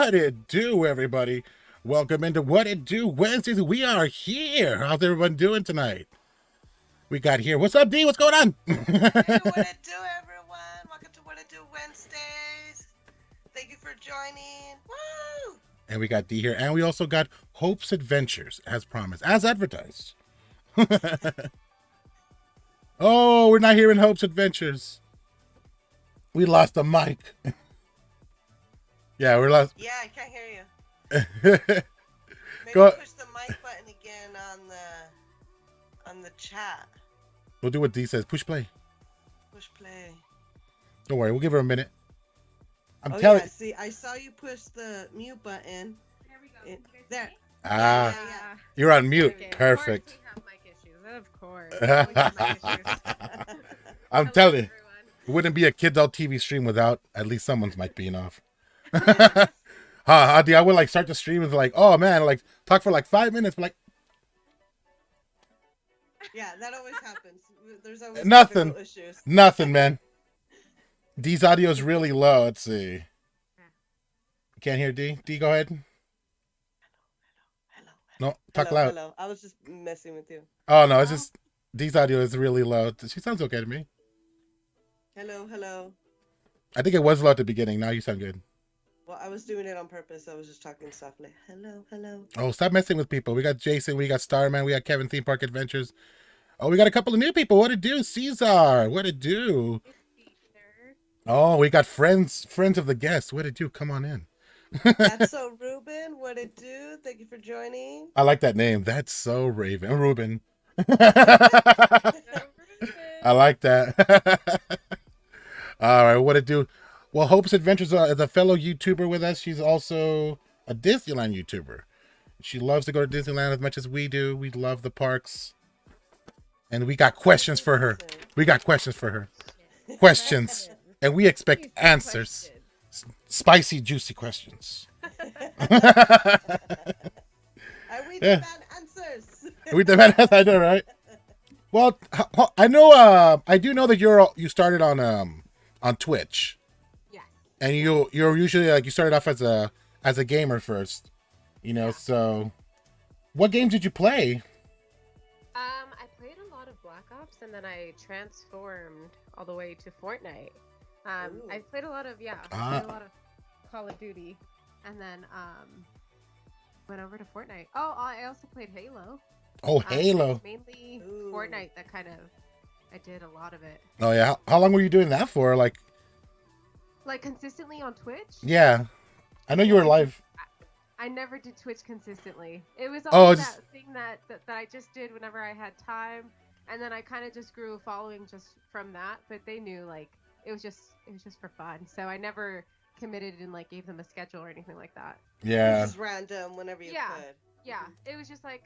What it do, everybody? Welcome into What It Do Wednesdays. We are here. How's everyone doing tonight? We got here. What's up, D? What's going on? Hey, what it do, everyone? Welcome to What It Do Wednesdays. Thank you for joining. Woo! And we got D here. And we also got Hope's Adventures, as promised, as advertised. Oh, we're not hearing Hope's Adventures. We lost a mic. Yeah, we're lost. Yeah, I can't hear you. Maybe Go. push the mic button again on the chat. We'll do what D says. Push play. Push play. Don't worry. We'll give her a minute. I'm Oh telling. yeah, see, I saw you push the mute button. There we go. It, Can you guys there. see me? Ah, Yeah. you're on mute. Okay, Perfect. Of course we have mic issues. Of course. We always have mic issues. I'm Hello, telling you, everyone. it wouldn't be a KIDULT TV stream without at least someone's mic being off. Yes. Adi, I would like start the stream with like, oh man, like talk for like 5 minutes, but like Yeah, that always happens. There's always nothing, technical issues. nothing, man. D's audio is really low. Let's see. Can't hear D. D, go ahead. Hello. No, talk Hello, loud. hello. I was just messing with you. Oh no, it's just D's audio is really low. She sounds okay to me. Hello, hello. I think it was low at the beginning. Now you sound good. Well, I was doing it on purpose. I was just talking softly. Hello, hello. Oh, stop messing with people. We got Jason, we got Starman, we got Kevin Theme Park Adventures. Oh, we got a couple of new people. What it do, Caesar? What it do? Oh, we got friends of the guests. What it do? Come on in. That's so Ruben. What it do? Thank you for joining. I like that name. That's so Raven. Ruben. I like that. All right, what it do? Well, Hope's Adventures is a fellow YouTuber with us. She's also a Disneyland YouTuber. She loves to go to Disneyland as much as we do. We love the parks. And we got questions for her. We got questions for her. Questions. And we expect answers. Spicy, juicy questions. We demand answers. We demand, I know, right? Well, I know. I do know that you started on Twitch. Yeah. And you're usually like you started off as a gamer first, you know. So, what games did you play? I played a lot of Black Ops, and then I transformed all the way to Fortnite. I played a lot of Call of Duty, and then went over to Fortnite. Oh, I also played Halo. Oh, Halo. Mainly Fortnite. That kind of I did a lot of it. Oh yeah. How long were you doing that for? Like consistently on Twitch? Yeah, I know you were live. I never did Twitch consistently. It was always that thing that I just did whenever I had time, and then I kind of just grew a following just from that. But they knew like it was just for fun, so I never committed and like gave them a schedule or anything like that. Yeah. It was just random whenever you could. Yeah, it was just like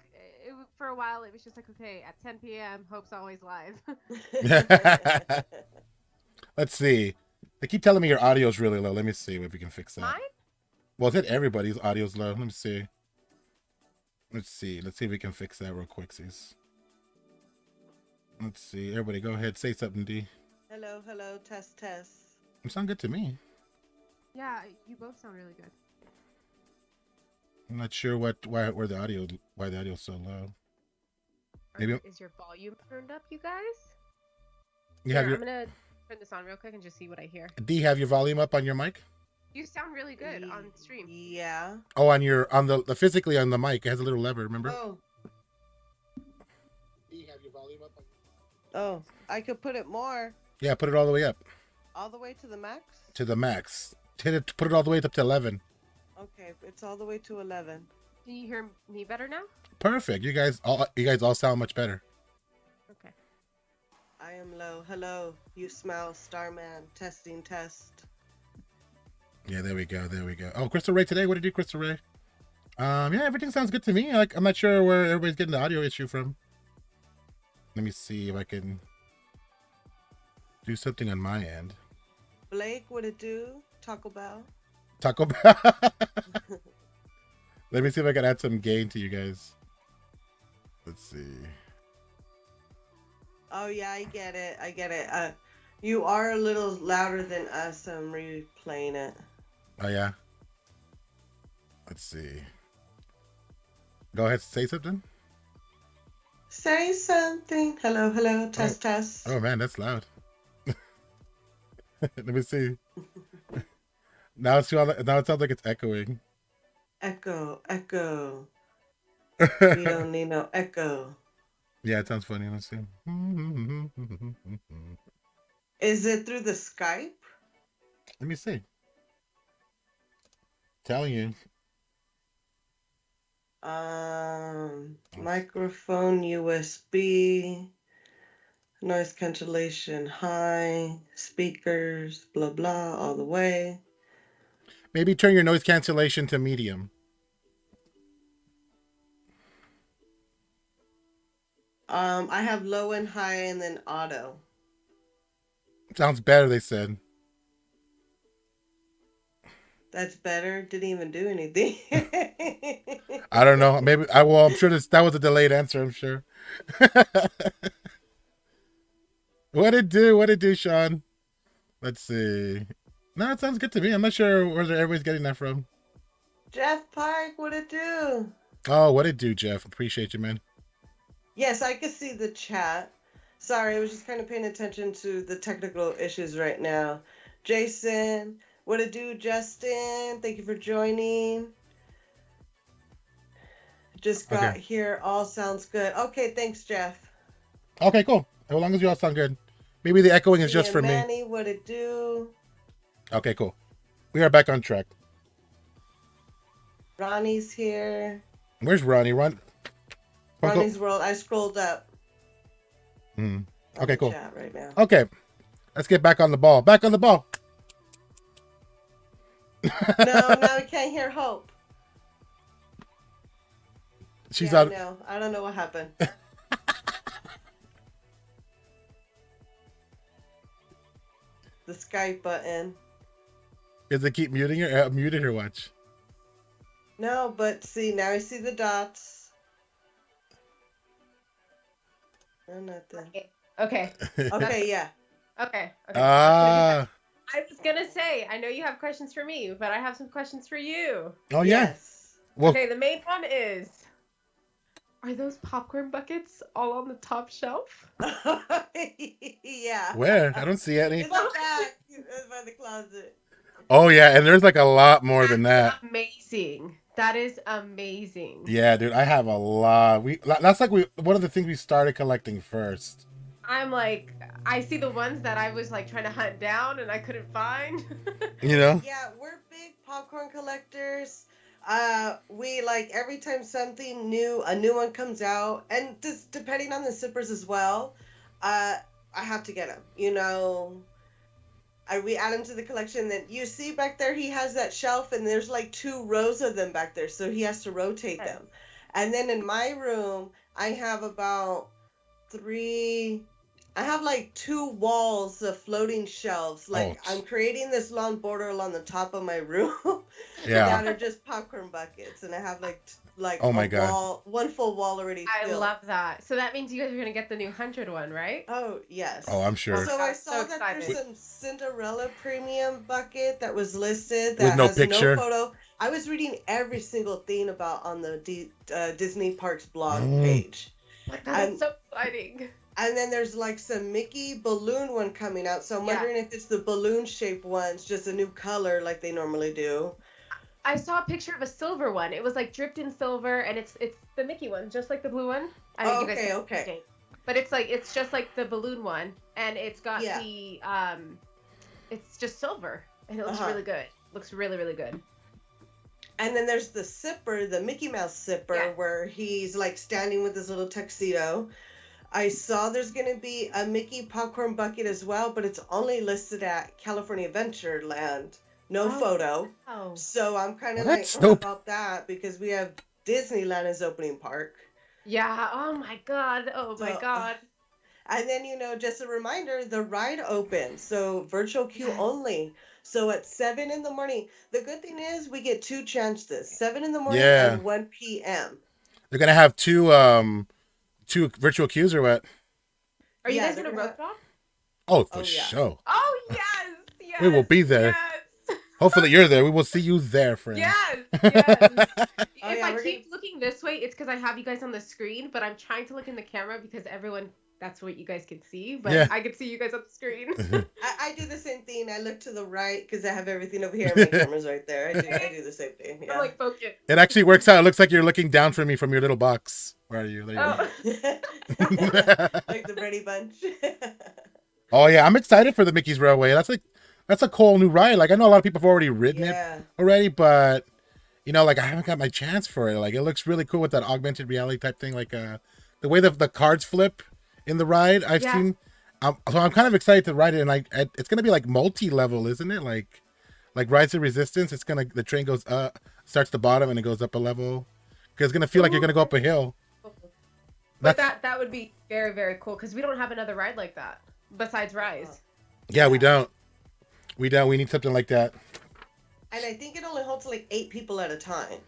for a while. It was just like, okay, at 10 p.m. Hope's always live. Let's see. They keep telling me your audio is really low. Let me see if we can fix that. Mine? Well, I said everybody's audio's low. Let me see. Let's see if we can fix that real quick, sis. Let's see. Everybody, go ahead. Say something, D. Hello, hello. Test. You sound good to me. Yeah, you both sound really good. I'm not sure why the audio's so low. Maybe Is your volume turned up, you guys? You have I'm gonna turn this on real quick and just see what I hear. D, have your volume up on your mic? You sound really good on stream. Yeah. Oh, on the physically on the mic, it has a little lever, remember? Oh. D, have your volume up? Oh, I could put it more. Yeah, put it all the way up. All the way to the max? To the max. Put it all the way up to 11. Okay, it's all the way to 11. Do you hear me better now? Perfect. You guys all sound much better. Okay. I am low. Hello. You smell Starman. Testing test. Yeah, there we go. Oh, Crystal Ray today. What did you do, Crystal Ray? Yeah, everything sounds good to me. Like I'm not sure where everybody's getting the audio issue from. Let me see if I can do something on my end. Blake, what it do? Taco Bell. Taco Bell. Let me see if I can add some gain to you guys. Let's see. Oh yeah, I get it. You are a little louder than us. I'm replaying it. Oh yeah. Let's see. Go ahead, say something. Say something. Hello. Test. Oh man, that's loud. Let me see. Now it sounds like it's echoing. Echo. We don't need no echo. Yeah, it sounds funny. Let's see. Is it through the Skype? Let me see. Telling you. Microphone USB. Noise cancellation high. Speakers. Blah blah all the way. Maybe turn your noise cancellation to medium. I have low and high and then auto. Sounds better, they said. That's better. Didn't even do anything. I don't know. Maybe I'm sure that was a delayed answer, I'm sure. What it do, Sean? Let's see. No, it sounds good to me. I'm not sure where everybody's getting that from. Jeff Park, what it do? Oh, what it do, Jeff? Appreciate you, man. Yes, I could see the chat. Sorry, I was just kind of paying attention to the technical issues right now. Jason, what it do, Justin? Thank you for joining. Just got here. All sounds good. Okay, thanks, Jeff. Okay, cool. As long as you all sound good. Maybe the echoing is just for Manny, me. what it do? Okay, cool. We are back on track. Ronnie's here. Where's Ronnie? Ronnie's World. I scrolled up. Okay, cool. Chat right now. Okay, let's get back on the ball. Back on the ball. No, now we can't hear Hope. She's out. No, I don't know what happened. The Skype button. Does it keep muting her? Muted her, watch. No, but see, now I see the dots. No, nothing. Okay. Okay, yeah. Okay. Ah. I was gonna say, I know you have questions for me, but I have some questions for you. Oh, yeah. Yes. Well, Okay, the main one is, are those popcorn buckets all on the top shelf? Yeah. where? I don't see any. In the back. It's by the closet. Oh, yeah, and there's like a lot more than that. Amazing. That is amazing. Yeah, dude, I have a lot. That's like one of the things we started collecting first. I'm like, I see the ones that I was like trying to hunt down and I couldn't find. You know? Yeah, we're big popcorn collectors. We like every time something new, a new one comes out, and just depending on the zippers as well, I have to get them. You know, we add them to the collection. Then you see back there, he has that shelf, and there's like 2 rows of them back there, so he has to rotate them. And then in my room, I have about 3. I have like 2 walls of floating shelves. Like I'm creating this long border along the top of my room. Yeah. That are just popcorn buckets, and I have like oh my God. wall, one full wall already filled. I love that. So that means you guys are gonna get the new 100 one, right? Oh yes. Oh, I'm sure. So I saw that there's some Cinderella premium bucket that was listed that with no has picture. no photo. I was reading every single thing about on the Disney Parks blog page. That's so exciting. And then there's like some Mickey balloon one coming out. So I'm wondering if it's the balloon shaped ones, just a new color like they normally do. I saw a picture of a silver one. It was like dripped in silver, and it's the Mickey one, just like the blue one. I think you guys okay. But it's just like the balloon one, and it's got the it's just silver, and it looks really good. Looks really, really good. And then there's the zipper, the Mickey Mouse zipper, where he's like standing with his little tuxedo. I saw there's going to be a Mickey popcorn bucket as well, but it's only listed at California Adventureland. No photo. Oh. So I'm kind of like, about that, because we have Disneyland as opening park. Yeah. Oh my God. My God. And then, just a reminder, the ride opens. So virtual queue only. So at 7 in the morning. The good thing is we get 2 chances. 7 in the morning and 1 p.m. They're going to have 2 virtual queues or what? Are you guys going to rope drop? Oh, for sure. Oh, yes. Yes. We will be there. Yes. Hopefully you're there. We will see you there, friend. Yes. If I keep looking this way, it's because I have you guys on the screen, but I'm trying to look in the camera because that's what you guys can see, but I can see you guys on the screen. I do the same thing. I look to the right because I have everything over here. My camera's right there. I do the same thing. Yeah. I'm like, focus. It actually works out. It looks like you're looking down from me from your little box. Where are you? There you go. Like the Brady Bunch. Oh, yeah. I'm excited for the Mickey's Railway. That's a cool new ride. Like, I know a lot of people have already ridden it already, but, I haven't got my chance for it. Like, it looks really cool with that augmented reality type thing. Like, the way the cards flip in the ride, I've seen. So I'm kind of excited to ride it, and it's going to be like multi-level, isn't it? Like, like Rise of Resistance, the train goes up, starts the bottom and it goes up a level. Because it's gonna feel like you're gonna go up a hill. But that would be very, very cool because we don't have another ride like that besides Rise. Yeah, we don't. We need something like that. And I think it only holds like 8 people at a time.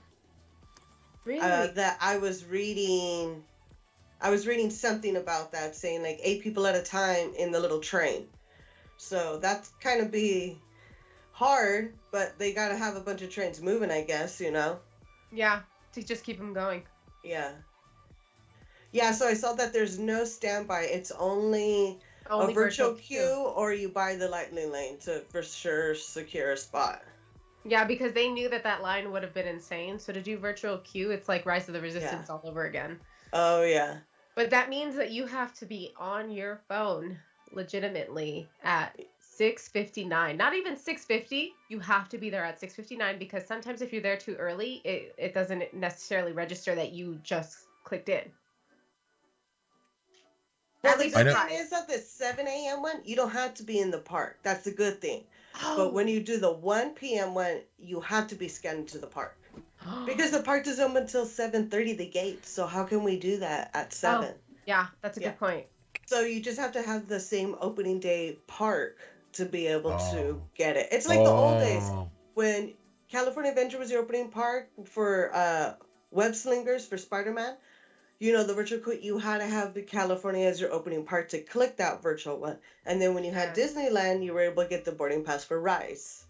Really? That I was reading something about that saying like 8 people at a time in the little train. So that's kind of be hard, but they got to have a bunch of trains moving, I guess, you know? Yeah, to just keep them going. Yeah. Yeah, so I saw that there's no standby. It's only a virtual queue, or you buy the lightning lane to for sure secure a spot. Yeah, because they knew that line would have been insane. So to do virtual queue, it's like Rise of the Resistance all over again. Oh, yeah. But that means that you have to be on your phone legitimately at 6:59. Not even 6:50. You have to be there at 6:59 because sometimes if you're there too early, it doesn't necessarily register that you just clicked in. Well, the good thing is that the 7 a.m. one, you don't have to be in the park. That's the good thing. Oh. But when you do the 1 p.m. one, you have to be scanned to the park. Because the park doesn't open until 7:30, the gate. So how can we do that at 7? Oh, yeah, that's a good point. So you just have to have the same opening day park to be able to get it. It's like the old days when California Adventure was the opening park for Web Slingers for Spider-Man. You know, the virtual queue, you had to have the California as your opening part to click that virtual one. And then when you had Disneyland, you were able to get the boarding pass for Rise.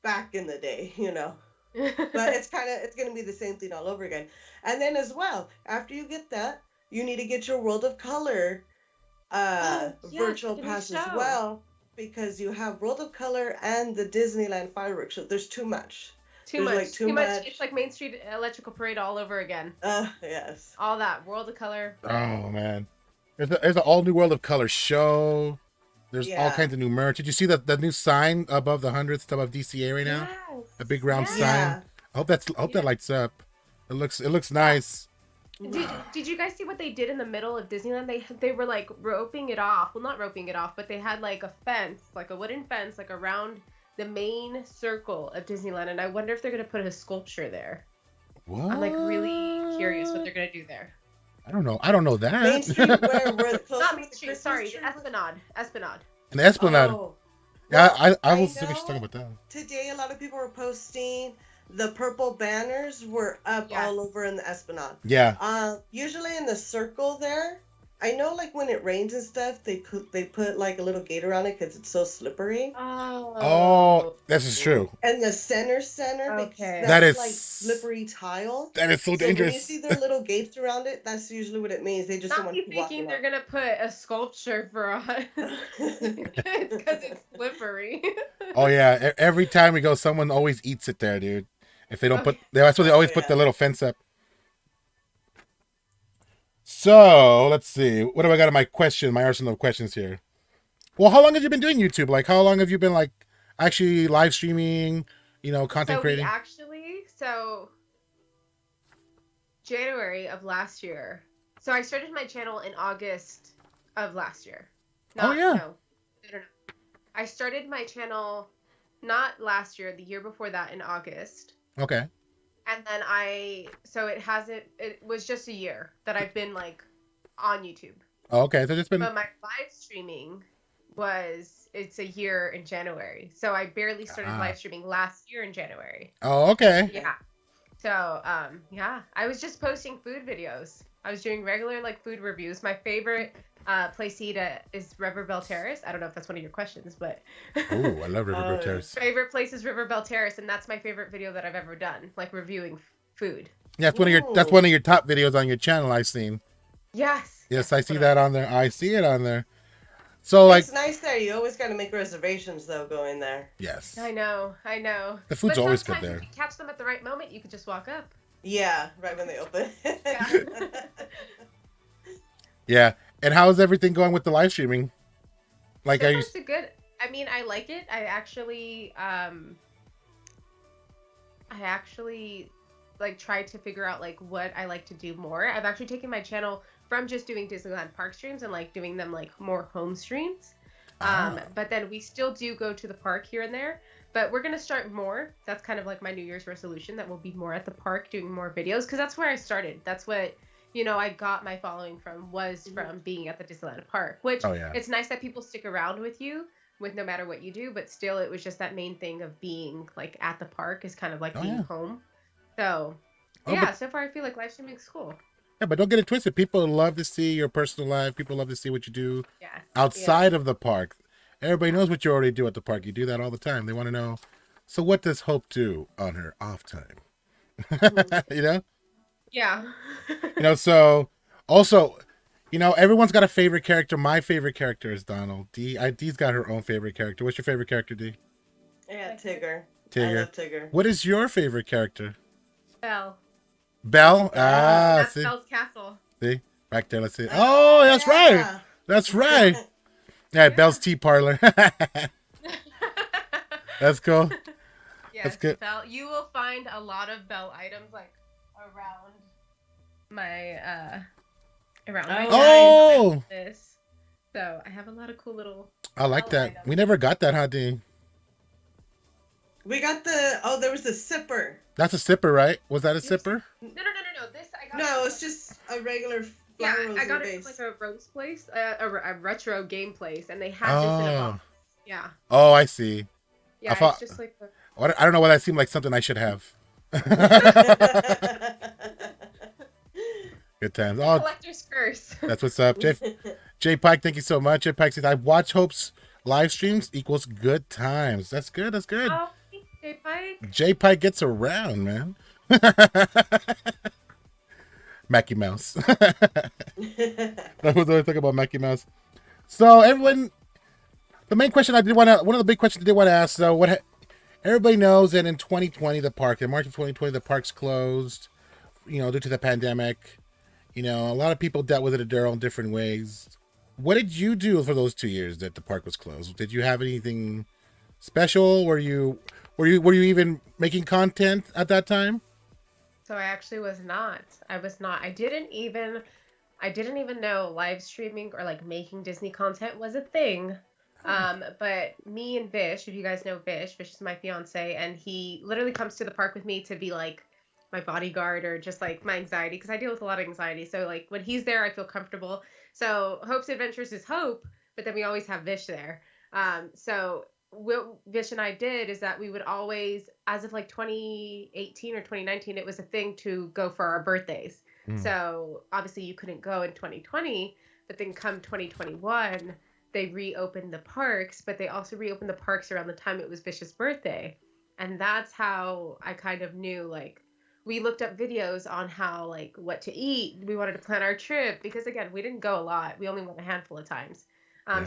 Back in the day, you know. But it's going to be the same thing all over again. And then as well, after you get that, you need to get your World of Color virtual pass as well. Because you have World of Color and the Disneyland fireworks. So there's too much. Too much. It's like Main Street Electrical Parade all over again. Yes. All that World of Color. Oh man, there's an all new World of Color show. There's all kinds of new merch. Did you see the new sign above the 100th above DCA right now? Yes. A big round sign. I hope that lights up. It looks nice. Did you guys see what they did in the middle of Disneyland? They were like roping it off. Well, not roping it off, but they had like a fence, like a wooden fence, like around the main circle of Disneyland, and I wonder if they're gonna put a sculpture there. What? I'm like really curious what they're gonna do there. I don't know that. Main Street, where not Main Street. Sorry, Esplanade. An Esplanade. Oh. Yeah, I was talking about that. Today, a lot of people were posting the purple banners were up all over in the Esplanade. Yeah. Usually in the circle there. I know, like, when it rains and stuff, they put like a little gate around it because it's so slippery. Oh, this is true. And the center, okay, that is like slippery tile. That is so dangerous. When you see their little gates around it, that's usually what it means. They just don't want to walk thinking they're gonna put a sculpture for us because it's slippery. Oh yeah, every time we go, someone always eats it there, dude. If they don't that's why they always put the little fence up. So, let's see. What do I got in my arsenal of questions here? Well, how long have you been doing YouTube? Like, how long have you been, like, actually live streaming, content creating? So, January of last year. So, I started my channel in August of last year. No. I started my channel not last year, the year before that in August. Okay. And then it was just a year that I've been like on YouTube. Oh, okay. So but my live streaming it's a year in January. So I barely started live streaming last year in January. Oh, okay. Yeah. So, I was just posting food videos. I was doing regular like food reviews. My favorite place to eat is Riverbell Terrace. I don't know if that's one of your questions, but ooh, I love Riverbell Terrace. Favorite place is Riverbell Terrace, and that's my favorite video that I've ever done, like reviewing food. Yeah, that's one of your top videos on your channel I've seen. Yes. Yes, I see that on there. I see it on there. So it's nice there. You always got to make reservations though going there. Yes. I know. The food's always good there. If you catch them at the right moment, you could just walk up. Yeah, right when they open. Yeah. And how is everything going with the live streaming? Like, so far, so good. I mean, I like it. I actually like tried to figure out like what I like to do more. I've actually taken my channel from just doing Disneyland park streams and like doing them like more home streams. But then we still do go to the park here and there. But we're gonna start more. That's kind of like my New Year's resolution, that we'll be more at the park doing more videos, because that's where I started. That's what, you know, I got my following from, was from being at the Disneyland park. Which it's nice that people stick around with you with no matter what you do, but still it was just that main thing of being like at the park is kind of like being home. So so far I feel like live streaming's cool. Yeah, but don't get it twisted. People love to see your personal life. People love to see what you do outside of the park. Everybody knows what you already do at the park. You do that all the time. They want to know, so what does Hope do on her off time? You know? Yeah. You know, so also, you know, everyone's got a favorite character. My favorite character is Donald. Dee's got her own favorite character. What's your favorite character, Dee? Yeah, Tigger. Tigger. I love Tigger. What is your favorite character? Belle. Belle? That's see? Belle's castle. See? Back there, let's see. Oh, that's right. That's right. Yeah, Belle's Tea Parlor. That's cool. Yes, that's good. Belle. You will find a lot of Belle items like around my this. So I have a lot of cool little I like that. Items. We never got that, huh, Dee? We got there was the sipper. That's a sipper, right? Was that a sipper? No. This I got. No, it's just a regular flower I got it from like a rose place, a retro game place, and they had this in a box. Yeah. Oh, I see. Yeah, it's just like the... I don't know why that seemed like something I should have. Good times. Oh, collector's curse. That's what's up. Jay Pike, thank you so much. Jay Pike says, I watch Hope's live streams equals good times. That's good. That's good. Oh, Jay Pike. Jay Pike gets around, man. Mackie Mouse. That was what I think about Mackie Mouse. So everyone, the main question one of the big questions I did want to ask, so everybody knows that in 2020, in March of 2020, the park's closed, you know, due to the pandemic. You know, a lot of people dealt with it in their own different ways. What did you do for those 2 years that the park was closed? Did you have anything special? Were you even making content at that time? So I actually was not. I was not. I didn't even know live streaming or like making Disney content was a thing. But me and Vish, if you guys know Vish is my fiance, and he literally comes to the park with me to be like my bodyguard or just like my anxiety, because I deal with a lot of anxiety. So like when he's there, I feel comfortable. So Hope's Adventures is Hope, but then we always have Vish there. So what Vish and I did is that we would always, as of like 2018 or 2019, it was a thing to go for our birthdays. So obviously you couldn't go in 2020, but then come 2021, they reopened the parks, but they also reopened the parks around the time it was Vish's birthday. And that's how I kind of knew, like, we looked up videos on how, like, what to eat. We wanted to plan our trip because, again, we didn't go a lot. We only went a handful of times.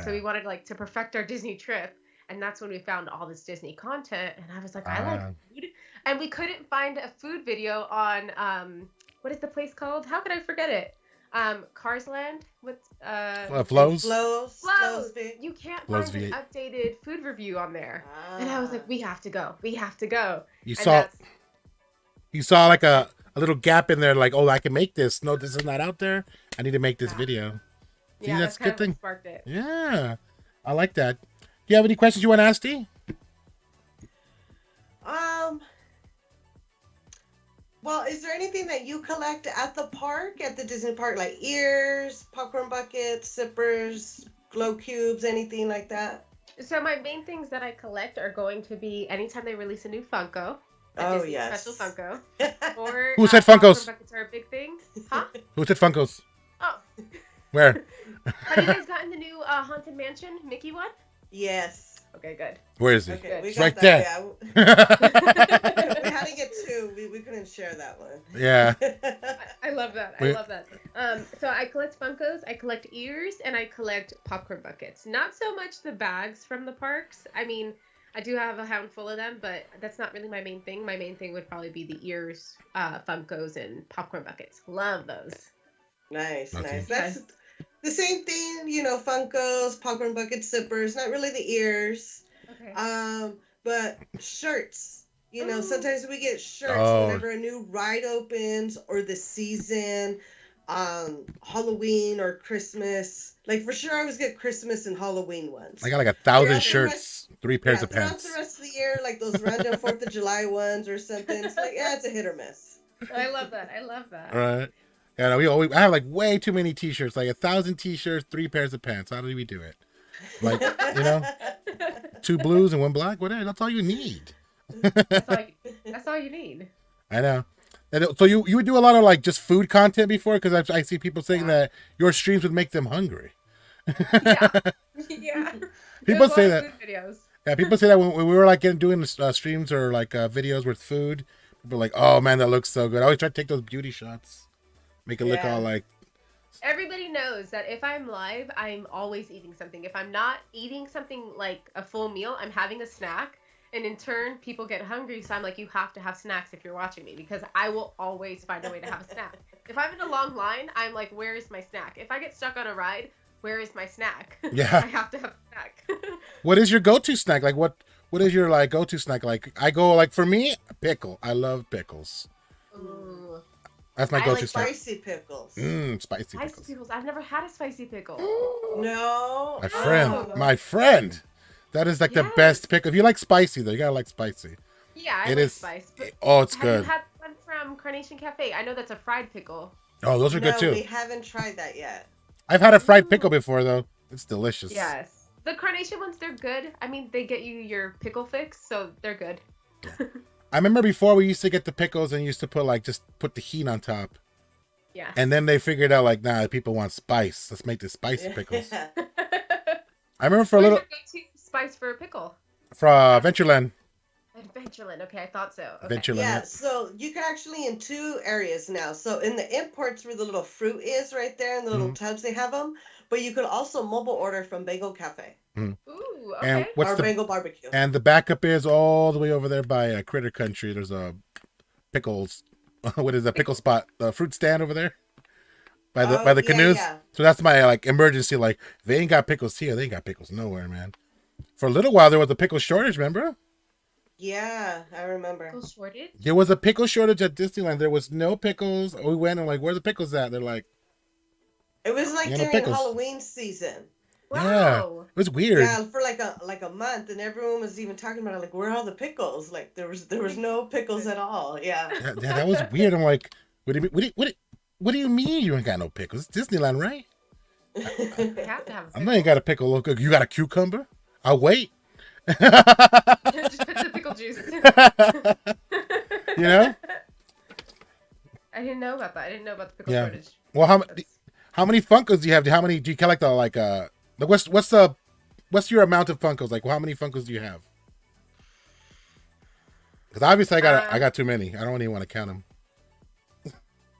So we wanted, like, to perfect our Disney trip. And that's when we found all this Disney content. And I was like, I like food. And we couldn't find a food video on, what is the place called? How could I forget it? Cars Land? What's, Flows? Flows. You can't find an updated food review on there. And I was like, we have to go. We have to go. You saw like a little gap in there, like, oh, I can make this. No, this is not out there. I need to make this video. See, yeah, that's a good thing. Sparked it. Yeah, I like that. Do you have any questions you want to ask, Dee? Well, is there anything that you collect at the park, at the Disney park, like ears, popcorn buckets, zippers, glow cubes, anything like that? So my main things that I collect are going to be anytime they release a new Funko. Oh, yes. Special Funko. Or, who said Funkos? Popcorn buckets are a big thing. Huh? Who said Funkos? Oh. Where? Have you guys gotten the new Haunted Mansion Mickey one? Yes. Okay, good. Where is it? Okay, it's right there. Yeah. We had to get two. We couldn't share that one. Yeah. I love that. I love that. So I collect Funkos, I collect ears, and I collect popcorn buckets. Not so much the bags from the parks. I mean, I do have a handful of them, but that's not really my main thing. My main thing would probably be the ears, Funkos, and popcorn buckets. Love those. Nice, okay. Nice. That's the same thing, you know, Funkos, popcorn buckets, zippers, not really the ears. Okay. But shirts. You know, sometimes we get shirts whenever a new ride opens or the season. Halloween or Christmas. Like for sure, I always get Christmas and Halloween ones. I got like 1,000 shirts, 3 pairs of throughout pants. the rest of the year, like those random 4th of July ones or something. It's like, yeah, it's a hit or miss. I love that. I love that. Right. Yeah, I have like way too many t-shirts, like 1,000 t-shirts, 3 pairs of pants. How do we do it? Like, 2 blues and 1 black, whatever. That's all you need. That's all you need. I know. And so you would do a lot of like just food content before, because I see people saying that your streams would make them hungry. Yeah. People say that. Videos. Yeah, people say that when we were like doing streams or like videos with food. People are like, oh man, that looks so good. I always try to take those beauty shots, make it look all like. Everybody knows that if I'm live, I'm always eating something. If I'm not eating something like a full meal, I'm having a snack. And in turn, people get hungry. So I'm like, you have to have snacks if you're watching me, because I will always find a way to have a snack. If I'm in a long line, I'm like, where is my snack? If I get stuck on a ride, where is my snack? Yeah. I have to have a snack. What is your go-to snack? Like what is your like go-to snack? Like I go like, for me, pickle. I love pickles. Ooh. That's my go-to snack. Spicy pickles. Spicy pickles. I've never had a spicy pickle. No. My friend. That is like the best pickle. If you like spicy, though, you gotta like spicy. Yeah, I like spice. But it's good. Have you had one from Carnation Cafe? I know that's a fried pickle. Oh, those are good too. We haven't tried that yet. I've had a fried pickle before though. It's delicious. Yes. The Carnation ones, they're good. I mean, they get you your pickle fix, so they're good. Yeah. I remember before we used to get the pickles and used to put the heat on top. Yeah. And then they figured out like, nah, people want spice. Let's make the spicy pickles. I remember for a little. Spice for a pickle? For Adventureland. Adventureland. Okay, I thought so. Okay. Adventureland. Yeah, so you can actually in 2 areas now. So in the imports where the little fruit is right there in the little tubs, they have them. But you could also mobile order from Bagel Cafe. Ooh, okay. And or Bagel Barbecue. And the backup is all the way over there by Critter Country. There's a pickles. What is that pickle spot? The fruit stand over there. By the canoes. Yeah. So that's my like emergency. Like they ain't got pickles here. They ain't got pickles nowhere, man. For a little while, there was a pickle shortage, remember? Yeah, I remember. Pickle shortage? There was a pickle shortage at Disneyland. There was no pickles. We went and like, where's the pickles at? They're like... It was like during Halloween season. Wow. Yeah, it was weird. Yeah, for like a month, and everyone was even talking about it, like, where are all the pickles? Like, there was no pickles at all. Yeah. Yeah, that was weird. I'm like, what do you mean you ain't got no pickles? It's Disneyland, right? They have to have a pickle. I know you got a pickle. Look, you got a cucumber? I'll wait. Just put the pickle juice. You know? I didn't know about that. I didn't know about the pickle shortage. Well, how many Funkos do you have? How many do you collect? What's your amount of Funkos? Like, how many Funkos do you have? Because obviously I got too many. I don't even want to count them.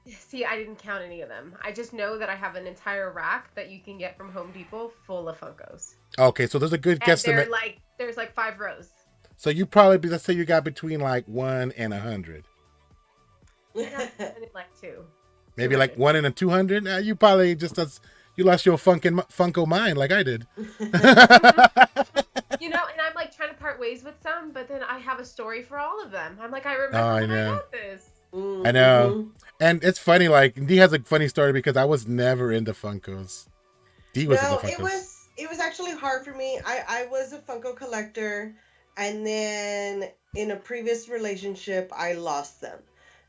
See, I didn't count any of them. I just know that I have an entire rack that you can get from Home Depot full of Funkos. Okay, so there's a good guesstimate. There's like 5 rows. So you probably let's say you got between like 1 and 100. Like 2. Maybe like 1 and 200. You probably you lost your Funko mind like I did. You know, and I'm like trying to part ways with some, but then I have a story for all of them. I'm like, I remember when I got this. I know. And it's funny, like, Dee has a funny story because I was never into Funkos. Dee was into Funkos. It was actually hard for me. I was a Funko collector, and then in a previous relationship, I lost them.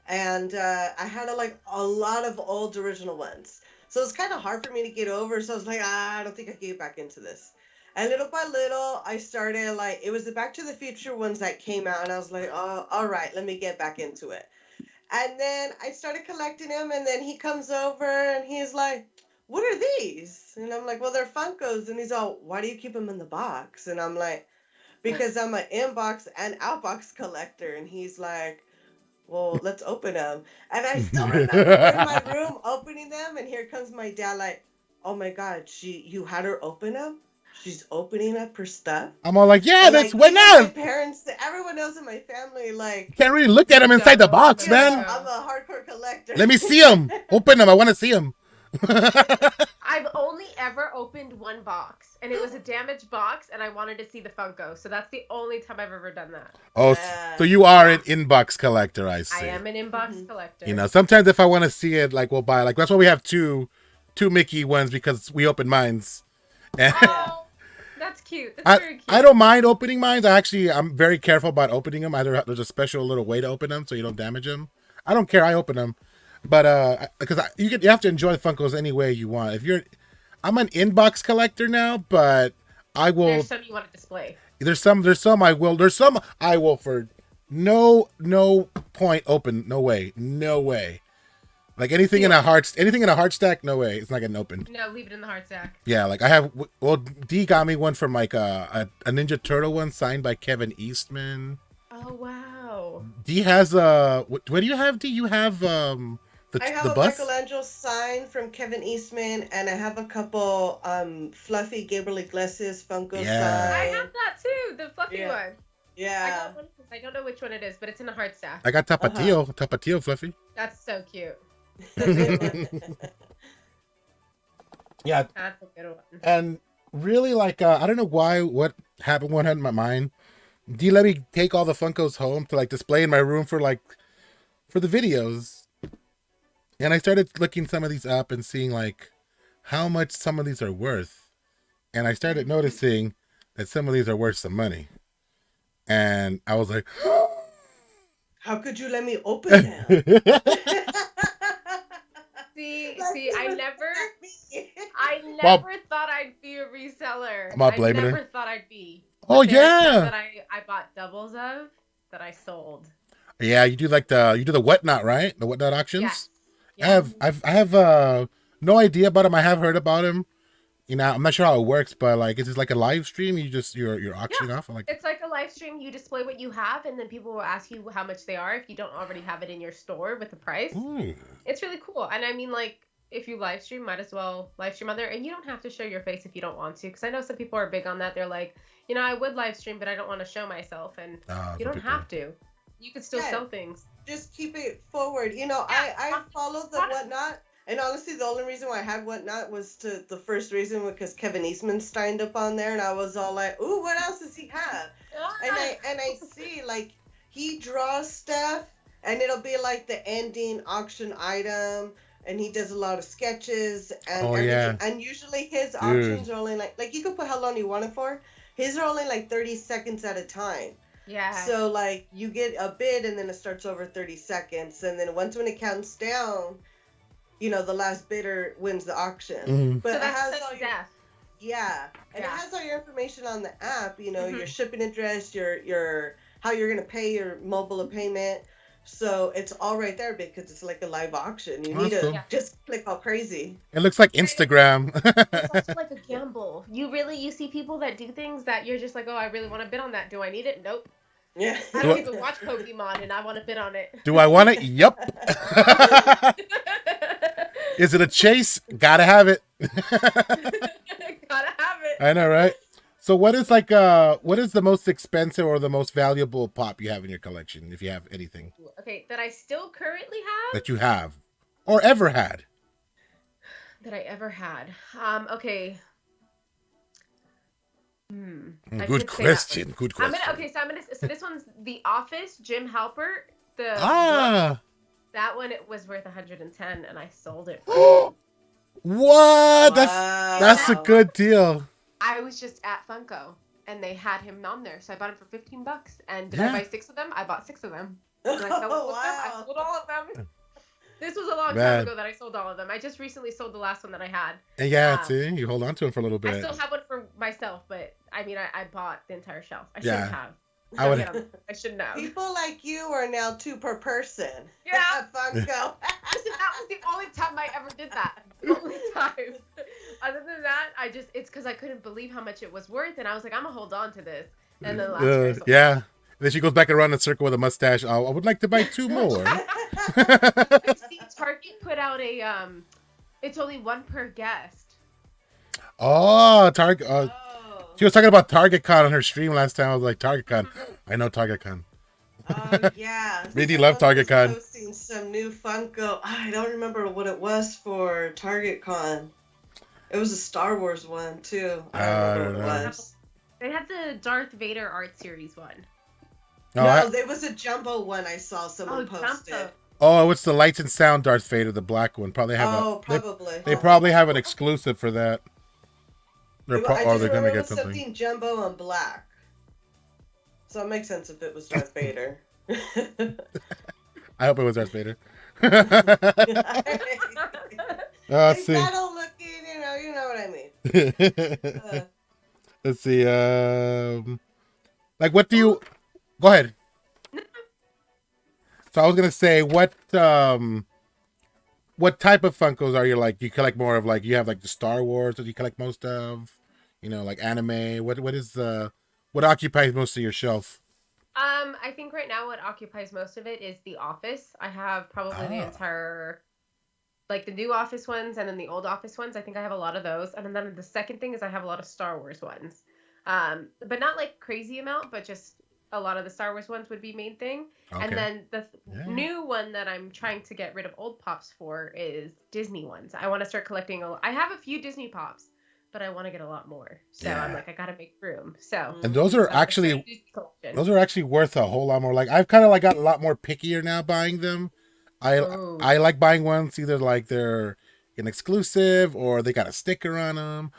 And I had a lot of old original ones. So it's kind of hard for me to get over. So I was like, I don't think I can get back into this. And little by little, I started, it was the Back to the Future ones that came out, and I was like, oh, all right, let me get back into it. And then I started collecting them, and then he comes over, and he's like, what are these? And I'm like, well, they're Funkos. And he's all, why do you keep them in the box? And I'm like, because I'm an inbox and outbox collector. And he's like, well, let's open them. And I still remember in my room opening them, and here comes my dad like, oh my God, you had her open them? She's opening up her stuff. I'm all like, yeah, that's why not. My parents, everyone else in my family, can't really look at them inside the box, man. I'm a hardcore collector. Let me see them. Open them. I want to see them. I I've only ever opened one box, and it was a damaged box, and I wanted to see the Funko. So that's the only time I've ever done that. Oh, so you are an inbox collector, I see. I am an inbox collector. You know, sometimes if I want to see it, like we'll buy. Like that's why we have two Mickey ones because we open mines. And oh, that's cute. That's very cute. I don't mind opening mines. I'm very careful about opening them. There's a special little way to open them so you don't damage them. I don't care. I open them. But because you have to enjoy Funkos any way you want. I'm an inbox collector now, but I will. There's some you want to display. There's some I will. There's some I will for no point open. No way. Like anything in a heart stack. No way. It's not getting opened. No, leave it in the heart stack. Yeah, like I have. Well, D got me one from like a Ninja Turtle one signed by Kevin Eastman. Oh wow. D has what do you have? D, you have I have a bus? Michelangelo sign from Kevin Eastman, and I have a couple fluffy Gabriel Iglesias Funko signs. I have that too, the fluffy one. Yeah. I got one. I don't know which one it is, but it's in a heart stack. I got Tapatio fluffy. That's so cute. Yeah. That's a good one. And really, like, I don't know what happened. What had in my mind. D let me take all the Funkos home to like display in my room for the videos. And I started looking some of these up and seeing like how much some of these are worth. And I started noticing that some of these are worth some money. And I was like, how could you let me open them? See, I never thought I'd be a reseller. I'm not blaming I her. never thought I'd be. Oh But there's some yeah. that I bought doubles of that I sold. Yeah, you do the whatnot, right? The whatnot auctions. Yeah. I have no idea about him. I have heard about him. You know, I'm not sure how it works, but like, is it like a live stream? You're auctioning off? Like, it's like a live stream. You display what you have, and then people will ask you how much they are if you don't already have it in your store with the price. ooh. It's really cool. And I mean, like, if you live stream, might as well live stream on there. And you don't have to show your face if you don't want to. Because I know some people are big on that. They're like, you know, I would live stream, but I don't want to show myself. And you don't have to. You can still sell things. Just keep it forward. You know, I follow the whatnot. And honestly, the only reason why I had whatnot was the first reason because Kevin Eastman signed up on there. And I was all like, ooh, what else does he have? And I see, like, he draws stuff. And it'll be like the ending auction item. And he does a lot of sketches and everything. And usually his auctions are only like you can put how long you want it for. His are only like 30 seconds at a time. Yeah. So like you get a bid and then it starts over 30 seconds. And then when it counts down, you know, the last bidder wins the auction. Mm-hmm. But so it has that's all like your, death. and it has all your information on the app, you know, your shipping address, your how you're gonna pay your mobile payment. So it's all right there because it's like a live auction. You need to just click all crazy. It looks like Instagram. It's also like a gamble. You see people that do things that you're just like, oh, I really want to bid on that. Do I need it? Nope. Yeah. I don't even watch Pokemon and I want to bid on it. Do I want it? Yep. Is it a chase? Gotta have it. Gotta have it. I know, right? So what is the most expensive or the most valuable pop you have in your collection, if you have anything? Okay, that I still currently have? That you have. Or ever had. That I ever had. Okay. Good question. Good question. So this one's The Office, Jim Halpert. Ah. That one, it was worth 110 and I sold it. What? Wow. That's a good deal. I was just at Funko and they had him on there, so I bought him for $15. And did I buy 6 of them? I bought 6 of them. And I sold I sold all of them. This was a long time ago that I sold all of them. I just recently sold the last one that I had. And see, you hold on to them for a little bit. I still have one for myself, but I mean, I bought the entire shelf. I shouldn't have. I shouldn't have. People like you are now 2 per person. Yeah. At Funko. That was the only time I ever did that. The only time. Other than that, it's because I couldn't believe how much it was worth, and I was like, I'm gonna hold on to this. And then last year, yeah. Then she goes back around in a circle with a mustache. I would like to buy 2 more. See, Target put out it's only 1 per guest. Oh, Target. She was talking about Target Con on her stream last time. I was like, Target Con. I know Target Con. Yeah. Really love Target Con. Posting some new Funko. I don't remember what it was for Target Con. It was a Star Wars one too. I don't I remember don't what it know. was. They had the Darth Vader art series one. No, No, there was a Jumbo one I saw someone posted. Jumbo. oh, it's the Lights and Sound Darth Vader, the black one. Probably have Oh, probably. they probably have an exclusive for that. I Or just they're gonna remember it get was something. something Jumbo and black. So it makes sense if it was Darth Vader. I hope it was Darth Vader. It's Let's see. metal looking, you know what I mean. Let's see. Like, what do you? Go ahead. So I was gonna say, what type of Funkos are you like? You collect more of like you have like the Star Wars that you collect most of, like anime. What occupies most of your shelf? I think right now what occupies most of it is The Office. I have probably the entire, like the new Office ones and then the old Office ones. I think I have a lot of those. And then the second thing is I have a lot of Star Wars ones. But not like crazy amount, but just a lot of the Star Wars ones would be main thing. Okay. And then the new one that I'm trying to get rid of old pops for is Disney ones. I want to start collecting. I have a few Disney pops, but I want to get a lot more. So I'm like, I gotta make room. So and those are actually worth a whole lot more. Like I've kind of like got a lot more pickier now buying them. I like buying ones either like they're an exclusive or they got a sticker on them,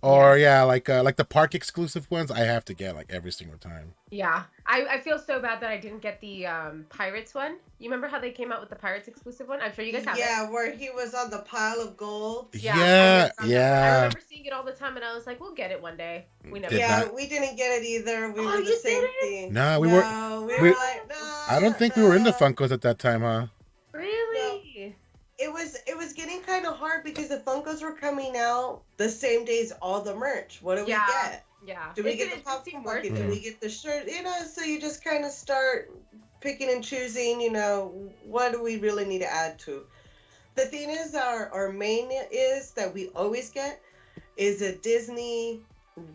or like the park exclusive ones. I have to get like every single time. Yeah, I feel so bad that I didn't get the Pirates one. You remember how they came out with the Pirates exclusive one? I'm sure you guys have it. Yeah, where he was on the pile of gold. Yeah. I remember seeing it all the time, and I was like, "We'll get it one day." We never. We didn't get it either. We were the same thing. No, we were like, no. I don't think we were into Funkos at that time, huh? Really? No. It was getting kind of hard because the Funkos were coming out the same day as all the merch. What do we get? Yeah. Do we get the popcorn? Do we get the shirt? So you just kind of start picking and choosing, what do we really need to add to? The thing is, our main is that we always get is a Disney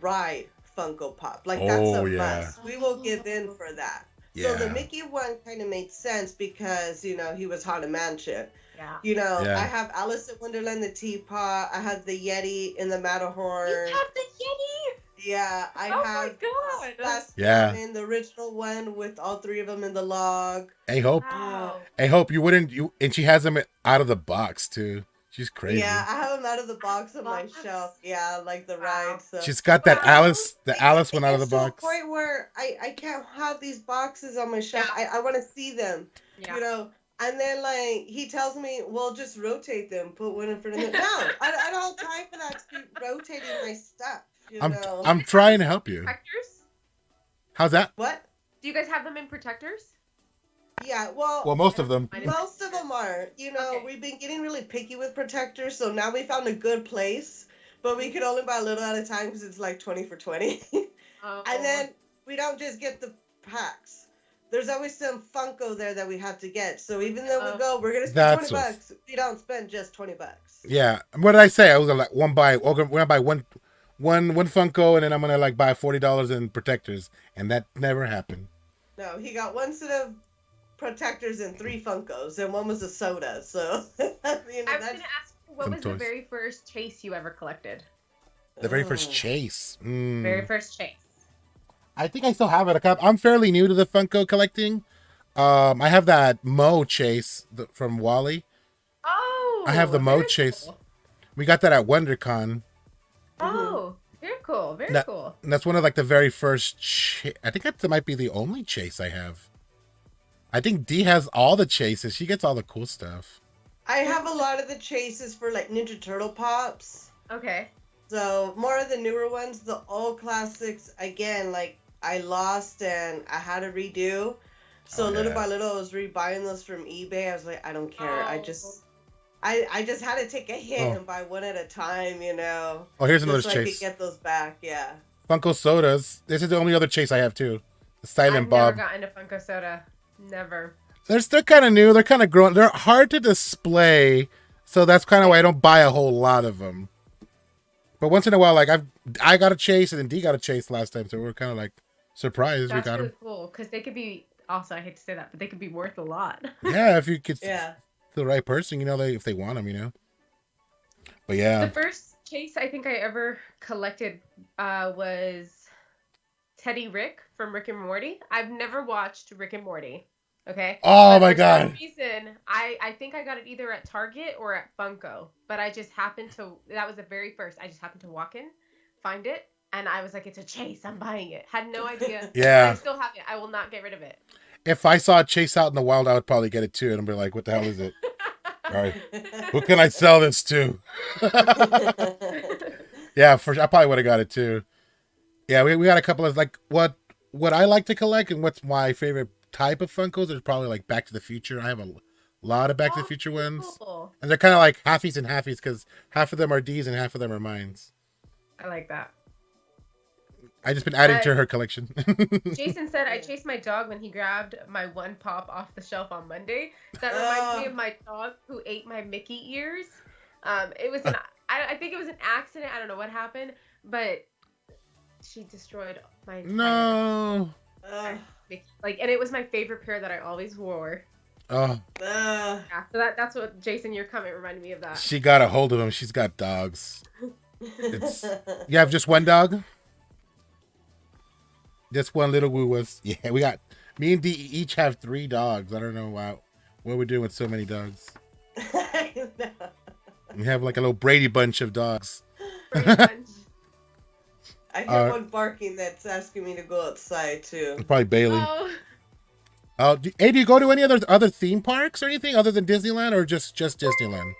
ride Funko Pop. Like that's a must. We will give in for that. Yeah. So the Mickey one kind of made sense because, he was Haunted Mansion. Yeah. I have Alice in Wonderland, the teapot. I have the Yeti in the Matterhorn. You have the Yeti? Yeah, I have. Oh my god! In the original one with all three of them in the log. Hey Hope, Hey Hope, you wouldn't and she has them out of the box too. She's crazy. Yeah, I have them out of the box on my shelf. Yeah, like the rides. So. She's got that Alice one out of the box. To a point where I can't have these boxes on my shelf. Yeah. I want to see them. Yeah. And then, like, he tells me, well, just rotate them. Put one in front of them. No, I don't have time for that to be rotating my stuff. I'm trying to help you. Protectors? How's that? What? Do you guys have them in protectors? Yeah, well, most of them. Most of them are. We've been getting really picky with protectors, so now we found a good place. But we could only buy a little at a time because it's like 20 for 20. And then we don't just get the packs. There's always some Funko there that we have to get. So even though we go, we're going to spend $20. We don't spend just $20. Yeah. What did I say? I was like, we're going to buy one Funko, and then I'm going to like buy $40 in protectors. And that never happened. No, he got one set of protectors and 3 Funkos, and one was a soda. So, I was going to ask, what was the very first chase you ever collected? The very first chase? Very first chase. I think I still have it. I'm fairly new to the Funko collecting. I have that Mo chase from Wally. Oh, I have the Mo chase. Cool. We got that at WonderCon. Oh, very cool. Very cool. And that's one of like the very first. I think that might be the only chase I have. I think Dee has all the chases. She gets all the cool stuff. I have a lot of the chases for like Ninja Turtle Pops. Okay. So more of the newer ones, the old classics. Again, like I lost and I had to redo. So little by little, I was rebuying those from eBay. I was like, I don't care. I just had to take a hit and buy one at a time, Oh, here's another chase. So I could get those back, yeah. Funko sodas. This is the only other chase I have too. The Silent Bob. I've never gotten a Funko soda. Never. They're kind of new. They're kind of growing. They're hard to display, so that's kind of why I don't buy a whole lot of them. But once in a while, like I got a chase and then Dee got a chase last time, so we're kind of like surprised we got them. That's really cool because they could be. Also, I hate to say that, but they could be worth a lot. Yeah, if you could. Yeah. The right person, if they want them, But yeah. The first Chase I think I ever collected was Teddy Rick from Rick and Morty. I've never watched Rick and Morty. Okay. Oh But my for some God. reason, I think I got it either at Target or at Funko. But I just happened to, that was the very first. I just happened to walk in, find it, and I was like, it's a Chase. I'm buying it. Had no idea. And I Yeah. still have it. I will not get rid of it. If I saw a Chase out in the wild, I would probably get it too, and I'd be like, "What the hell is it? All right, who can I sell this to?" Yeah, for sure. I probably would have got it too. Yeah, we got a couple of like what I like to collect and what's my favorite type of Funkos is probably like Back to the Future. I have a lot of Back to the Future ones, Cool. and they're kind of like halfies and halfies because half of them are D's and half of them are mines. I like that. I just been adding to her collection. Jason said I chased my dog when he grabbed my one pop off the shelf on Monday. That reminds me of my dog who ate my Mickey ears. It was I think it was an accident. I don't know what happened, but she destroyed my No. Like, and it was my favorite pair that I always wore. Oh. Yeah, so that's what Jason, your comment reminded me of that. She got a hold of him. She's got dogs. You have just one dog? Just one little woo was. Yeah, we got me and Dee each have 3 dogs. I don't know what we're doing with so many dogs. I know. We have like a little Brady bunch of dogs. Brady bunch. I hear one barking that's asking me to go outside too. Probably Bailey. Hey, do you go to any other theme parks or anything other than Disneyland, or just Disneyland?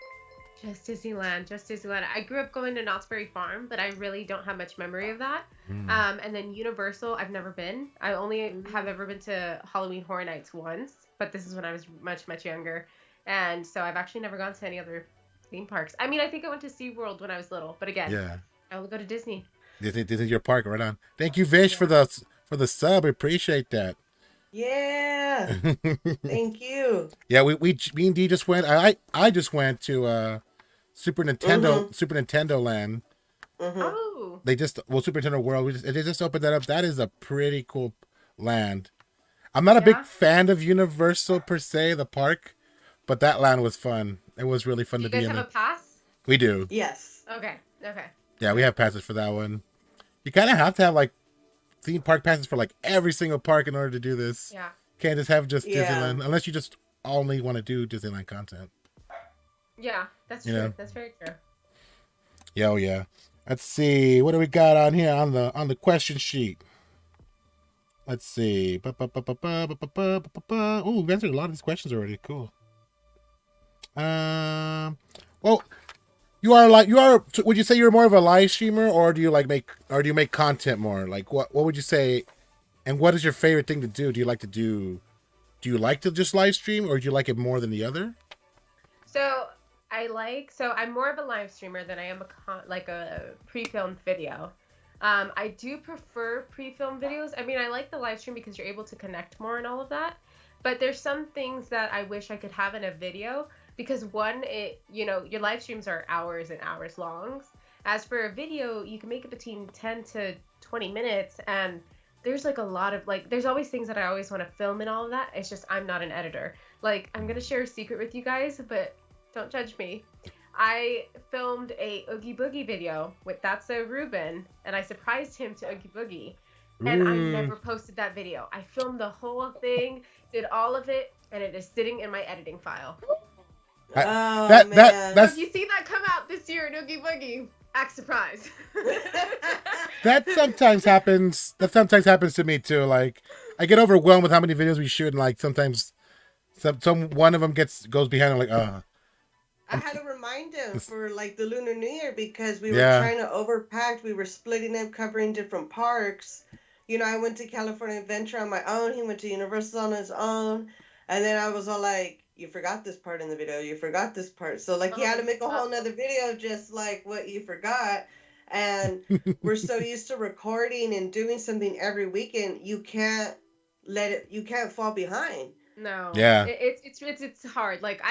Just Disneyland. I grew up going to Knott's Berry Farm, but I really don't have much memory of that. And then Universal, I've never been. I only have ever been to Halloween Horror Nights once, but this is when I was much younger. And so I've actually never gone to any other theme parks. I mean, I think I went to SeaWorld when I was little, but again, I only go to Disney. This is your park, right on. Thank you, Vish, for the sub. I appreciate that. Yeah. Thank you. Yeah, me and Dee just went. I just went to Super Nintendo Land. Oh. They just Super Nintendo World. They just opened that up. That is a pretty cool land. I'm not a big fan of Universal per se, the park, but that land was fun. It was really fun to be in. Do you guys have a pass? We do. Yes. Okay. Yeah, we have passes for that one. You kind of have to have like theme park passes for like every single park in order to do this. Yeah. Can't just have just Disneyland unless you just only want to do Disneyland content. Yeah, that's true. know? That's very true. Yeah, oh yeah. Let's see. What do we got on here on the question sheet? Let's see. Oh, we've answered a lot of these questions already. Cool. Well, you are. Would you say you're more of a live streamer, or do you make content more? Like, what would you say? And what is your favorite thing to do? Do you like to just live stream, or do you like it more than the other? So I'm more of a live streamer than I am a pre-filmed video. I do prefer pre-filmed videos. I mean, I like the live stream because you're able to connect more and all of that. But there's some things that I wish I could have in a video because your live streams are hours and hours long. As for a video, you can make it between 10 to 20 minutes, and there's like a lot of there's always things that I always want to film and all of that. It's just I'm not an editor. Like, I'm gonna share a secret with you guys, but don't judge me. I filmed a Oogie Boogie video with That's So Ruben, and I surprised him to Oogie Boogie. And I never posted that video. I filmed the whole thing, did all of it, and it is sitting in my editing file. That's if you see that come out this year in Oogie Boogie, act surprised. That sometimes happens. That sometimes happens to me too. Like, I get overwhelmed with how many videos we shoot, and like sometimes, one of them goes behind. I'm like, I had to remind him for like the Lunar New Year because we were trying to overpack. We were splitting up, covering different parks. You know, I went to California Adventure on my own. He went to Universal on his own. And then I was all like, you forgot this part in the video. You forgot this part. So like he had to make a whole nother video just like what you forgot. And we're so used to recording and doing something every weekend. You can't fall behind. No. Yeah. It's hard. Like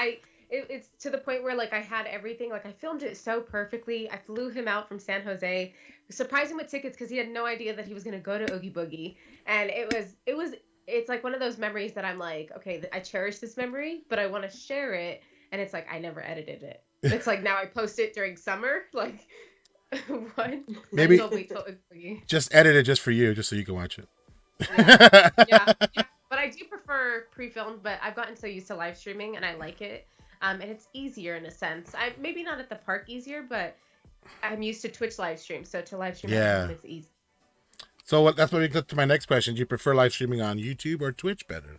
it's to the point where like I had everything, like I filmed it so perfectly. I flew him out from San Jose, surprised him with tickets because he had no idea that he was going to go to Oogie Boogie. And it's like one of those memories that I'm like, okay, I cherish this memory, but I want to share it. And it's like, I never edited it. It's like now I post it during summer. Like, what? Maybe Until we totally. just edit it just for you, just so you can watch it. Yeah. But I do prefer pre-filmed. But I've gotten so used to live streaming, and I like it. And it's easier in a sense. I maybe not at the park easier, but I'm used to Twitch live stream, so to live stream at home is easy. So that's what brings up to my next question. Do you prefer live streaming on YouTube or Twitch better?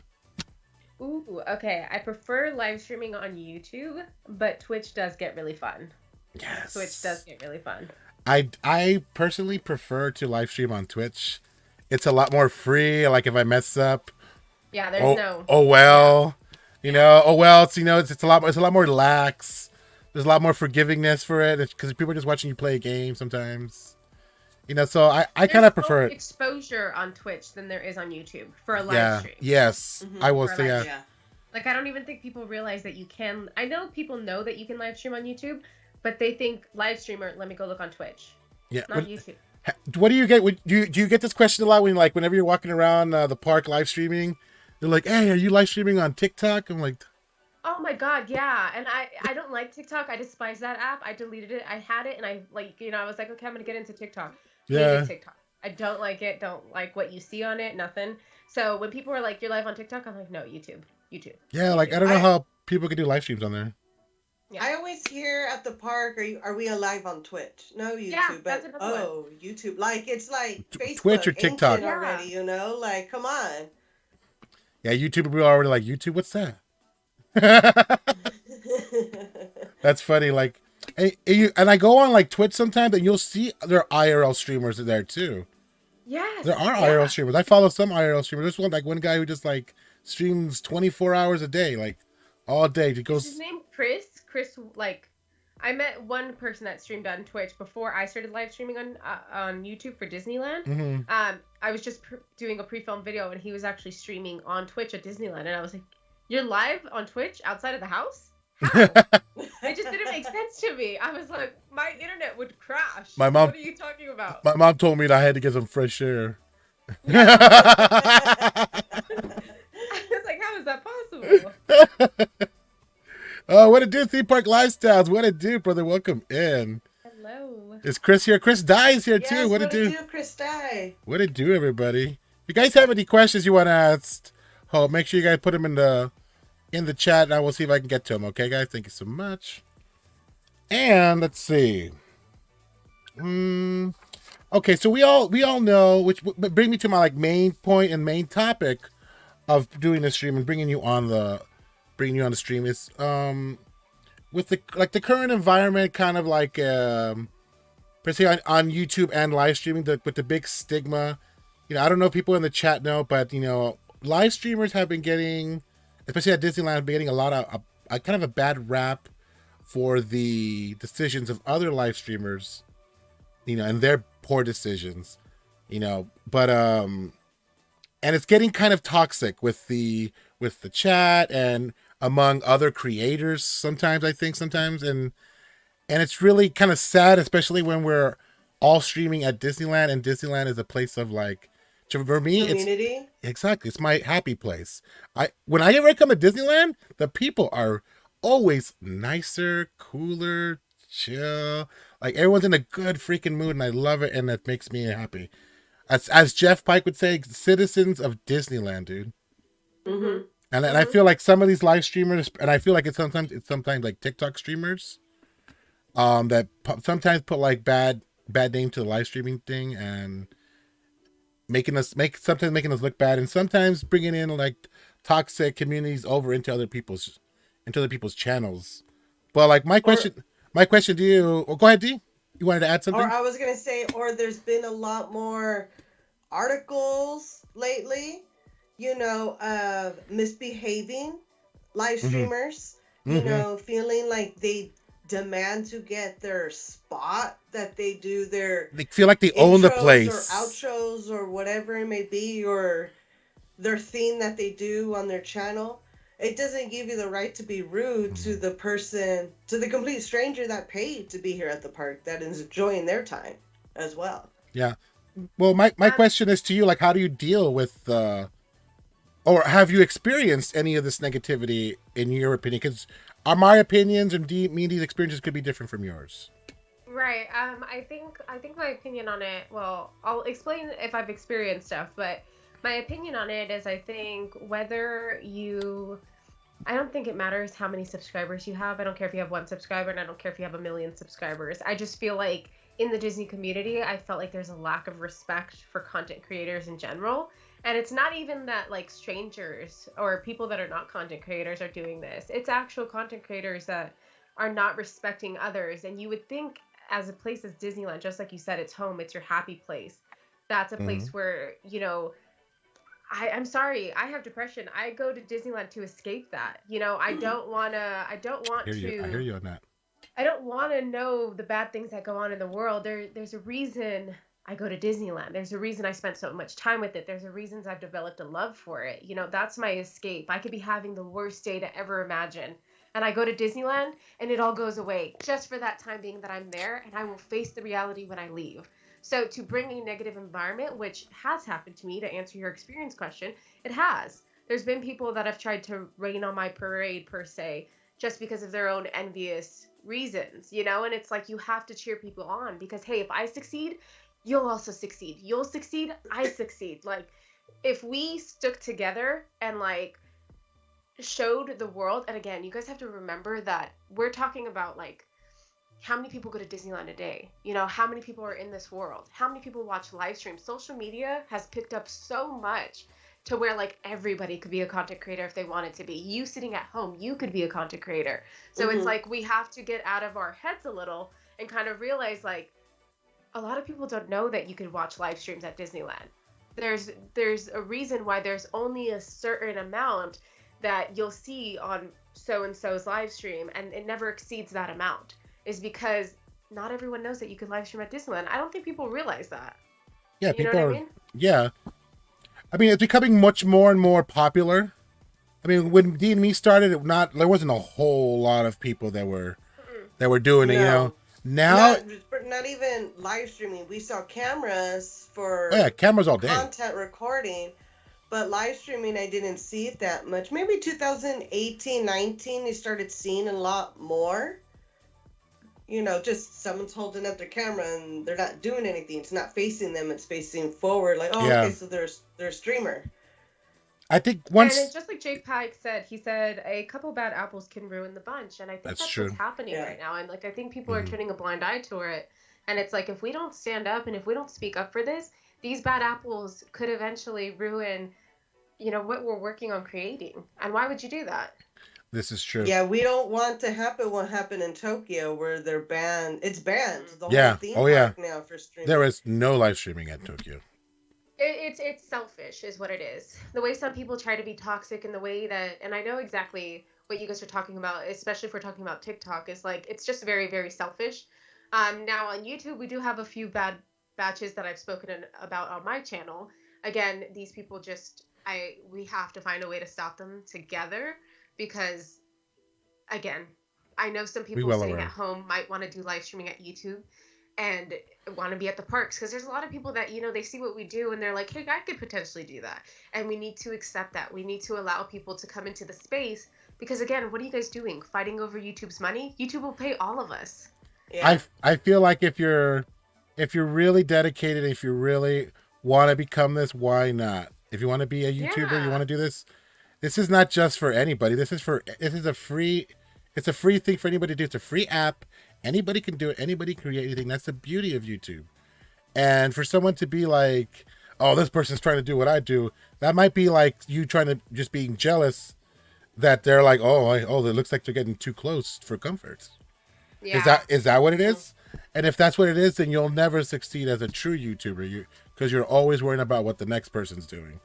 Ooh, okay. I prefer live streaming on YouTube, but Twitch does get really fun. Yes. Twitch does get really fun. I personally prefer to live stream on Twitch. It's a lot more free. Like if I mess up, yeah, there's no. Oh well, you know. Oh well, it's it's a lot more lax. There's a lot more forgivingness for it because people are just watching you play a game sometimes. You know, so I kind of prefer it. Exposure on Twitch than there is on YouTube for a live stream. Yes, I will say yeah. Like I don't even think people realize that you can. I know people know that you can live stream on YouTube, but they think live streamer. Let me go look on Twitch. Yeah, not YouTube. What do you get? Do you get this question a lot when whenever you're walking around the park live streaming? They're like, "Hey, are you live streaming on TikTok?" I'm like, "Oh my god, yeah!" And I don't like TikTok. I despise that app. I deleted it. I had it, and I I was like, "Okay, I'm gonna get into TikTok." Yeah. TikTok. I don't like it. Don't like what you see on it. Nothing. So when people are like, "You're live on TikTok," I'm like, "No, YouTube." Yeah, like I don't know how people can do live streams on there. Yeah. I always hear at the park, are we alive on Twitch? No, YouTube. Yeah, but YouTube. Like it's like Facebook, Twitch or TikTok already. You know, like come on. Yeah, YouTube people are already like, YouTube, what's that? That's funny. Like, and I go on like Twitch sometimes, and you'll see there are IRL streamers there too. Yes, there are IRL streamers. I follow some IRL streamers. There's one guy who just like streams 24 hours a day, like all day. He goes. Is his name Chris? I met one person that streamed on Twitch before I started live streaming on YouTube for Disneyland. Mm-hmm. I was just doing a pre-filmed video, and he was actually streaming on Twitch at Disneyland, and I was like, "You're live on Twitch outside of the house? How?" It just didn't make sense to me. I was like, my internet would crash. What are you talking about? My mom told me that I had to get some fresh air. I was like, how is that possible? Oh, what it do, Theme Park Lifestyles? What it do, brother? Welcome in. Hello. Is Chris here? Chris Dye's here too. What it do? Chris Dye. What it do, everybody? If you guys have any questions you want to ask, make sure you guys put them in the chat, and I will see if I can get to them. Okay, guys? Thank you so much. And let's see. Okay, so we all know, which bring me to my main point and main topic of doing the stream and bringing you on the stream is with the current environment, kind of like particularly on YouTube and live streaming, with the big stigma. I don't know if people in the chat know, but live streamers have been getting, especially at Disneyland, have been getting a lot of a kind of a bad rap for the decisions of other live streamers, and their poor decisions, but and it's getting kind of toxic with the chat and among other creators sometimes, and it's really kind of sad, especially when we're all streaming at Disneyland, and Disneyland is a place of for me, community. It's my happy place. When I ever come to Disneyland, the people are always nicer, cooler, chill. Like everyone's in a good freaking mood, and I love it, and that makes me happy. As Jeff Pike would say, citizens of Disneyland, dude. Mm-hmm. And I feel like some of these live streamers, and I feel like it's sometimes like TikTok streamers, that sometimes put bad name to the live streaming thing, and making us look bad, and sometimes bringing in toxic communities over into other people's channels. But my question to you, go ahead, D. You wanted to add something? Or I was gonna say, there's been a lot more articles lately, of misbehaving live streamers, feeling like they demand to get their spot, that they do they feel like they own the place, or outros, or whatever it may be, or their theme that they do on their channel. It doesn't give you the right to be rude to the person, to the complete stranger that paid to be here at the park, that is enjoying their time as well. Yeah. Well, my question is to you, how do you deal with or have you experienced any of this negativity in your opinion? Because my opinions and me and these experiences could be different from yours. Right. I think my opinion on it. Well, I'll explain if I've experienced stuff, but my opinion on it is I think whether you. I don't think it matters how many subscribers you have. I don't care if you have 1 subscriber, and I don't care if you have 1,000,000 subscribers. I just feel like in the Disney community, I felt like there's a lack of respect for content creators in general. And it's not even that like strangers or people that are not content creators are doing this. It's actual content creators that are not respecting others. And you would think as a place as Disneyland, just like you said, it's home, it's your happy place. That's a place where, you know, I'm sorry, I have depression. I go to Disneyland to escape that. You know, I don't want to, I hear you on that. I don't want to know the bad things that go on in the world. There's a reason I go to Disneyland. There's a reason I spent so much time with it. There's a reason I've developed a love for it. You know, that's my escape. I could be having the worst day to ever imagine. And I go to Disneyland and it all goes away just for that time being that I'm there, and I will face the reality when I leave. So to bring a negative environment, which has happened to me, to answer your experience question, it has. There's been people that have tried to rain on my parade, per se, just because of their own envious reasons, you know? And it's like you have to cheer people on because, hey, if I succeed, you'll also succeed. You'll succeed, I succeed. Like, if we stuck together and, like, showed the world, and again, you guys have to remember that we're talking about, like, how many people go to Disneyland a day? You know, how many people are in this world? How many people watch live streams? Social media has picked up so much to where, like, everybody could be a content creator if they wanted to be. You sitting at home, you could be a content creator. So it's like we have to get out of our heads a little and kind of realize, like, a lot of people don't know that you could watch live streams at Disneyland. There's a reason why there's only a certain amount that you'll see on so-and-so's live stream, and it never exceeds that amount. Is because not everyone knows that you can live stream at Disneyland. I don't think people realize that. Yeah, you people know are. what I mean? Yeah, I mean it's becoming much more and more popular. I mean, when D&Me started, there wasn't a whole lot of people that were doing it. You know, now not even live streaming. We saw cameras for cameras all day, content recording. But live streaming, I didn't see it that much. Maybe 2018, 19, they started seeing a lot more. You know, just someone's holding up their camera and they're not doing anything. It's not facing them. It's facing forward. Like, okay, so they're a streamer. I think once... And it's just like Jake Pike said. He said, a couple bad apples can ruin the bunch. And I think that's true. What's happening right now. And, like, I think people are turning a blind eye to it. And it's like, if we don't stand up and if we don't speak up for this, these bad apples could eventually ruin, you know, what we're working on creating. And why would you do that? This is true. Yeah, we don't want to happen what happened in Tokyo where they're banned. It's banned. The whole theme park now for streaming. There is no live streaming at Tokyo. It's selfish is what it is. The way some people try to be toxic and the way that, and I know exactly what you guys are talking about, especially if we're talking about TikTok, is like, it's just very, very selfish. Now on YouTube, we do have a few bad batches that I've spoken about on my channel. Again, these people just, we have to find a way to stop them together. Because, again, I know some people sitting at home might want to do live streaming at YouTube and want to be at the parks. Because there's a lot of people that, you know, they see what we do and they're like, hey, I could potentially do that. And we need to accept that. We need to allow people to come into the space. Because, again, what are you guys doing? Fighting over YouTube's money? YouTube will pay all of us. Yeah. I feel like if you're really dedicated, if you really want to become this, why not? If you want to be a YouTuber, you want to do this. This is not just for anybody. It's a free thing for anybody to do. It's a free app. Anybody can do it. Anybody can create anything. That's the beauty of YouTube. And for someone to be like, oh, this person's trying to do what I do, that might be like you trying to just being jealous that they're like, oh, it looks like they're getting too close for comfort. Yeah. Is that what it is? And if that's what it is, then you'll never succeed as a true YouTuber. Because you're always worrying about what the next person's doing.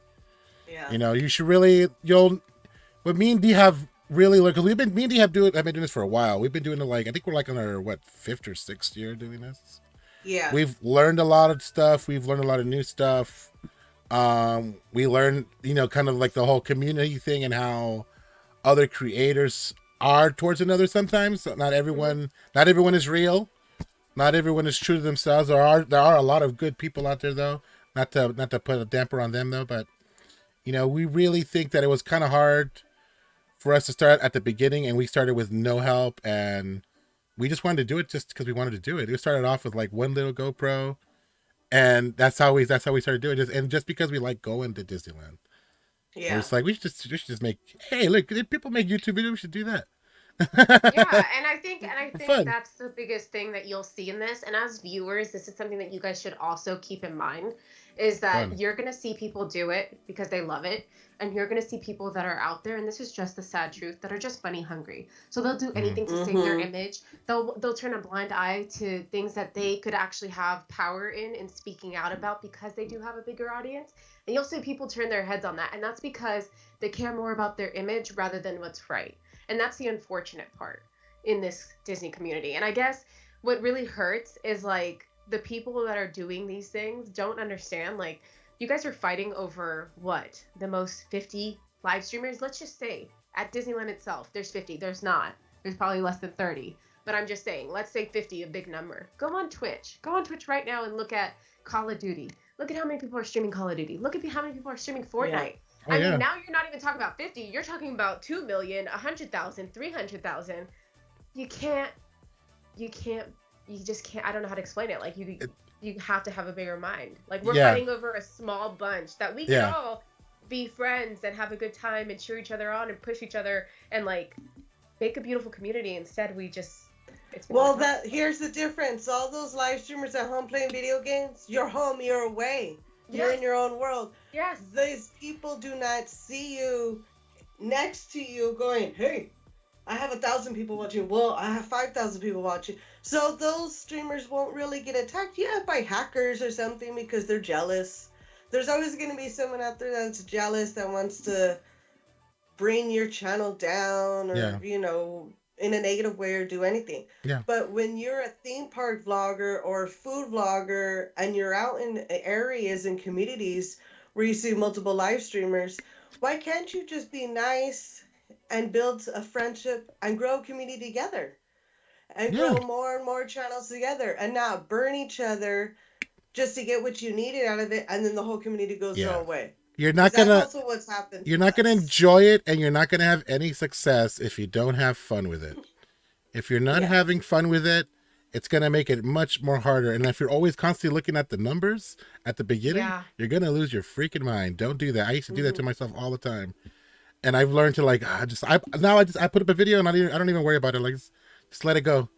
Yeah. You know, you should really, but me and D have really learned, because me and D have been doing this for a while. We've been doing it like, I think we're like on our, 5th or 6th year doing this? Yeah. We've learned a lot of stuff. We've learned a lot of new stuff. We learned, you know, kind of like the whole community thing and how other creators are towards another sometimes. So not everyone is real. Not everyone is true to themselves. There are a lot of good people out there though. Not to put a damper on them though, but You know, we really think that it was kind of hard for us to start at the beginning, and we started with no help, and we just wanted to do it just because we wanted to do it. It started off with like one little GoPro, and that's how we started doing it. And just because we like going to Disneyland, Yeah. it's like we should just make. Hey, look, did people make YouTube videos? We should do that. Yeah, and I think Fun. that's the biggest thing that you'll see in this. And as viewers, this is something that you guys should also keep in mind, is that Fun. you're gonna see people do it because they love it, and you're gonna see people that are out there, and this is just the sad truth, that are just money hungry. So they'll do anything to save their image. They'll turn a blind eye to things that they could actually have power in speaking out about because they do have a bigger audience. And you'll see people turn their heads on that, and that's because they care more about their image rather than what's right. And that's the unfortunate part in this Disney community. And I guess what really hurts is like the people that are doing these things don't understand. Like, you guys are fighting over what? The most 50 live streamers? Let's just say at Disneyland itself, there's 50. There's not. There's probably less than 30. But I'm just saying, let's say 50, a big number. Go on Twitch. Go on Twitch right now and look at Call of Duty. Look at how many people are streaming Call of Duty. Look at how many people are streaming Fortnite. Yeah. I mean, now you're not even talking about 50. You're talking about 2 million, 100,000, 300,000. You just can't. I don't know how to explain it. Like, you have to have a bigger mind. Like, we're fighting over a small bunch that we can all be friends and have a good time and cheer each other on and push each other and, like, make a beautiful community. Instead, we just... Well, here's the difference. All those live streamers at home playing video games, you're home, you're away. You're in your own world. Yes. These people do not see you next to you going, hey, I have 1,000 people watching. Well, I have 5,000 people watching. So those streamers won't really get attacked by hackers or something because they're jealous. There's always going to be someone out there that's jealous that wants to bring your channel down or, you know, in a negative way or do anything. Yeah. But when you're a theme park vlogger or a food vlogger and you're out in areas and communities where you see multiple live streamers, why can't you just be nice and build a friendship and grow a community together and grow more and more channels together and not burn each other just to get what you needed out of it, and then the whole community goes their own way. You're not gonna. That's also what's happened. You're not gonna enjoy it, and you're not gonna have any success if you don't have fun with it. If you're not having fun with it, it's gonna make it much more harder. And if you're always constantly looking at the numbers at the beginning, you're gonna lose your freaking mind. Don't do that. I used to do that to myself all the time, and I've learned to like I put up a video and I don't even worry about it. Like just let it go.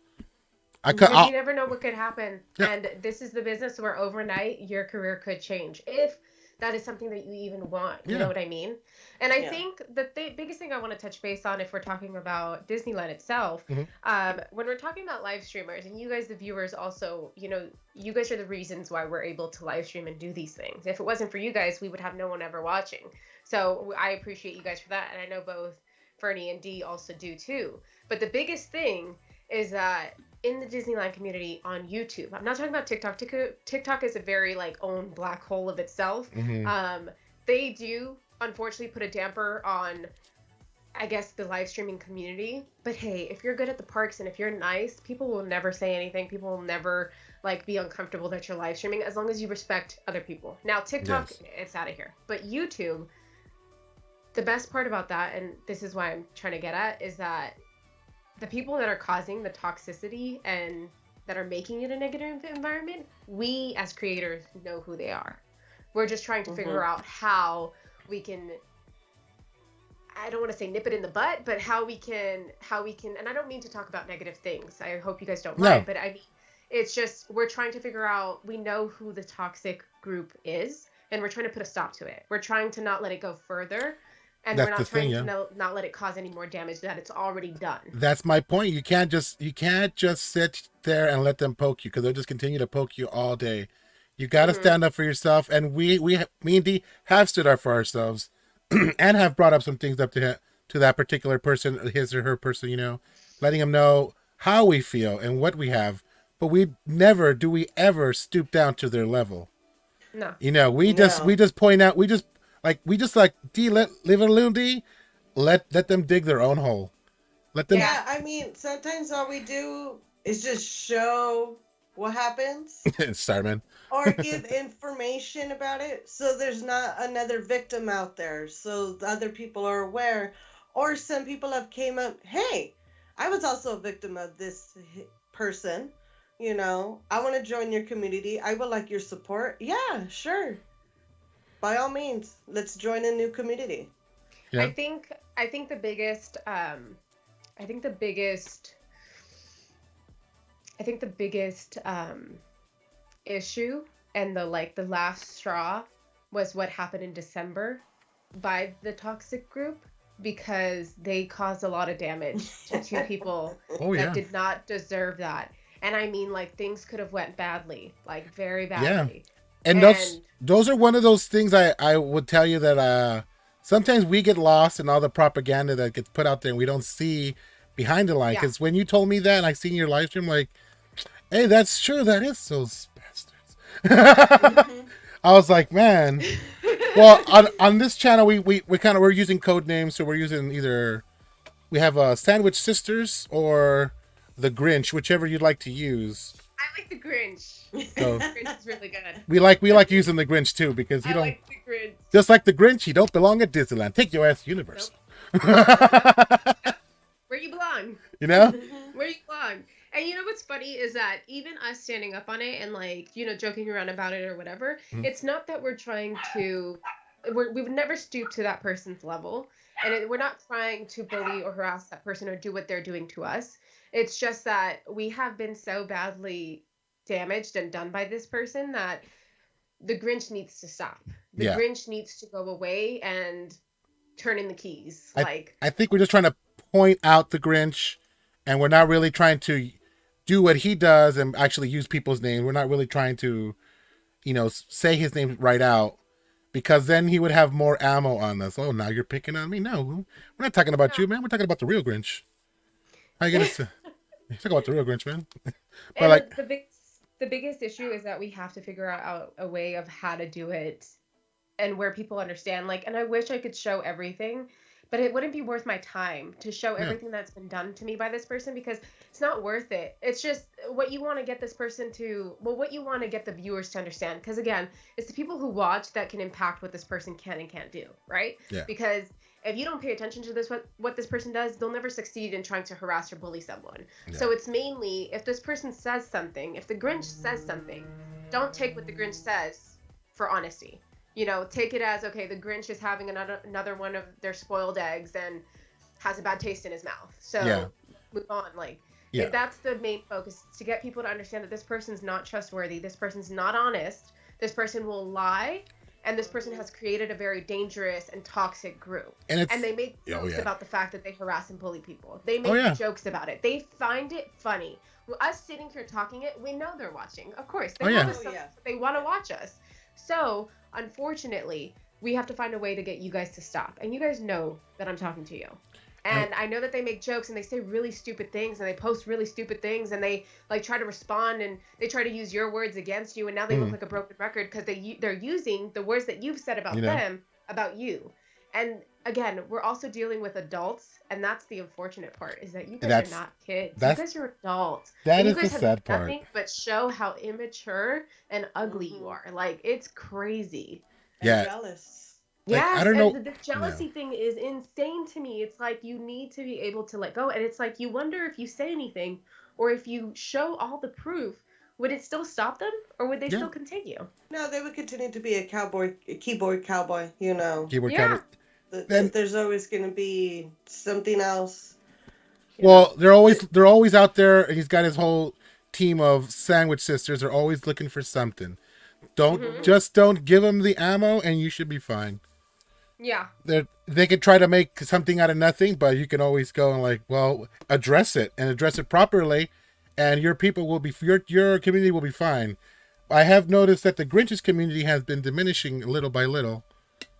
You never know what could happen, and this is the business where overnight your career could change if that is something that you even want. You know what I mean? And I think the biggest thing I want to touch base on, if we're talking about Disneyland itself, when we're talking about live streamers, and you guys, the viewers, also, you know, you guys are the reasons why we're able to live stream and do these things. If it wasn't for you guys, we would have no one ever watching. So I appreciate you guys for that, and I know both Fern-E and Dee also do too. But the biggest thing is that in the Disneyland community on YouTube, I'm not talking about TikTok. TikTok is a very like own black hole of itself. They do unfortunately put a damper on, I guess, the live streaming community. But hey, if you're good at the parks and if you're nice, people will never say anything. People will never like be uncomfortable that you're live streaming as long as you respect other people. Now TikTok, it's out of here. But YouTube, the best part about that, and this is why I'm trying to get at, is that the people that are causing the toxicity and that are making it a negative environment, we as creators know who they are. We're just trying to figure out how we can, I don't want to say nip it in the butt, but how we can, and I don't mean to talk about negative things. I hope you guys don't mind, but I mean, it's just, we're trying to figure out, we know who the toxic group is, and we're trying to put a stop to it. We're trying to not let it go further. And we're not trying to not let it cause any more damage that it's already done. That's my point. You can't just sit there and let them poke you, because they'll just continue to poke you all day. You got to stand up for yourself. And me and Dee have stood up for ourselves and have brought up some things up to that particular person, his or her person, you know, letting them know how we feel and what we have. But we ever stoop down to their level. No. You know, we just point out, we just Dee, live a little Dee, let them dig their own hole. Let them. Yeah, I mean, sometimes all we do is just show what happens. Sorry, man. Or give information about it so there's not another victim out there, so the other people are aware. Or some people have came up, hey, I was also a victim of this person, you know, I want to join your community, I would like your support. Yeah, sure, by all means, let's join a new community. Yeah. I think the biggest issue and the last straw was what happened in December by the toxic group, because they caused a lot of damage to two people that did not deserve that. And I mean, like, things could have went badly, like very badly. Yeah. And those are one of those things I would tell you that sometimes we get lost in all the propaganda that gets put out there and we don't see behind the line. Because when you told me that and I seen your live stream, like, hey, that's true. That is those bastards. I was like, man. Well, on this channel, we're using code names. So we're using we have Sandwich Sisters or the Grinch, whichever you'd like to use. I like the Grinch. So, the Grinch is really good. We like using the Grinch too, because you don't. Like the Grinch. Just like the Grinch, you don't belong at Disneyland. Take your ass to Universal. Nope. Where you belong. You know? Where you belong. And you know what's funny is that even us standing up on it and, like, you know, joking around about it or whatever, it's not that we're trying to, we've never stooped to that person's level, and we're not trying to bully or harass that person or do what they're doing to us. It's just that we have been so badly damaged and done by this person that the Grinch needs to stop. The Grinch needs to go away and turn in the keys. I think we're just trying to point out the Grinch, and we're not really trying to do what he does and actually use people's names. We're not really trying to, you know, say his name right out, because then he would have more ammo on us. Oh, now you're picking on me? No, we're not talking about you, man. We're talking about the real Grinch. How you gonna say? Talk about the real Grinch, man. But and like the biggest issue is that we have to figure out a way of how to do it and where people understand. Like, and I wish I could show everything, but it wouldn't be worth my time to show everything that's been done to me by this person, because it's not worth it. It's just what you want to get this person to, what you want to get the viewers to understand. Because again, it's the people who watch that can impact what this person can and can't do, right? Yeah. Because if you don't pay attention to what this person does, they'll never succeed in trying to harass or bully someone. Yeah. So it's mainly, if this person says something, if the Grinch says something, don't take what the Grinch says for honesty. You know, take it as, okay, the Grinch is having another one of their spoiled eggs and has a bad taste in his mouth. So move on. Like, if that's the main focus, to get people to understand that this person's not trustworthy, this person's not honest, this person will lie, and this person has created a very dangerous and toxic group. And they make jokes about the fact that they harass and bully people. They make jokes about it. They find it funny. Well, us sitting here talking it, we know they're watching. Of course. They they want to watch us. So, unfortunately, we have to find a way to get you guys to stop. And you guys know that I'm talking to you. And I know that they make jokes and they say really stupid things and they post really stupid things and they like try to respond and they try to use your words against you, and now they look like a broken record because they're using the words that you've said about them about you. And again, we're also dealing with adults, and that's the unfortunate part, is that you guys are not kids. You guys are adults. That is the sad part. Nothing but show how immature and ugly you are. Like, it's crazy. And jealous. Like, yeah, I don't know. The jealousy thing is insane to me. It's like you need to be able to let go, and it's like you wonder if you say anything or if you show all the proof, would it still stop them, or would they still continue? No, they would continue to be a keyboard cowboy. You know, keyboard cowboy. There's always going to be something else. Well, they're always out there, and he's got his whole team of Sandwich Sisters. They're always looking for something. Don't give them the ammo, and you should be fine. Yeah. They could try to make something out of nothing, but you can always go and like, well, address it properly, and your people will be, your community will be fine. I have noticed that the Grinch's community has been diminishing little by little.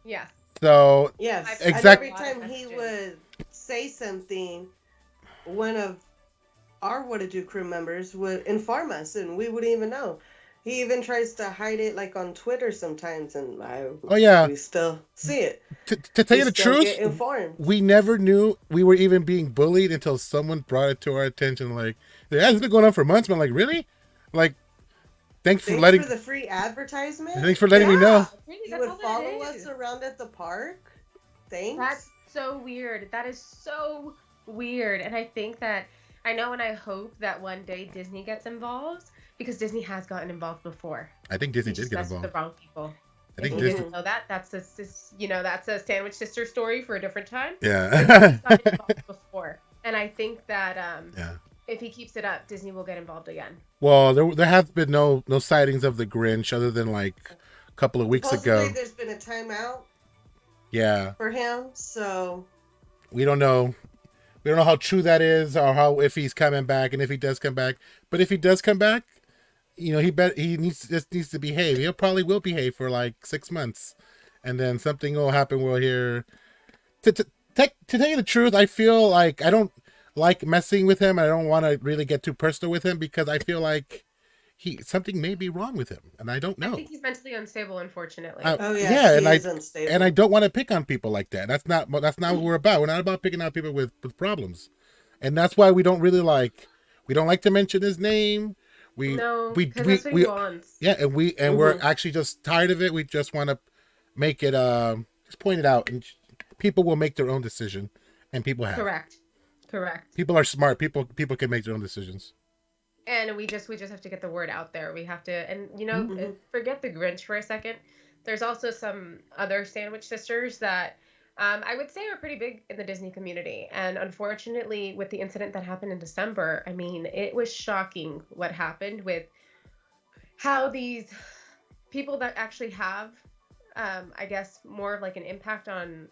Yeah. So yes, exactly. And every time he would say something, one of our What to Do crew members would inform us, and we wouldn't even know. He even tries to hide it, like on Twitter sometimes, and we still see it. To tell you the truth, we never knew we were even being bullied until someone brought it to our attention. Like, yeah, it's been going on for months. But I'm like, really? Like, Thanks for the free advertisement. Thanks for letting me know. Really, You would follow us around at the park. Thanks. That's so weird. That is so weird. And I think that I know and I hope that one day Disney gets involved because Disney has gotten involved before. I think Disney did get involved. With the wrong people. I think if Disney. You didn't know that. That's that's a Sandwich Sister story for a different time. Yeah. He's gotten involved before, and I think that if he keeps it up, Disney will get involved again. Well, there have been no sightings of the Grinch other than like a couple of weeks ago. There's been a timeout. Yeah. For him, so we don't know. We don't know how true that is, or if he's coming back, and if he does come back. But if he does come back, he needs to behave. He probably will behave for like 6 months, and then something will happen. We'll hear. To tell you the truth, I feel like I don't like messing with him. I don't want to really get too personal with him because I feel like something may be wrong with him, and I don't know. I think he's mentally unstable, unfortunately. Unstable. And I don't want to pick on people like that. That's not what we're about. We're not about picking on people with problems, and that's why we don't like to mention his name. That's what he wants. Yeah, and we're actually just tired of it. We just want to make it just point it out, and people will make their own decision, and people have. Correct. People are smart. People can make their own decisions. And we just have to get the word out there. We have to, and forget the Grinch for a second. There's also some other Sandwich Sisters that I would say are pretty big in the Disney community. And unfortunately, with the incident that happened in December, I mean, it was shocking what happened with how these people that actually have, I guess, more of like an impact on,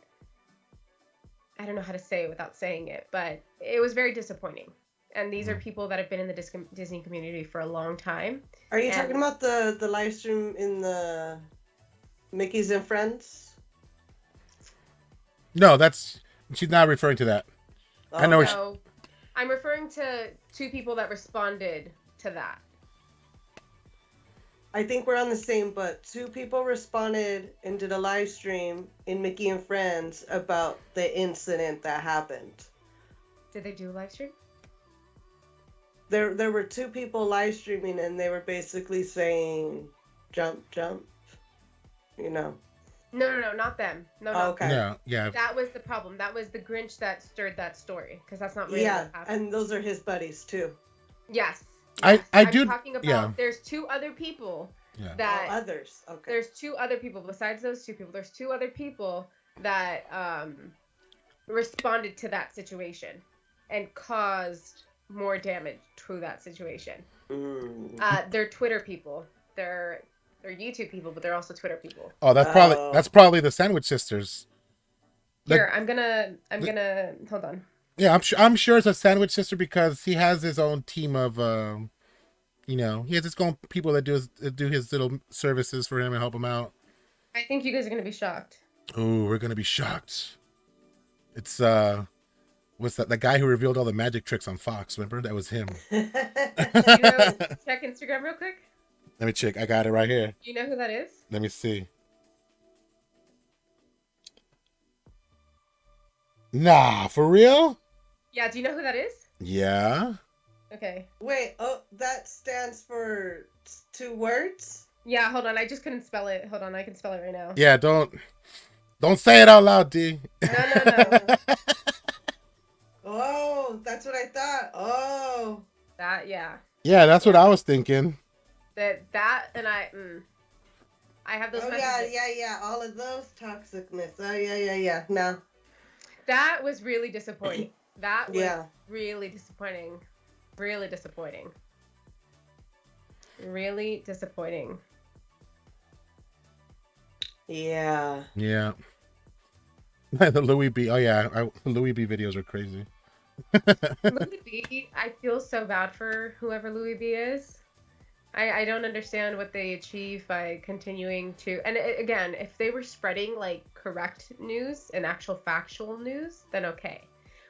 I don't know how to say it without saying it, but it was very disappointing. And these are people that have been in the Disney community for a long time. Are you talking about the live stream in the Mickey's and Friends? No, she's not referring to that. Oh, I know. No, I'm referring to 2 people that responded to that. I think we're on the same, but 2 people responded and did a live stream in Mickey and Friends about the incident that happened. Did they do a live stream? There were 2 people live streaming, and they were basically saying, "Jump, jump," No, not them. No. Oh, okay. Yeah. That was the problem. That was the Grinch that stirred that story, because that's not really what happened. And those are his buddies too. Yes. I'm talking about. Yeah. There's 2 other people. Yeah. That others. Okay. There's 2 other people besides those 2 people. There's 2 other people that responded to that situation and caused more damage to that situation. They're Twitter people. They're YouTube people, but they're also Twitter people. Oh, that's probably the Sandwich Sisters. Here, I'm gonna hold on. Yeah, I'm sure it's a Sandwich Sister because he has his own team of he has his own people that do his little services for him and help him out. I think you guys are gonna be shocked. Oh, we're gonna be shocked. It's what's that? The guy who revealed all the magic tricks on Fox. Remember? That was him. Check Instagram real quick. Let me check. I got it right here. Do you know who that is? Let me see. Nah, for real? Yeah, do you know who that is? Yeah. Okay. Wait, that stands for 2 words? Yeah, hold on. I just couldn't spell it. Hold on, I can spell it right now. Yeah, don't say it out loud, D. No. Oh, that's what I thought. Oh. That, yeah. Yeah, that's what I was thinking. That and I have those messages. Yeah. All of those toxicness. Oh, yeah. No. That was really disappointing. That was really disappointing. Really disappointing. Really disappointing. Yeah. Yeah. The Louis B. Oh, yeah. Louis B videos are crazy. Louis B, I feel so bad for whoever Louis B is. I don't understand what they achieve by continuing to... And again, if they were spreading, like, correct news and actual factual news, then okay.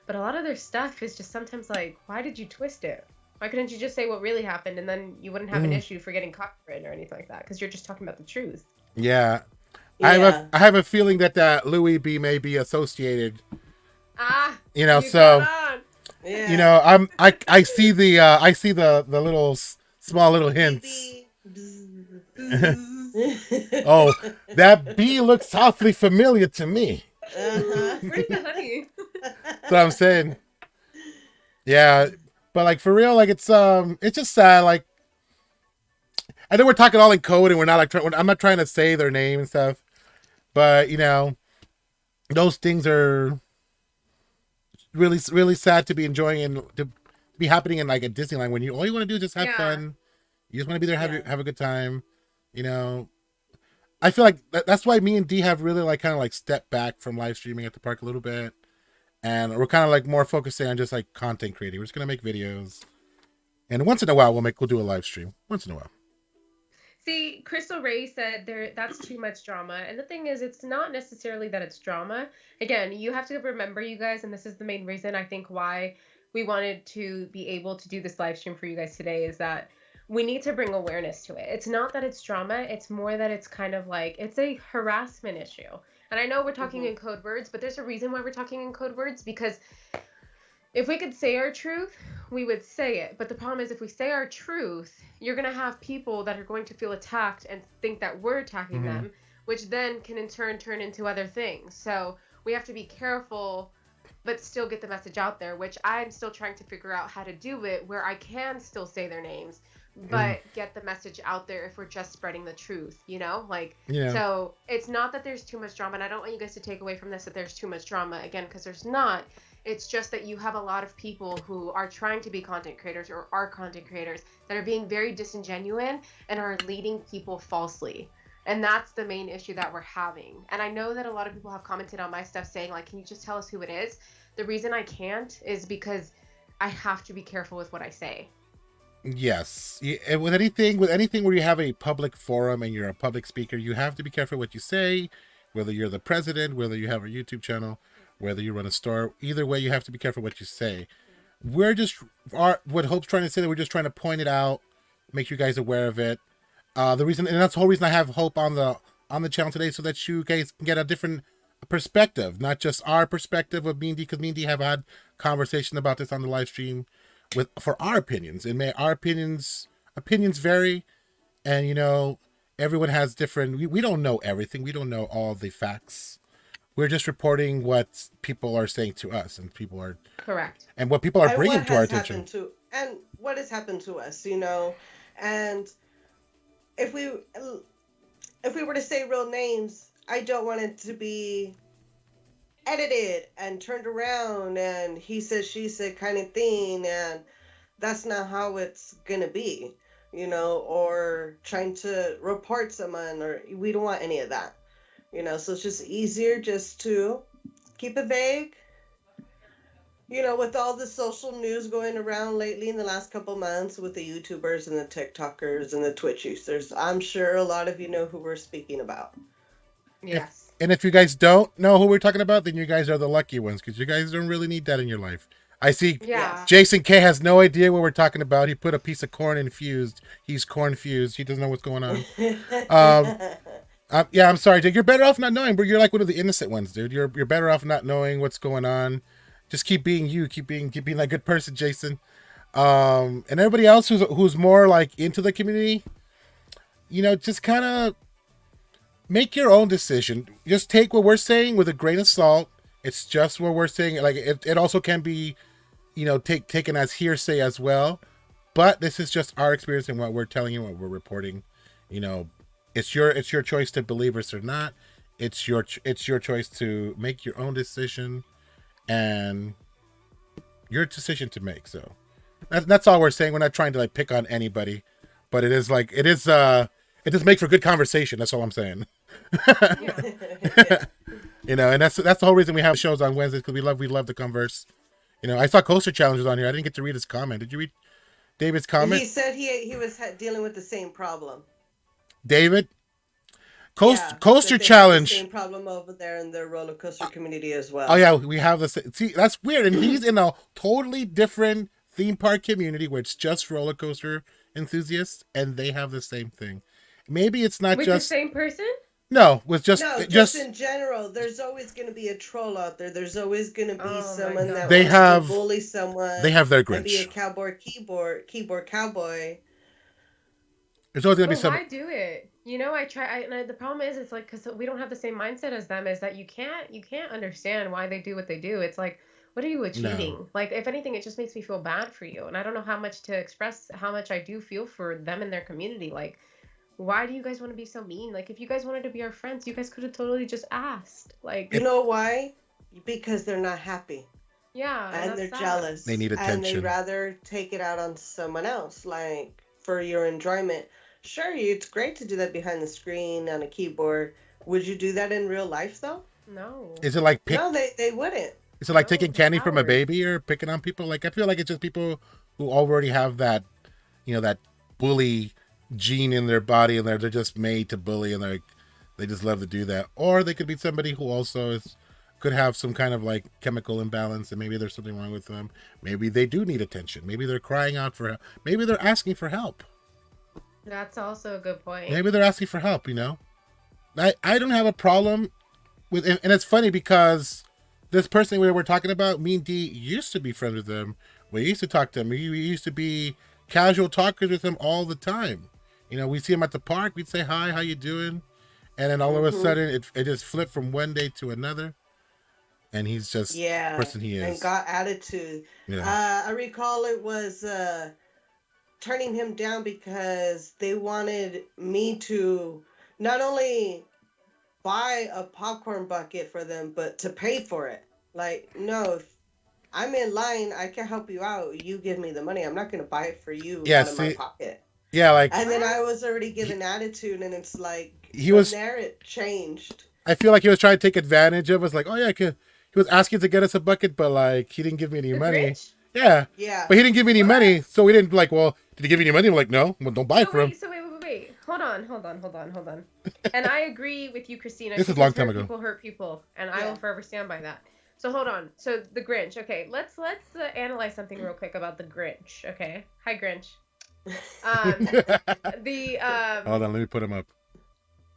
But a lot of their stuff is just sometimes like, why did you twist it? Why couldn't you just say what really happened and then you wouldn't have an issue for getting copyrighted or anything like that? Because you're just talking about the truth. Yeah. I have a feeling that Louis B may be associated. So... Yeah. I see the little small little hints. Oh, that bee looks awfully familiar to me. Where's the honey? That's what I'm saying. Yeah, but like for real, like it's just sad. Like I know we're talking all in code, and we're not like I'm not trying to say their name and stuff, but you know, those things are really really sad to be enjoying and to be happening in like a Disneyland when all you want to do is just have fun. You just want to be there, have a good time. You know, I feel like that's why me and D have really like kind of like stepped back from live streaming at the park a little bit, and we're kind of like more focusing on just like content creating. We're just gonna make videos, and once in a while we'll do a live stream. Once in a while. See, Crystal Ray said that's too much drama. And the thing is, it's not necessarily that it's drama. Again, you have to remember, you guys, and this is the main reason I think why we wanted to be able to do this live stream for you guys today, is that we need to bring awareness to it. It's not that it's drama. It's more that it's kind of like, it's a harassment issue. And I know we're talking in code words, but there's a reason why we're talking in code words, because if we could say our truth, we would say it. But the problem is, if we say our truth, you're going to have people that are going to feel attacked and think that we're attacking them, which then can in turn turn into other things. So we have to be careful, but still get the message out there, which I'm still trying to figure out how to do it, where I can still say their names, but get the message out there if we're just spreading the truth, you know? Like, so it's not that there's too much drama, and I don't want you guys to take away from this that there's too much drama, again, because there's not. It's just that you have a lot of people who are trying to be content creators or are content creators that are being very disingenuous and are leading people falsely. And that's the main issue that we're having. And I know that a lot of people have commented on my stuff saying, like, can you just tell us who it is? The reason I can't is because I have to be careful with what I say. Yes. With anything where you have a public forum and you're a public speaker, you have to be careful what you say, whether you're the president, whether you have a YouTube channel, whether you run a store. Either way, you have to be careful what you say. We're just, what Hope's trying to say, that we're just trying to point it out, make you guys aware of it. The reason, and that's the whole reason I have Hope on the channel today, so that you guys can get a different perspective, not just our perspective of me and D, because me and D have had conversation about this on the live stream for our opinions, and our opinions vary, and you know, everyone has different. We don't know everything. We don't know all the facts. We're just reporting what people are saying to us, and people are correct, and what people are bringing to our attention, and what has happened to us, you know. And if we were to say real names, I don't want it to be edited and turned around and he said, she said kind of thing, and that's not how it's gonna be, you know, or trying to report someone, or we don't want any of that. You know, so it's just easier just to keep it vague. You know, with all the social news going around lately in the last couple months with the YouTubers and the TikTokers and the Twitch users, I'm sure a lot of you know who we're speaking about. Yes. And if you guys don't know who we're talking about, then you guys are the lucky ones, because you guys don't really need that in your life. I see Jason K has no idea what we're talking about. He put a piece of corn infused. He's corn fused. He doesn't know what's going on. Yeah, I'm sorry, dude. You're better off not knowing, but you're like one of the innocent ones, dude. You're better off not knowing what's going on. Just keep being you. Keep being that good person, Jason. And everybody else who's more like into the community, you know, just kind of make your own decision. Just take what we're saying with a grain of salt. It's just what we're saying. Like it also can be, you know, taken as hearsay as well. But this is just our experience and what we're telling you, what we're reporting. You know, it's your choice to believe us or not. It's your choice to make your own decision, and your decision to make. So that's all we're saying. We're not trying to like pick on anybody, but it just makes for good conversation. That's all I'm saying. You know, and that's the whole reason we have shows on Wednesdays, because we love to converse. You know, I saw Coaster Challengers on here. I didn't get to read his comment. Did you read David's comment? He said he was dealing with the same problem. David, Coaster Challenge. Same problem over there in the roller coaster community as well. Oh yeah, we have the same. See, that's weird, and he's in a totally different theme park community where it's just roller coaster enthusiasts, and they have the same thing. Maybe it's not with just the same person. No, with just in general. There's always going to be a troll out there. There's always going to be someone that wants to bully someone. They have their Grinch. And be a keyboard cowboy. There's always gonna be But some. why do it? You know, and the problem is, it's like, because we don't have the same mindset as them, is that you can't understand why they do what they do. It's like, what are you achieving? No. Like, if anything, it just makes me feel bad for you. And I don't know how much to express how much I do feel for them and their community. Like, why do you guys want to be so mean? Like, if you guys wanted to be our friends, you guys could have totally just asked. Like, You know why? Because they're not happy. yeah, And they're that's sad. jealous. They need And they attention. rather take it out on someone else, like for your enjoyment. Sure, it's great to do that behind the screen on a keyboard. Would you do that in real life, though? No. Is it like No, they wouldn't. Is it like No, taking it's candy from a ours. baby or picking on people? Like I feel like it's just people who already have that, that bully gene in their body, and they're just made to bully, and they just love to do that. Or they could be somebody who also could have some kind of like chemical imbalance, and maybe there's something wrong with them. Maybe they do need attention. Maybe they're crying out for help. Maybe they're asking for help. That's also a good point. Maybe they're asking for help. I don't have a problem with, and it's funny because this person we were talking about, me and D used to be friends with them. We used to talk to them. We used to be casual talkers with them all the time. We see him at the park. We'd say hi, how you doing? And then all of a sudden, it just flipped from one day to another, and he's just the person he is. And got attitude. Yeah. I recall it was turning him down because they wanted me to not only buy a popcorn bucket for them, but to pay for it. Like, no, if I'm in line, I can help you out. You give me the money. I'm not going to buy it for you out of my pocket. Yeah, like. And then I was already given attitude, and it's like there it changed. I feel like he was trying to take advantage of us. Like, oh yeah, he was asking to get us a bucket, but like he didn't give me any money. Grinch? Yeah. Yeah. But he didn't give me any money, so we didn't like. Well, did he give you any money? I'm like, no. Well, don't buy it for him. So wait. Hold on. And I agree with you, Christina. This is a long time ago. People hurt people, and I will forever stand by that. So hold on. So the Grinch. Okay, let's analyze something real quick about the Grinch. Okay. Hi, Grinch. Hold on, let me put him up.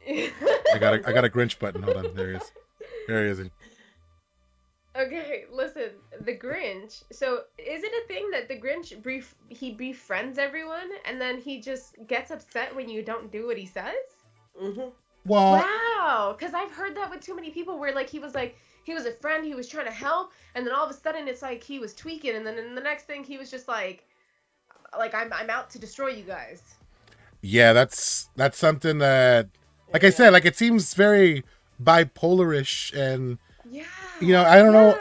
I got a Grinch button. Hold on, there he is. There he is. Okay, listen, the Grinch. So is it a thing that the Grinch he befriends everyone, and then he just gets upset when you don't do what he says? Mm-hmm. Well, wow, because I've heard that with too many people, where he was a friend, he was trying to help, and then all of a sudden it's like he was tweaking, and then in the next thing he was just like I'm out to destroy you guys. Yeah, that's something that, like I said, like it seems very bipolarish, and I don't know.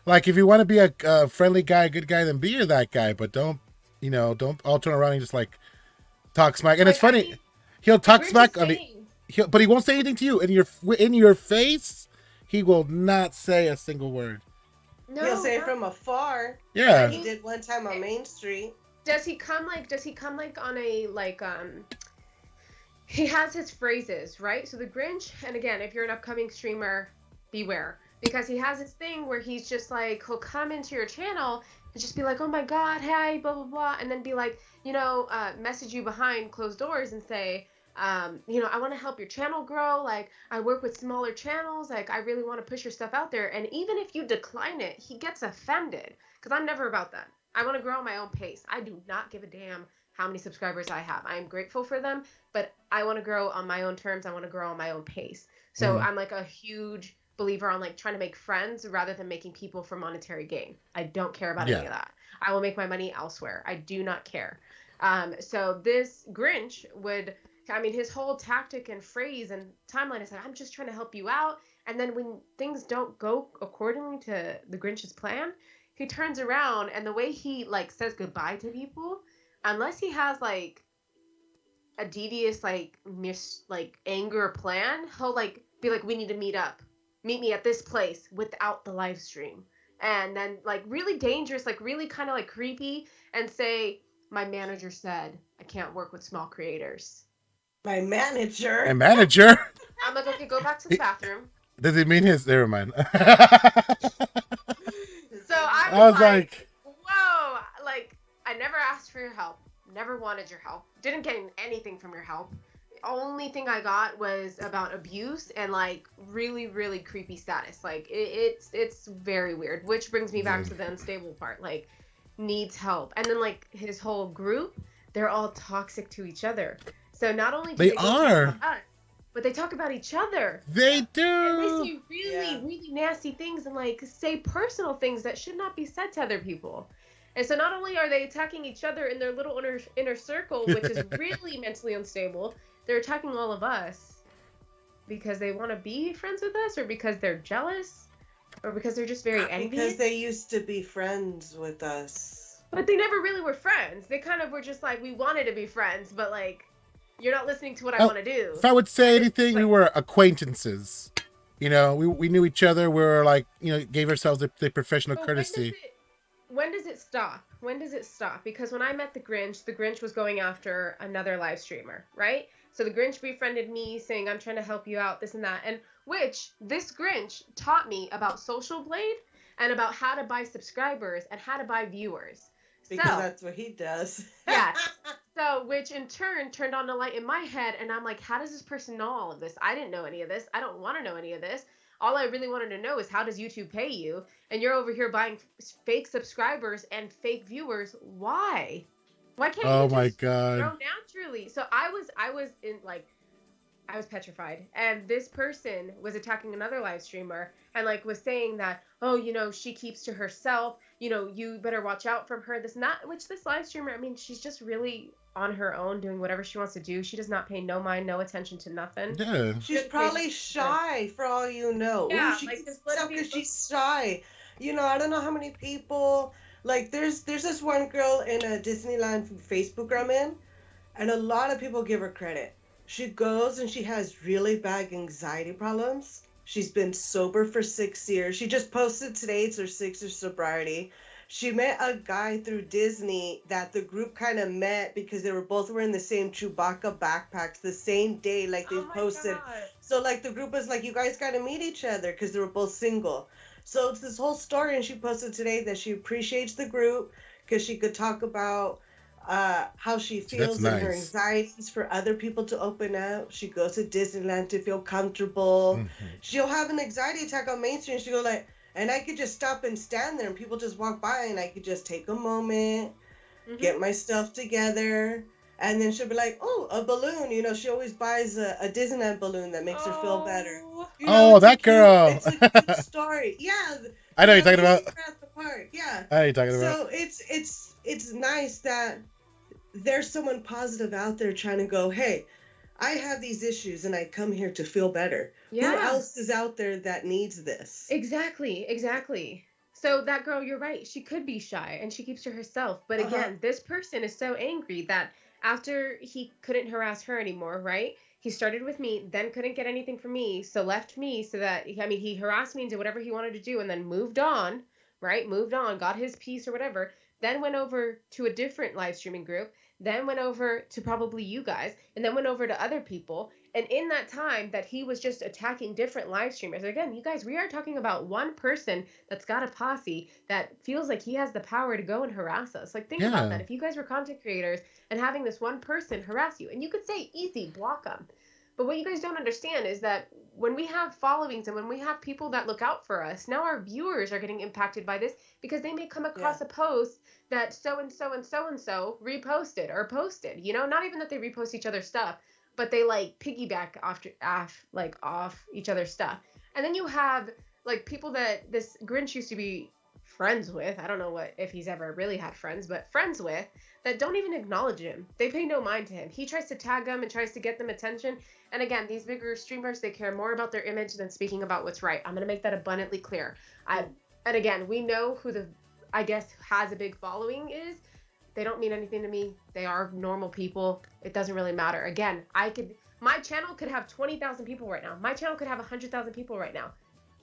Like if you want to be a friendly guy, good guy, then be that guy, but don't all turn around and just like talk smack. And it's funny, he'll talk smack on but he won't say anything to you. In your face, he will not say a single word. No, he'll say it from afar. Yeah, he did one time on Main Street. Does he come on a he has his phrases, right? So the Grinch, and again, if you're an upcoming streamer, beware, because he has this thing where he's just like, he'll come into your channel and just be like, oh my god, hey, blah blah blah, and then be like, message you behind closed doors and say, I want to help your channel grow, like I work with smaller channels, like I really want to push your stuff out there. And even if you decline it, he gets offended, because I'm never about that. I want to grow at my own pace. I do not give a damn how many subscribers I have. I am grateful for them, but I want to grow on my own terms. I want to grow on my own pace. So I'm like a huge believer on like trying to make friends rather than making people for monetary gain. I don't care about any of that. I will make my money elsewhere. I do not care. So this Grinch his whole tactic and phrase and timeline is like, I'm just trying to help you out. And then when things don't go accordingly to the Grinch's plan, he turns around, and the way he like says goodbye to people, unless he has like a devious anger plan, he'll like be like, we need to meet me at this place without the live stream. And then like really dangerous, like really kind of like creepy, and say, my manager said I can't work with small creators. My manager? I'm like, okay, go back to the bathroom. Does he mean his? Never mind. So I was like, whoa, like I never asked for your help, never wanted your help, didn't get anything from your help. Only thing I got was about abuse and like really, really creepy status. Like it's very weird, which brings me back to the unstable part, like needs help. And then like his whole group, they're all toxic to each other. So not only do They they go are. talk about us, but they talk about each other. They And they do. say really nasty things and like say personal things that should not be said to other people. And so not only are they attacking each other in their little inner circle, which is really mentally unstable, they're attacking all of us because they want to be friends with us, or because they're jealous, or because they're just very envious. Because they used to be friends with us. But they never really were friends. They kind of were just like, we wanted to be friends, but like, you're not listening to what I want to do. If I would say anything, like, we were acquaintances. You know, we knew each other. We were like, you know, gave ourselves the professional courtesy. When does it stop? When does it stop? Because when I met the Grinch was going after another live streamer, right? So the Grinch befriended me saying, I'm trying to help you out, this and that. And which this Grinch taught me about Social Blade and about how to buy subscribers and how to buy viewers. Because that's what he does. Yeah. So, which in turn turned on the light in my head, and I'm like, how does this person know all of this? I didn't know any of this. I don't want to know any of this. All I really wanted to know is, how does YouTube pay you? And you're over here buying fake subscribers and fake viewers. Why? Why can't you just grow naturally? So I was in like, I was petrified. And this person was attacking another live streamer and like was saying that, oh, you know, she keeps to herself. You know, you better watch out from her, this and that, which this live streamer, I mean, she's just really on her own doing whatever she wants to do. She does not pay no mind, no attention to nothing. Yeah. She's probably shy for all you know. Yeah, She like gets stuff because she's shy. You know, I don't know how many people, like there's this one girl in a Disneyland Facebook I'm in, and a lot of people give her credit. She goes and she has really bad anxiety problems. She's been sober for 6 years. She just posted today it's her 6th year sobriety. She met a guy through Disney that the group kind of met because they were both wearing the same Chewbacca backpacks the same day, like they posted. God. So like the group was like, you guys got to meet each other because they were both single. So it's this whole story, and she posted today that she appreciates the group because she could talk about how she feels and her anxieties for other people to open up. She goes to Disneyland to feel comfortable. Mm-hmm. She'll have an anxiety attack on Main Street, and she'll go like, and I could just stop and stand there and people just walk by and I could just take a moment, get my stuff together, and then she'll be like, oh, a balloon. You know, she always buys a Disneyland balloon that makes her feel better. You know, that girl. It's a cute story. Yeah. I know you're talking about. Yeah. I know you're talking about. So it's nice that there's someone positive out there trying to go, hey, I have these issues and I come here to feel better. Yeah. Who else is out there that needs this? Exactly. So that girl, you're right. She could be shy and she keeps to herself. But again, this person is so angry that after he couldn't harass her anymore, right? He started with me, then couldn't get anything from me, so left me so that, I mean, he harassed me and did whatever he wanted to do and then moved on, right? Moved on, got his piece or whatever, then went over to a different live streaming group, then went over to probably you guys, and then went over to other people. And in that time that he was just attacking different live streamers, again, you guys, we are talking about one person that's got a posse that feels like he has the power to go and harass us. Like, think about that. If you guys were content creators and having this one person harass you, and you could say, easy, block them. But what you guys don't understand is that when we have followings and when we have people that look out for us, now our viewers are getting impacted by this because they may come across a post that so-and-so and so-and-so reposted or posted. You know, not even that they repost each other's stuff, but they like piggyback off each other's stuff. And then you have like people that this Grinch used to be friends with. I don't know if he's ever really had friends, but friends with that don't even acknowledge him. They pay no mind to him. He tries to tag them and tries to get them attention. And again, these bigger streamers, they care more about their image than speaking about what's right. I'm going to make that abundantly clear. And again, we know who I guess has a big following is. They don't mean anything to me. They are normal people. It doesn't really matter. Again, my channel could have 20,000 people right now. My channel could have 100,000 people right now.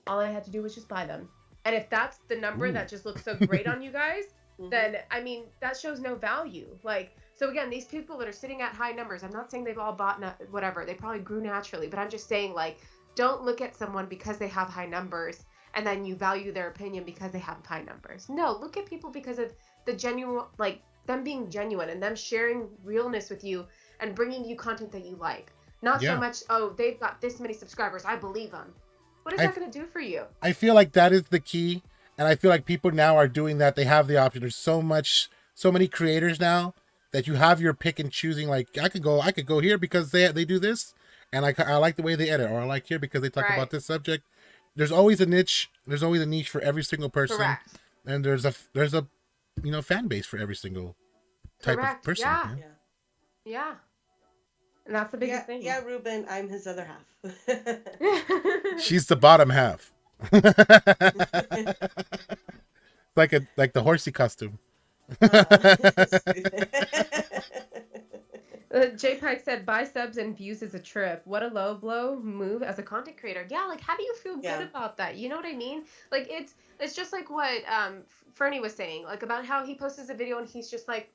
All I had to do was just buy them. And if that's the number that just looks so great on you guys, then, I mean, that shows no value. Like, so again, these people that are sitting at high numbers, I'm not saying they've all bought whatever. They probably grew naturally. But I'm just saying, like, don't look at someone because they have high numbers and then you value their opinion because they have high numbers. No, look at people because of the genuine, like, them being genuine and them sharing realness with you and bringing you content that you like. Not so much, oh, they've got this many subscribers, I believe them. What is that going to do for you? I feel like that is the key. And I feel like people now are doing that. They have the option. There's so many creators now that you have your pick and choosing. Like I could go here because they do this, and I like the way they edit, or I like here because they talk Right. about this subject. There's always a niche. There's always a niche for every single person. Correct. And there's a fan base for every single type of person. Yeah. You know? Yeah. And that's the biggest thing. Yeah, Ruben, I'm his other half. She's the bottom half. like the horsey costume. J Pike said, buy subs and views is a trip. What a low blow move as a content creator. Yeah, like how do you feel good about that? You know what I mean? Like it's just like what Fern-E was saying, like about how he posts a video and he's just like,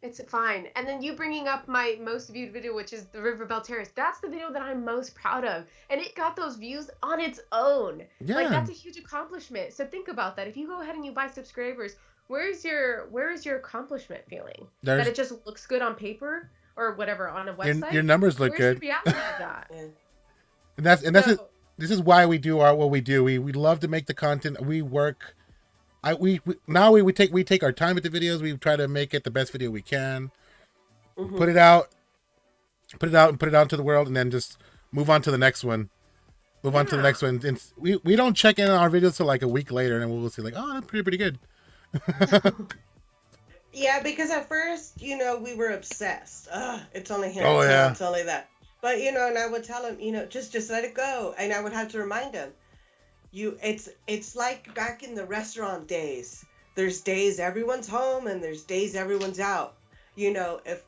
it's fine. And then you bringing up my most viewed video, which is the River Bell Terrace. That's the video that I'm most proud of. And it got those views on its own. Yeah. Like that's a huge accomplishment. So think about that. If you go ahead and you buy subscribers, where is your accomplishment feeling? That it just looks good on paper or whatever on a website? Your numbers look good. Where's the reality of that? This is why we do what we do. We love to make the content. We work. We take our time with the videos. We try to make it the best video we can. Mm-hmm. Put it out into the world, and then just move on to the next one. And we don't check in on our videos till like a week later, and then we'll see like, oh, that's pretty good. Yeah, because at first, we were obsessed. It's only him. It's only that. But and I would tell him, just let it go, and I would have to remind him. It's like back in the restaurant days. There's days everyone's home and there's days everyone's out. If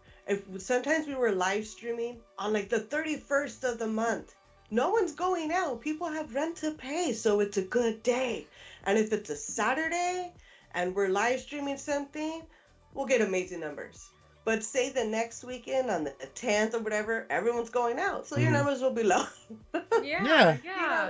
sometimes we were live streaming on like the 31st of the month, no one's going out. People have rent to pay, so it's a good day. And if it's a Saturday and we're live streaming something, we'll get amazing numbers. But say the next weekend on the 10th or whatever, everyone's going out, so your numbers will be low. Yeah.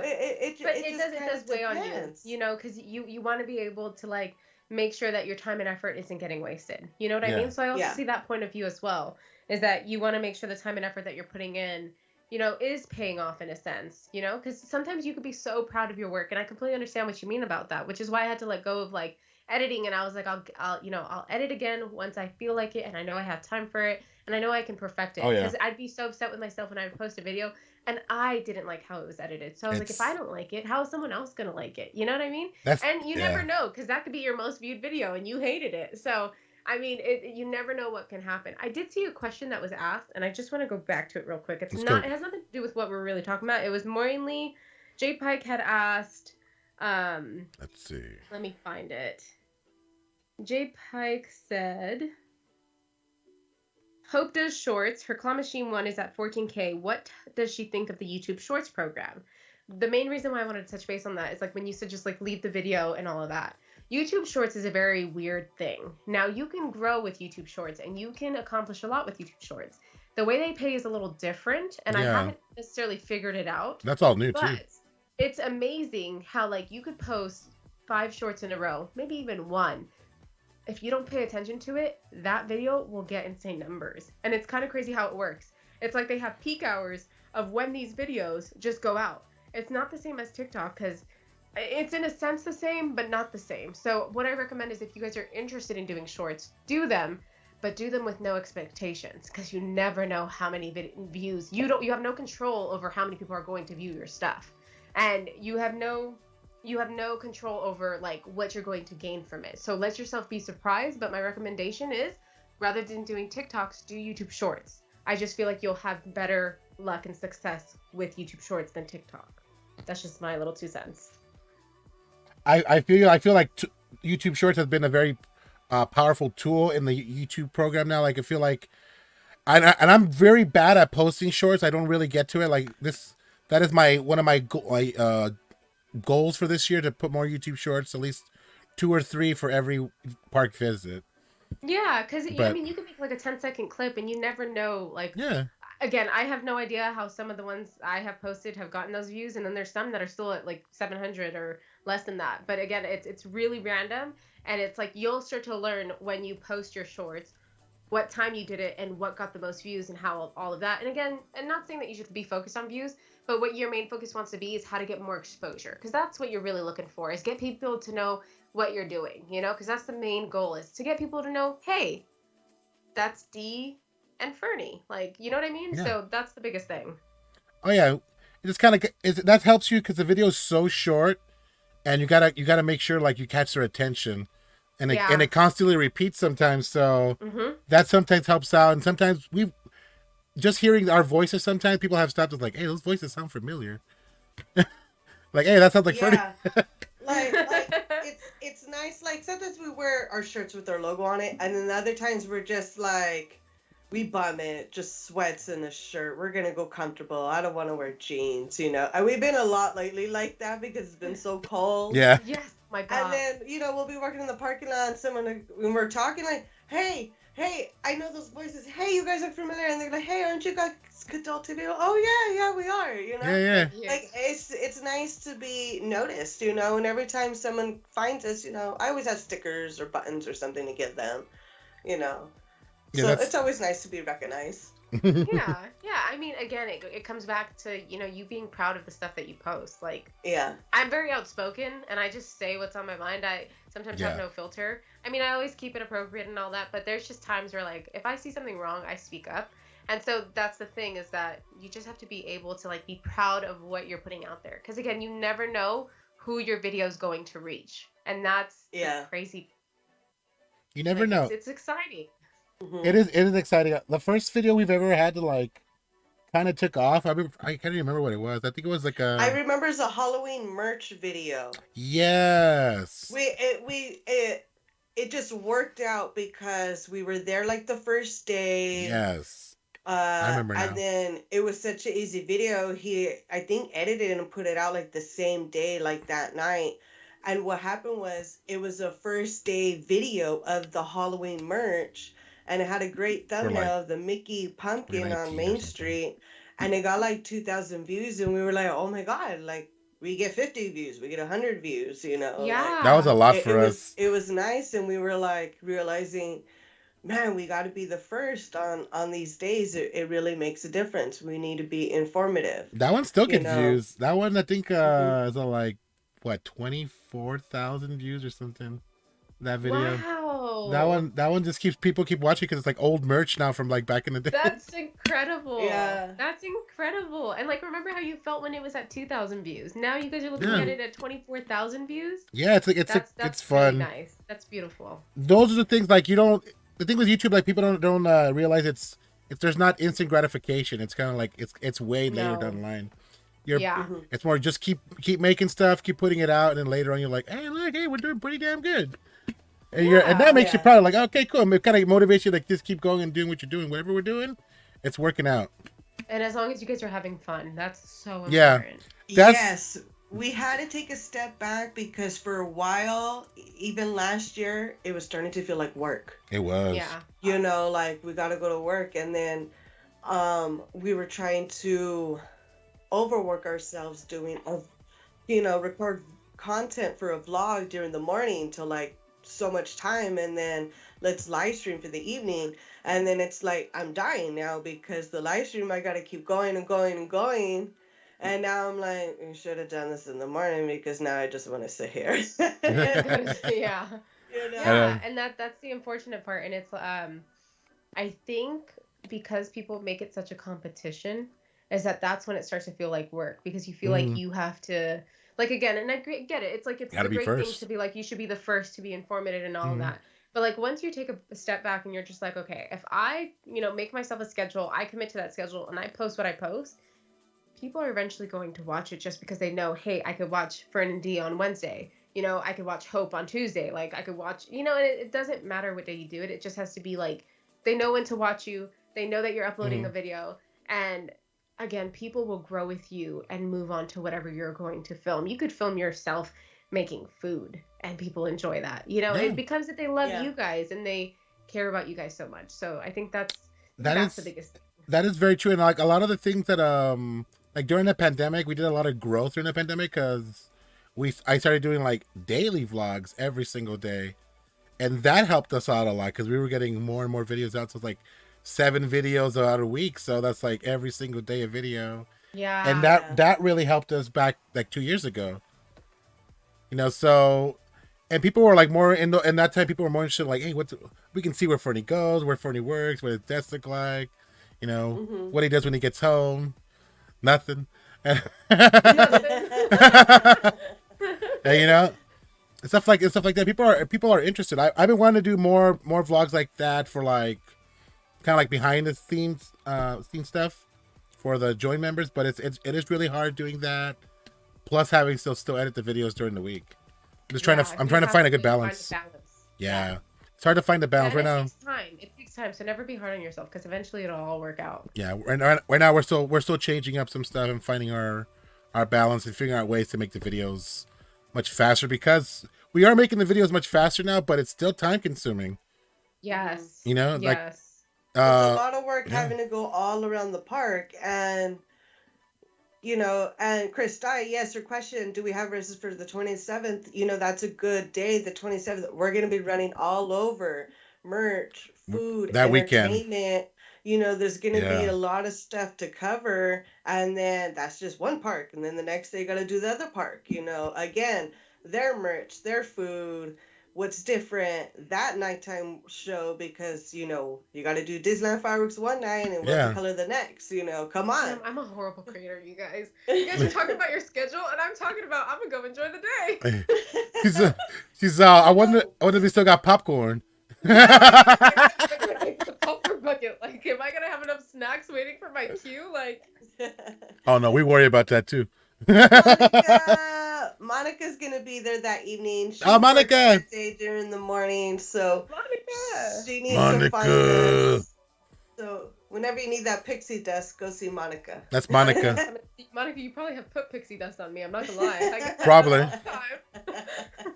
It does weigh on you, because you want to be able to like make sure that your time and effort isn't getting wasted. You know what I mean? So I also see that point of view as well, is that you want to make sure the time and effort that you're putting in, is paying off in a sense, because sometimes you could be so proud of your work, and I completely understand what you mean about that, which is why I had to let go of like editing, and I was like, I'll edit again once I feel like it, and I know I have time for it, and I know I can perfect it. Because I'd be so upset with myself when I would post a video and I didn't like how it was edited. So I was like, if I don't like it, how is someone else gonna like it? You know what I mean? And you never know, because that could be your most viewed video and you hated it. So I mean, you never know what can happen. I did see a question that was asked, and I just want to go back to it real quick. It has nothing to do with what we're really talking about. It was mainly J Pike had asked. Let's see. Let me find it. J Pike said, Hope does shorts. Her Claw Machine one is at 14K. What does she think of the YouTube Shorts program? The main reason why I wanted to touch base on that is like when you said just like leave the video and all of that. YouTube Shorts is a very weird thing. Now you can grow with YouTube Shorts and you can accomplish a lot with YouTube Shorts. The way they pay is a little different, and I haven't necessarily figured it out. That's all new too. It's amazing how like you could post 5 shorts in a row, maybe even one. If you don't pay attention to it, that video will get insane numbers. And it's kind of crazy how it works. It's like they have peak hours of when these videos just go out. It's not the same as TikTok, because it's in a sense the same, but not the same. So what I recommend is if you guys are interested in doing shorts, do them, but do them with no expectations, because you never know how many views. You have no control over how many people are going to view your stuff. And you have no control over like what you're going to gain from it. So let yourself be surprised. But my recommendation is, rather than doing TikToks, do YouTube Shorts. I just feel like you'll have better luck and success with YouTube Shorts than TikTok. That's just my little 2 cents. I feel like YouTube Shorts has been a very powerful tool in the YouTube program now. Like I feel like, and I'm very bad at posting shorts. I don't really get to it. Like this, that is one of my goals for this year, to put more YouTube Shorts, at least 2 or 3 for every park visit. Yeah, because I mean, you can make like a 10-second clip, and you never know. Like, again, I have no idea how some of the ones I have posted have gotten those views, and then there's some that are still at like 700 or less than that. But again, it's really random, and it's like you'll start to learn when you post your shorts what time you did it and what got the most views and how all of that. And again, I'm not saying that you should be focused on views, but what your main focus wants to be is how to get more exposure, because that's what you're really looking for, is get people to know what you're doing, because that's the main goal, is to get people to know, hey, that's D and Fern-E. Like, you know what I mean? Yeah. So that's the biggest thing. Oh yeah, it just kind of that helps you because the video is so short, and you gotta make sure like you catch their attention, and it constantly repeats sometimes. So that sometimes helps out, and sometimes we just hearing our voices. Sometimes people have stopped us like, "Hey, those voices sound familiar." Like, hey, that sounds like Fern-E. like it's nice. Like sometimes we wear our shirts with our logo on it, and then other times we're just like, we bum it, just sweats in a shirt. We're gonna go comfortable. I don't want to wear jeans, you know. And we've been a lot lately like that because it's been so cold. Yeah. Yes, my God. And then we'll be working in the parking lot, and someone when we're talking like, hey, I know those voices. Hey, you guys are familiar, and they're like, hey, aren't you guys KIDULT TV? Oh yeah, we are. You know. Yeah. Like it's nice to be noticed, you know. And every time someone finds us, you know, I always have stickers or buttons or something to give them, you know. So it's always nice to be recognized. yeah. I mean, again, it comes back to, you know, you being proud of the stuff that you post. Like, I'm very outspoken, and I just say what's on my mind. I sometimes have no filter. I mean, I always keep it appropriate and all that, but there's just times where, like, if I see something wrong, I speak up. And so that's the thing, is that you just have to be able to, like, be proud of what you're putting out there. Because, again, you never know who your video is going to reach. And that's the crazy. You never know. It's exciting. It is exciting. The first video we've ever had to like kind of took off. I can't even remember what it was. I think it was like I remember it's a Halloween merch video. Yes. It just worked out because we were there like the first day. Yes. I remember now. And then it was such an easy video. He, I think, edited it and put it out like the same day, like that night. And what happened was it was a first day video of the Halloween merch. And it had a great thumbnail of the Mickey pumpkin on Main Street. And it got like 2,000 views. And we were like, oh my God, like we get 50 views, we get 100 views, you know. Yeah. Like, that was a lot for us. It was nice. And we were like realizing, man, we got to be the first on these days. It really makes a difference. We need to be informative. That one still gets views. That one, I think, is like, what, 24,000 views or something. That video. Wow. That one just people keep watching because it's like old merch now from like back in the day. That's incredible. Yeah. That's incredible. And like, remember how you felt when it was at 2,000 views? Now you guys are looking at it at 24,000 views. Yeah, it's fun. Really nice. That's beautiful. Those are the things like you don't. The thing with YouTube, like people don't realize it's there's not instant gratification. It's kind of like it's way later down the line. It's more just keep making stuff, keep putting it out, and then later on you're like, hey, look, we're doing pretty damn good. And and that makes you proud. Like, okay, cool. It kind of motivates you, like, just keep going and doing what you're doing. Whatever we're doing, it's working out. And as long as you guys are having fun, that's so important. Yes, we had to take a step back because for a while, even last year, it was starting to feel like work. It was. Yeah. You know, like we got to go to work, and then we were trying to overwork ourselves doing, record content for a vlog during the morning till like so much time, and then let's live stream for the evening. And then it's like I'm dying now because the live stream I gotta keep going and going and going, and now I'm like, we should have done this in the morning because now I just want to sit here. Yeah. You know? Yeah, and that's the unfortunate part. And it's I think because people make it such a competition, is that when it starts to feel like work, because you feel like you have to, like, again, and I get it. It's like, it's a great thing to be like, you should be the first to be informative and all of that. But like, once you take a step back and you're just like, okay, if I, make myself a schedule, I commit to that schedule and I post what I post, people are eventually going to watch it just because they know, hey, I could watch Fern-E on Wednesday. I could watch Hope on Tuesday. Like, I could watch, and it doesn't matter what day you do it. It just has to be like, they know when to watch you. They know that you're uploading a video. And again, people will grow with you and move on to whatever you're going to film. You could film yourself making food and people enjoy that. It becomes that they love you guys and they care about you guys so much. So I think that's the biggest thing. That is very true. And like a lot of the things that like during the pandemic, we did a lot of growth during the pandemic because I started doing like daily vlogs every single day, and that helped us out a lot because we were getting more and more videos out. So it's like 7 videos out a week, so that's like every single day a video. Yeah. And that really helped us back like 2 years ago. So And people were like more in that time. People were more interested, like, hey, we can see where Fern-E goes, where Fern-E works, what his desk look like, what he does when he gets home. Nothing. And, stuff like that. People are interested. I've been wanting to do more vlogs like that for like kind of like behind the scenes scene stuff for the join members, but it is really hard doing that. Plus having still edit the videos during the week. I'm trying to find a good balance. Yeah. It's hard to find the balance right now. It takes time, so never be hard on yourself because eventually it'll all work out. Yeah, right now we're still changing up some stuff and finding our balance and figuring out ways to make the videos much faster, because we are making the videos much faster now, but it's still time consuming. Yes. Like it's a lot of work having to go all around the park, and and Chris Dye, yes, your question, do we have races for the 27th? That's a good day, the 27th. We're going to be running all over merch, food, that entertainment. Weekend. There's going to be a lot of stuff to cover, and then that's just one park. And then the next day you got to do the other park, again, their merch, their food. What's different that nighttime show, because you got to do Disneyland fireworks one night and watercolor the next. Come on. I'm a horrible creator, you guys. You guys are talking about your schedule, and I'm talking about I'm gonna go enjoy the day. she's I wonder if we still got popcorn. The popcorn bucket. Like, am I gonna have enough snacks waiting for my cue? Like. Oh no, we worry about that too. Monica's gonna be there that evening. She Monica! That day during the morning, so Monica! She needs some fun. So whenever you need that pixie dust, go see Monica. That's Monica. Monica, you probably have put pixie dust on me. I'm not gonna lie. Probably.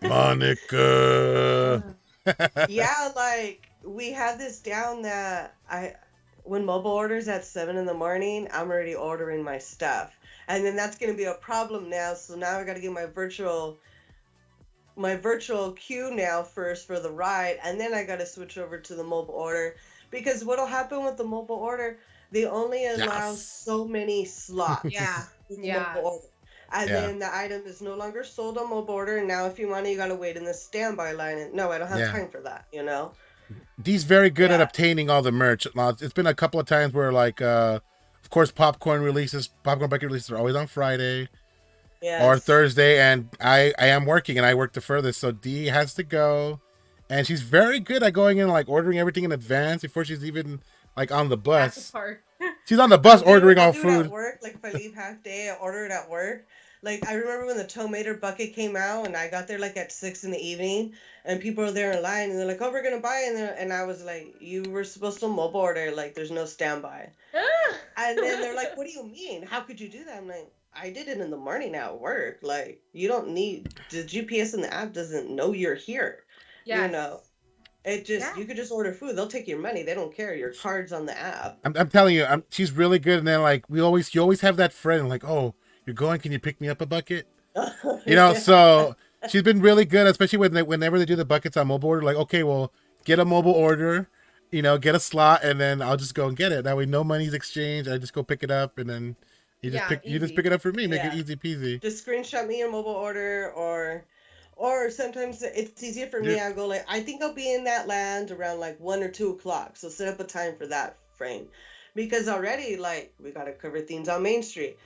Monica. Yeah, like we have this down that when mobile orders at 7 a.m, I'm already ordering my stuff. And then that's going to be a problem now. So now I got to get my virtual queue now first for the ride. And then I got to switch over to the mobile order. Because what'll happen with the mobile order, they only allow so many slots. Mobile order. And then the item is no longer sold on mobile order. And now if you want it, you got to wait in the standby line. And no, I don't have time for that, Dee's very good at obtaining all the merch. It's been a couple of times where like... of course, popcorn bucket releases are always on Friday or Thursday, and I am working, and I work the furthest, so Dee has to go, and she's very good at going in, like, ordering everything in advance before she's even, like, on the bus. She's on the bus ordering all food. At work, like, if I leave half day, I order it at work. Like, I remember when the tomato bucket came out, and I got there, like, at 6 p.m, and people are there in line, and they're like, oh, we're going to buy it. And I was like, you were supposed to mobile order. Like, there's no standby. And then they're like, what do you mean? How could you do that? I'm like, I did it in the morning at work. Like, you don't need... The GPS in the app doesn't know you're here. Yes. It just... You could just order food. They'll take your money. They don't care. Your card's on the app. I'm telling you, she's really good. And then, like, you always have that friend, like, oh... You're going, can you pick me up a bucket? So she's been really good, especially whenever they do the buckets on mobile order. Like, okay, well, get a mobile order, get a slot, and then I'll just go and get it. That way, no money's exchanged. I just go pick it up, and then you just pick it up for me. Make it easy peasy. Just screenshot me your mobile order, or sometimes it's easier for me. I go like, I think I'll be in that land around like 1 or 2 o'clock. So set up a time for that frame, because already like we gotta cover things on Main Street.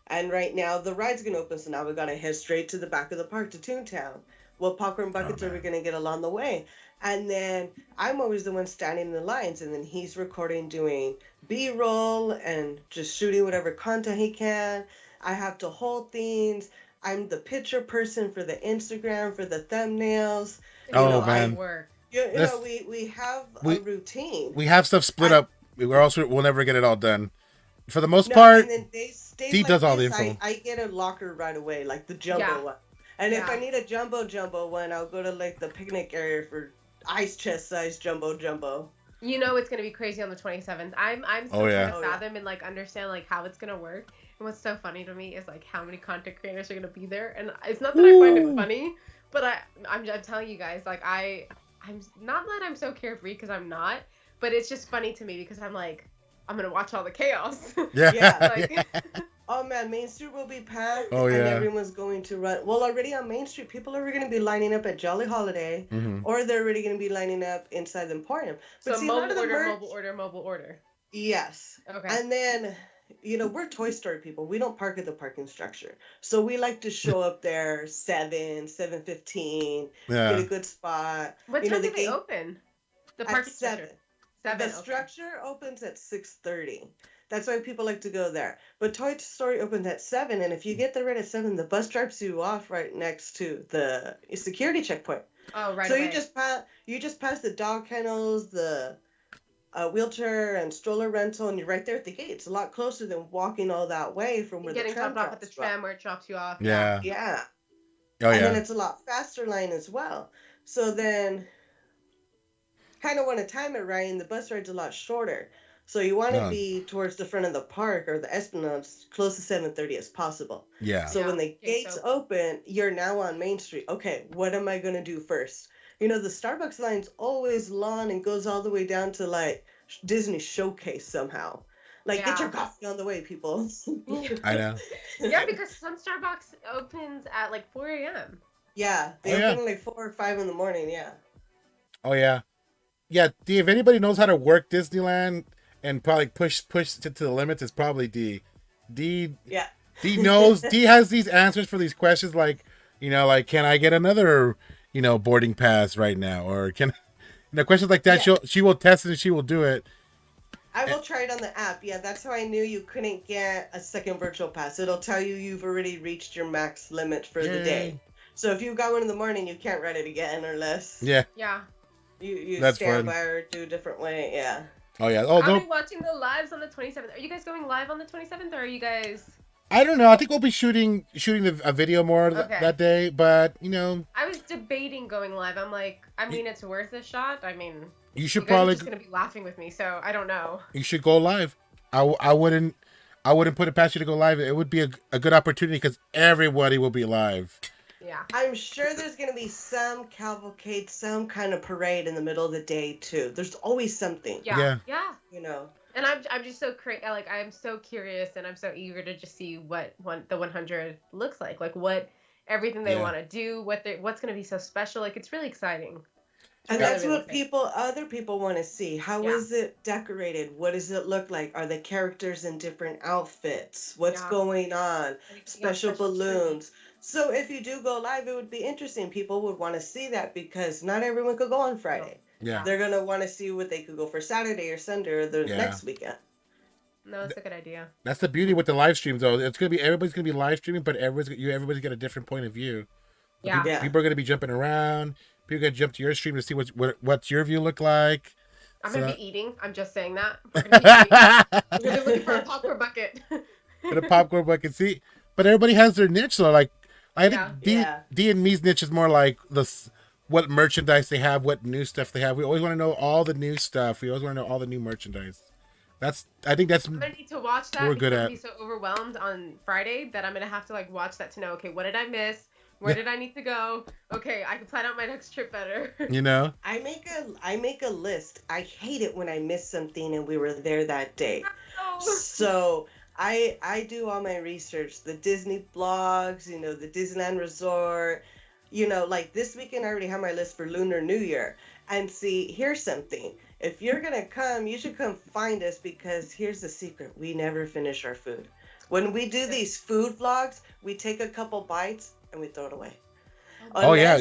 And right now, the ride's going to open, so now we're going to head straight to the back of the park, to Toontown. What popcorn buckets are we going to get along the way? And then I'm always the one standing in the lines, and then he's recording, doing B-roll, and just shooting whatever content he can. I have to hold things. I'm the picture person for the Instagram, for the thumbnails. Man. We have a routine. We have stuff split up. We'll never get it all done. For the most part... And then Dee does all the info. I get a locker right away, like the jumbo one. And if I need a jumbo one, I'll go to like the picnic area for ice chest size jumbo. It's gonna be crazy on the 27th. I'm still trying to fathom and like understand like how it's gonna work. And what's so funny to me is like how many content creators are gonna be there. And it's not that I find it funny, but I'm telling you guys, like I'm not that I'm so carefree, because I'm not, but it's just funny to me because I'm like, I'm gonna watch all the chaos. Yeah. Oh man, Main Street will be packed, Oh, and yeah. everyone's going to run. Well, already on Main Street, people are going to be lining up at Jolly Holiday, or they're already going to be lining up inside the Emporium. But So see, a lot of the mobile order. Yes. Okay. And then, we're Toy Story people. We don't park at the parking structure. So we like to show up there 7:15, get a good spot. What time do they open? The parking structure. 7. The structure opens at 6:30. That's why people like to go there. But Toy Story opens at 7, and if you get there right at 7, the bus drops you off right next to the security checkpoint. Oh, right. So away. you just pass the dog kennels, the wheelchair and stroller rental, and you're right there at the gate. It's a lot closer than walking all that way from where the tram getting dropped off at the drops tram where it drops you off. Yeah. Yeah. Oh, and yeah. then it's a lot faster line as well. So then, kind of want to time it right, and the bus ride's a lot shorter. So you want to be towards the front of the park or the Esplanade as close to 7:30 as possible. Yeah. So when the gates open, you're now on Main Street. Okay, what am I going to do first? The Starbucks line's always long and goes all the way down to like Disney Showcase somehow. Like, get your coffee on the way, people. I know. Yeah, because some Starbucks opens at like 4 a.m. Yeah, they open at like 4 or 5 in the morning, yeah. Oh, yeah. Yeah, D, if anybody knows how to work Disneyland and probably push it to the limits, it's probably D. D knows, D has these answers for these questions like, can I get another, boarding pass right now? Or questions like that, she will test it and she will do it. I will try it on the app. Yeah, that's how I knew you couldn't get a second virtual pass. It'll tell you you've already reached your max limit for the day. So if you got one in the morning, you can't ride it again unless you stand by or do a different way. Yeah. Oh, yeah. I'll be watching the lives on the 27th. Are you guys going live on the 27th, or are you guys... I don't know. I think we'll be shooting a video more that day, but, I was debating going live. I'm like, it's worth a shot. You should probably... just going to be laughing with me, so I don't know. You should go live. I wouldn't put it past you to go live. It would be a good opportunity because everybody will be live. Yeah. I'm sure there's going to be some cavalcade, some kind of parade in the middle of the day, too. There's always something. Yeah. And I'm just so I'm so curious and I'm so eager to just see what the 100 looks like what everything they want to do, what's going to be so special. It's really exciting. And that's what other people want to see. How is it decorated? What does it look like? Are the characters in different outfits? What's going on? Special balloons. So if you do go live, it would be interesting. People would want to see that because not everyone could go on Friday. Yeah. They're going to want to see what they could go for Saturday or Sunday or the next weekend. No, it's a good idea. That's the beauty with the live streams, though. Everybody's going to be live streaming, but everybody's got a different point of view. Yeah. People are going to be jumping around. People are going to jump to your stream to see what's your view look like. I'm going to be eating. I'm just saying that. We're going to be looking for a popcorn bucket. For the popcorn bucket. See? But everybody has their niche, though. I think D and me's niche is more like what merchandise they have, what new stuff they have. We always want to know all the new stuff. We always want to know all the new merchandise. I think that's. I'm gonna need to watch that. We're good at. I'm gonna be so overwhelmed on Friday that I'm gonna have to watch that to know. Okay, what did I miss? Where did I need to go? Okay, I can plan out my next trip better. I make a list. I hate it when I miss something and we were there that day. So. I do all my research, the Disney blogs, the Disneyland Resort, this weekend I already have my list for Lunar New Year. And see, here's something. If you're going to come, you should come find us because here's the secret. We never finish our food. When we do these food vlogs, we take a couple bites and we throw it away.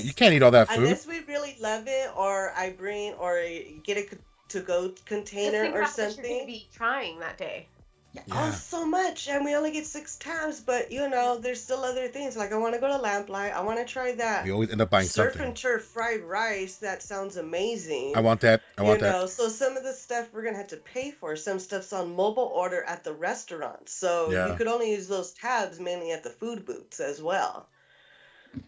You can't eat all that food. Unless we really love it or I bring or get a to-go container or something. You're going to be trying that day. Yeah. Oh, so much, and we only get 6 tabs, but there's still other things. I want to go to Lamplight. I want to try that. We always end up buying Surf something. and Turf fried rice. That sounds amazing. I want that. So some of the stuff we're gonna have to pay for. Some stuff's on mobile order at the restaurant, so you could only use those tabs mainly at the food booths as well.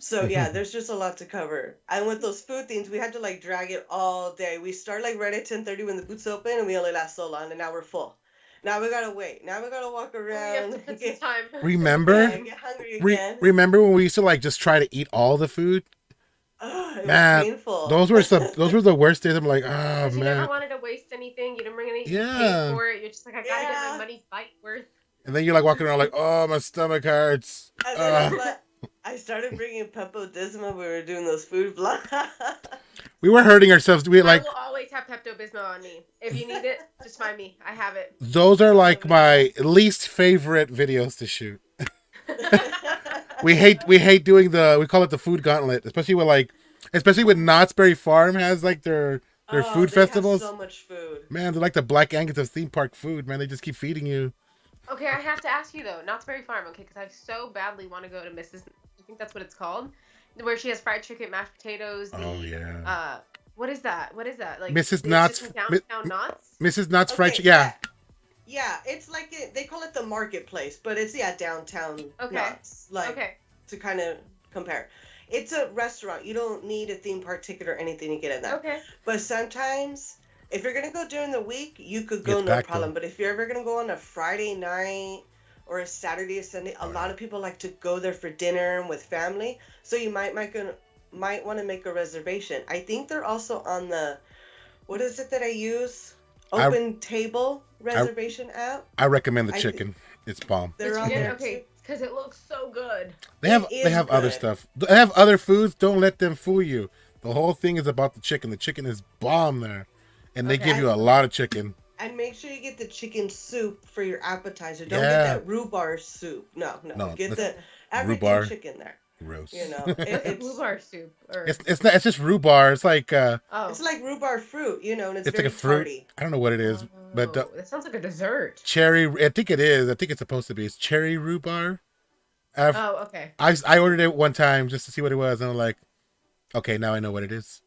So there's just a lot to cover. And with those food things, we had to drag it all day. We start right at 10:30 when the booths open, and we only last so long, and now we're full. Now we gotta wait. Now we gotta walk around. We have to put some time. Remember? Get hungry again. Remember when we used to just try to eat all the food? It was painful. Those were the worst days. I'm like, you never wanted to waste anything. You didn't bring anything for it. You're just I gotta get my money's bite worth. And then you're like walking around like, oh, my stomach hurts. And then I started bringing Pepto-Bismol. We were doing those food vlogs. We were hurting ourselves. We I will always have Pepto-Bismol on me. If you need it, just find me. I have it. Those are like my least favorite videos to shoot. We hate doing we call it the food gauntlet, especially with Knott's Berry Farm has like their food festivals. Have so much food. Man, they're like the Black Angus of theme park food, man. They just keep feeding you. Okay, I have to ask you though, Knott's Berry Farm, okay, because I so badly want to go to Mrs. I think that's what it's called, where she has fried chicken, mashed potatoes. What is that? Like Mrs. Knott's downtown Knott's. Mrs. Knott's fried chicken. Yeah. Yeah, it's like they call it the marketplace, but it's downtown Knott's. To kind of compare. It's a restaurant. You don't need a theme park ticket or anything to get in there. Okay. But sometimes, if you're gonna go during the week, you could go, no problem. But if you're ever gonna go on a Friday night or a Saturday or Sunday, a lot of people like to go there for dinner and with family. So you might want to make a reservation. I think they're also on the, what is it that I use? Open Table reservation app. I recommend the chicken. It's bomb. They're on there too. Because it looks so good. They have other stuff. They have other foods. Don't let them fool you. The whole thing is about the chicken. The chicken is bomb there. And they give you a lot of chicken. And make sure you get the chicken soup for your appetizer. Don't get that rhubarb soup. No. Get the everything chicken there. Gross. You know, it's rhubarb soup. It's not. It's just rhubarb. It's like it's like rhubarb fruit. You know, and it's very like a fruit. Tarty. I don't know what it is, but it sounds like a dessert. Cherry. I think it is. I think it's supposed to be. It's cherry rhubarb. Okay. I ordered it one time just to see what it was, and I'm like, okay, now I know what it is.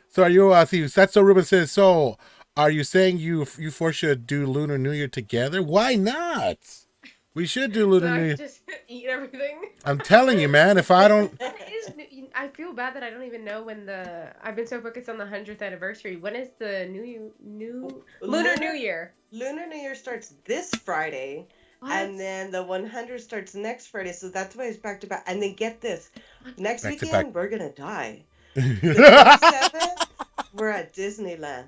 So are you? See, Satso Ruben says. So, are you saying you four should do Lunar New Year together? Why not? We should do Lunar New Year. Just eat everything. I'm telling you, man. If I don't, I feel bad that I don't even know when I've been so focused on the 100th anniversary. When is the Lunar New Year? Lunar New Year starts this Friday. What? And then the 100 starts next Friday, so that's why it's back to back. And then get this, next weekend we're gonna die. The 27th, we're at Disneyland.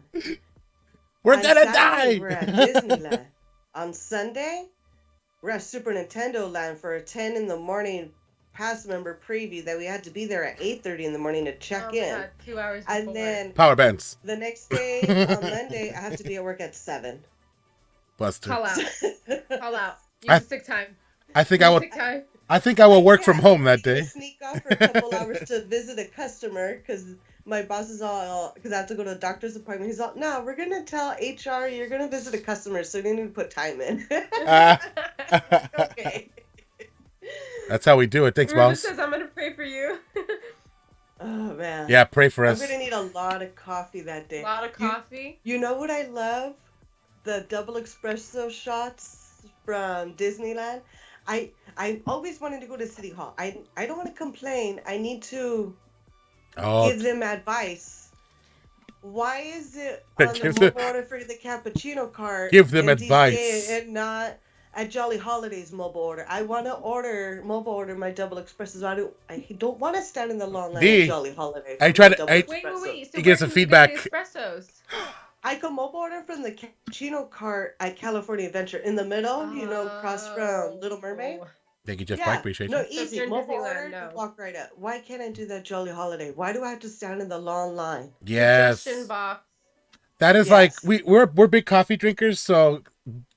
We're gonna die. We're at Disneyland. On Sunday, we're at Super Nintendo Land for a 10 in the morning pass member preview that we had to be there at 8:30 in the morning to check in. God, 2 hours before. And then power bands. The next day on Monday, I have to be at work at 7. Buster. Call out. Use sick time. I think I will work from home that day. Sneak off for a couple hours to visit a customer because my boss is all, because I have to go to a doctor's appointment. He's all, no, we're going to tell HR you're going to visit a customer, so you need to put time in. Okay. That's how we do it. Thanks, boss. Says I'm going to pray for you. Oh, man. Yeah, pray for us. I'm going to need a lot of coffee that day. A lot of coffee? You know what I love? The double espresso shots from Disneyland. I always wanted to go to City Hall. I don't want to complain. I need to give them advice. Why is it on the mobile order for the cappuccino cart? Give them advice. And not at Jolly Holidays mobile order. I want to mobile order my double espressos. I don't want to stand in the long line at Jolly Holidays. I tried to. Wait. So you get some feedback. Espressos? I can mobile order from the cappuccino cart at California Adventure in the middle, across from Little Mermaid. Thank you, Jeff Black. Appreciate you. No, easy. Mobile order, walk right up. Why can't I do that Jolly Holiday? Why do I have to stand in the long line? Yes. Suggestion box. That is like, we're big coffee drinkers, so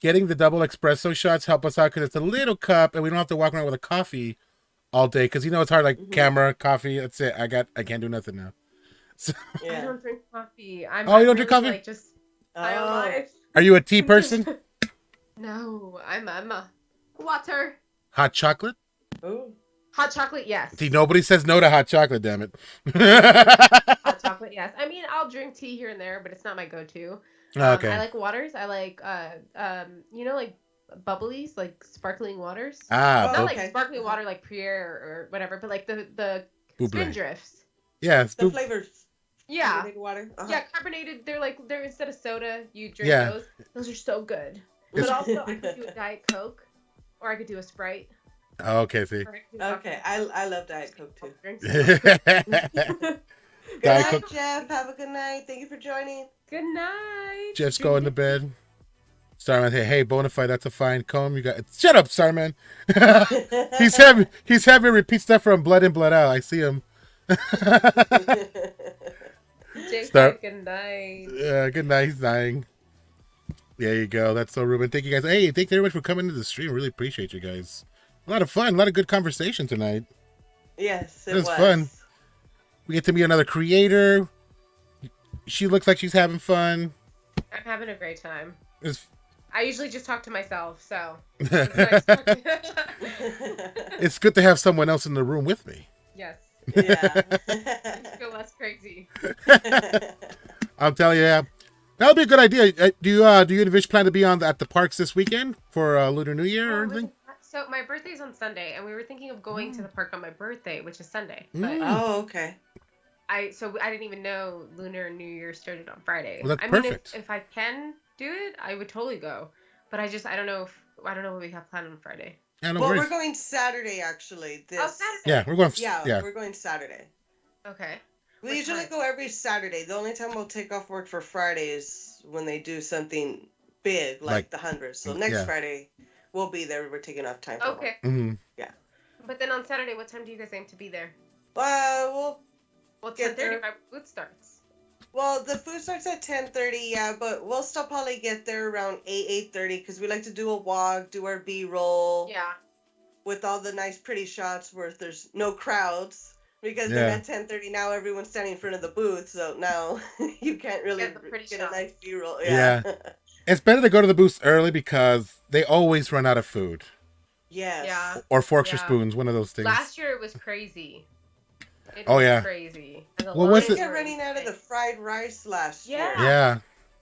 getting the double espresso shots help us out because it's a little cup and we don't have to walk around with a coffee all day because it's hard, like camera, coffee, that's it. I can't do nothing now. So, I don't drink coffee. You don't drink coffee? Like just life. Are you a tea person? No, I'm a water. Hot chocolate? Oh. Hot chocolate, yes. See, nobody says no to hot chocolate, damn it. Hot chocolate, yes. I mean, I'll drink tea here and there, but it's not my go-to. Okay. I like waters. I like, like bubblies, like sparkling waters. Not like sparkling water like Perrier or whatever, but like the Spindrifts. Yeah. The flavors. Yeah. Carbonated water. Yeah, carbonated. They're instead of soda, you drink those. Those are so good. But also, I could do a Diet Coke, or I could do a Sprite. Okay, see. Okay, I love Diet Coke too. Good night, Jeff. Have a good night. Thank you for joining. Good night. Jeff's going to bed. Starman, hey, Bonafide, that's a fine comb. You got shut up, Starman. He's having repeat stuff from Blood In, Blood Out. I see him. Good night. Yeah, good night. He's dying. There you go. That's so Ruben. Thank you guys. Hey, thank you very much for coming to the stream. Really appreciate you guys. A lot of fun. A lot of good conversation tonight. Yes, it was fun. We get to meet another creator. She looks like she's having fun. I'm having a great time. It's I usually just talk to myself, so. It's good to have someone else in the room with me. Yes. Yeah. I feel less crazy. I'm telling you, that would be a good idea. Do you envision plan to be at the parks this weekend for Lunar New Year or anything? So my birthday's on Sunday, and we were thinking of going to the park on my birthday, which is Sunday. But oh, okay. I didn't even know Lunar New Year started on Friday. Well, that's I perfect. mean, if I can do it, I would totally go. But I don't know what we have planned on Friday. Yeah, no well, worries. we're going Saturday actually. Saturday. Yeah, we're going. Yeah, we're going Saturday. Okay. We usually go every Saturday. The only time we'll take off work for Friday is when they do something big, like the 100. So next Friday, we'll be there. We're taking off time. Okay. Mm-hmm. Yeah. But then on Saturday, what time do you guys aim to be there? Well, it's 10:30. My booth starts. Well, the food starts at 10:30, yeah, but we'll still probably get there around 8:30 because we like to do a walk, do our B-roll. Yeah. With all the nice, pretty shots where there's no crowds. Because they're at 10:30 now, everyone's standing in front of the booth, so now you can't really get a nice B-roll. Yeah. It's better to go to the booths early because they always run out of food. Yes. Yeah. Or forks or spoons, one of those things. Last year it was crazy. It was crazy. What was it? We kept running out of the fried rice last year. Yeah.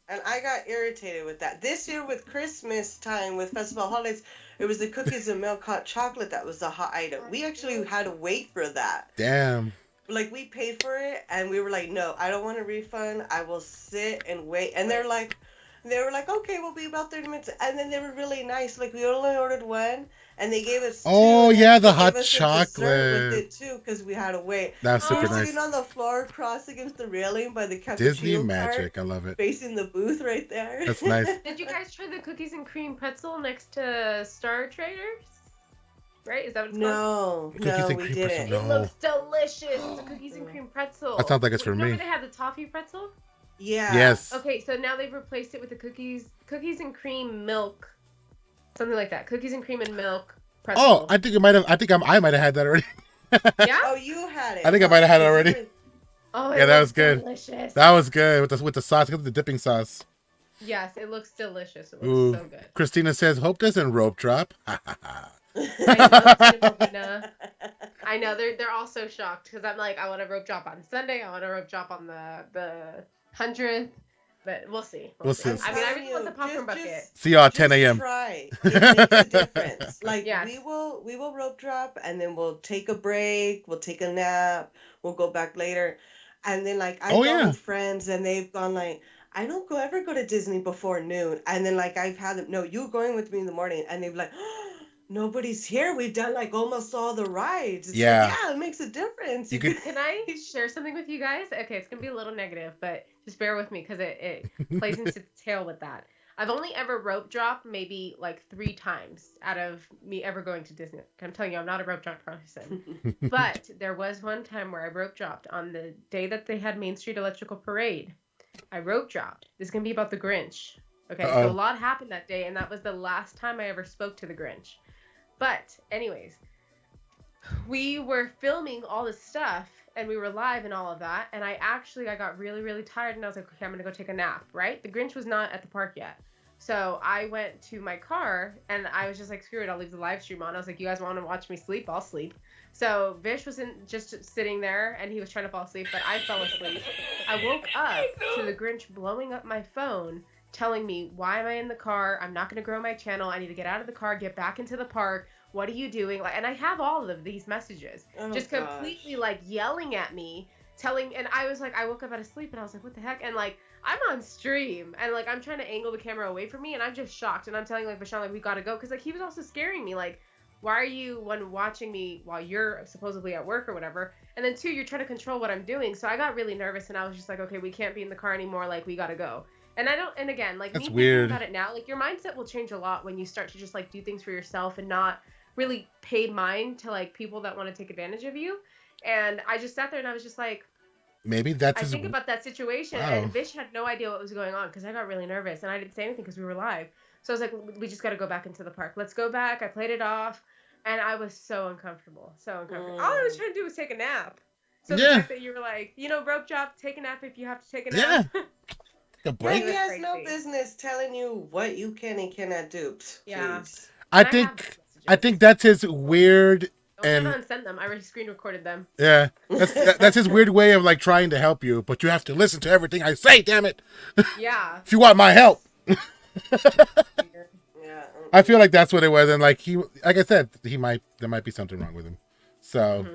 And I got irritated with that. This year with Christmas time, with festival holidays, it was the cookies and milk hot chocolate that was the hot item. We actually had to wait for that. Damn. Like, we paid for it, and we were like, no, I don't want a refund. I will sit and wait. And they were like, okay, we'll be about 30 minutes. And then they were really nice. Like, we only ordered one, and they gave us two. Oh, yeah, the hot chocolate. chocolate. With it, too, because we had to wait. That's super We're nice. sitting on the floor, crossed against the railing by the cappuccino Disney cart, magic. I love it. facing the booth right there. That's nice. Did you guys try the cookies and cream pretzel next to Star Traders? Right? Is that what it's called? No, we didn't. No. It looks delicious. It's a cookies and cream pretzel. That sounds like it's for me. Remember they had the toffee pretzel? Yeah. Yes. Okay, so now they've replaced it with the cookies and cream milk, something like that. Cookies and cream and milk pretzel. Oh, I think I might have had that already. Yeah. Oh, you had it. I think I might have had it already. Oh, yeah, that was good. Delicious. That was good with the sauce, the dipping sauce. Yes, it looks delicious. It looks so good. Christina says, "Hope doesn't rope drop." I know they're all so shocked because I'm like, I want to rope drop on Sunday. I want to rope drop on the 100th, but we'll see. We'll see. I mean, I really want the popcorn bucket. See y'all at 10 a.m. Try. It makes a difference. Like we will rope drop and then we'll take a break. We'll take a nap. We'll go back later, and then like I've gone with friends and they've gone like, I don't ever go to Disney before noon, and then like I've had them. No, you're going with me in the morning, and they've like. Nobody's here. We've done like almost all the rides. It's like, it makes a difference. Can I share something with you guys? Okay, it's gonna be a little negative, but just bear with me because it plays into the tail with that. I've only ever rope dropped maybe like 3 times out of me ever going to Disney. I'm telling you, I'm not a rope drop person. But there was one time where I rope dropped on the day that they had Main Street Electrical Parade. I rope dropped. This is gonna be about the Grinch. Okay, so a lot happened that day, and that was the last time I ever spoke to the Grinch. But anyways, we were filming all this stuff and we were live and all of that. And I got really, really tired and I was like, okay, I'm going to go take a nap, right? The Grinch was not at the park yet. So I went to my car and I was just like, screw it, I'll leave the live stream on. I was like, you guys want to watch me sleep? I'll sleep. So Vish was just sitting there and he was trying to fall asleep, but I fell asleep. I woke up to the Grinch blowing up my phone, telling me, why am I in the car? I'm not going to grow my channel. I need to get out of the car, get back into the park. What are you doing? Like, and I have all of these messages, just completely like yelling at me, and I was like, I woke up out of sleep and I was like, what the heck? And like, I'm on stream and like, I'm trying to angle the camera away from me and I'm just shocked. And I'm telling like Vashon, like, we got to go. Cause like, he was also scaring me. Like, why are you watching me while you're supposedly at work or whatever? And then 2, you're trying to control what I'm doing. So I got really nervous, and I was just like, okay, we can't be in the car anymore. Like, we got to go. And and again, like, That's me weird. thinking about it now, like, your mindset will change a lot when you start to just, like, do things for yourself and not really pay mind to, like, people that want to take advantage of you. And I just sat there and I was just like, maybe that's I think about that situation, Wow. and Vish had no idea what was going on because I got really nervous and I didn't say anything because we were live. So I was like, we just got to go back into the park. Let's go back. I played it off, and I was so uncomfortable. So uncomfortable. All I was trying to do was take a nap. So the fact that you were like, rope drop, take a nap if you have to take a nap. Yeah. A break. He has no business telling you what you can and cannot do. Yeah. Please. I think that's his weird. Don't unsend them. I already screen recorded them. Yeah, that's his weird way of like trying to help you, but you have to listen to everything I say. Damn it! Yeah. If you want my help. Yeah. I feel like that's what it was, and like like I said, there might be something wrong with him. So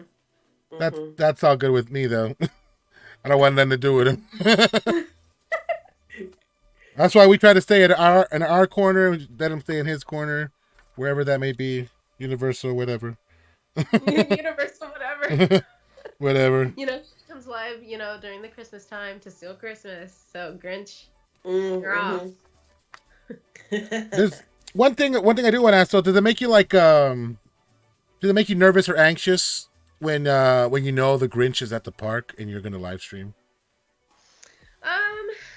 that's all good with me though. I don't want nothing to do with him. That's why we try to stay in our corner, let him stay in his corner, wherever that may be, Universal, whatever. Universal, whatever. Whatever. He comes live, during the Christmas time to steal Christmas. So Grinch, you're off. There's one thing I do want to ask. So, does it make you nervous or anxious when you know the Grinch is at the park and you're going to live stream?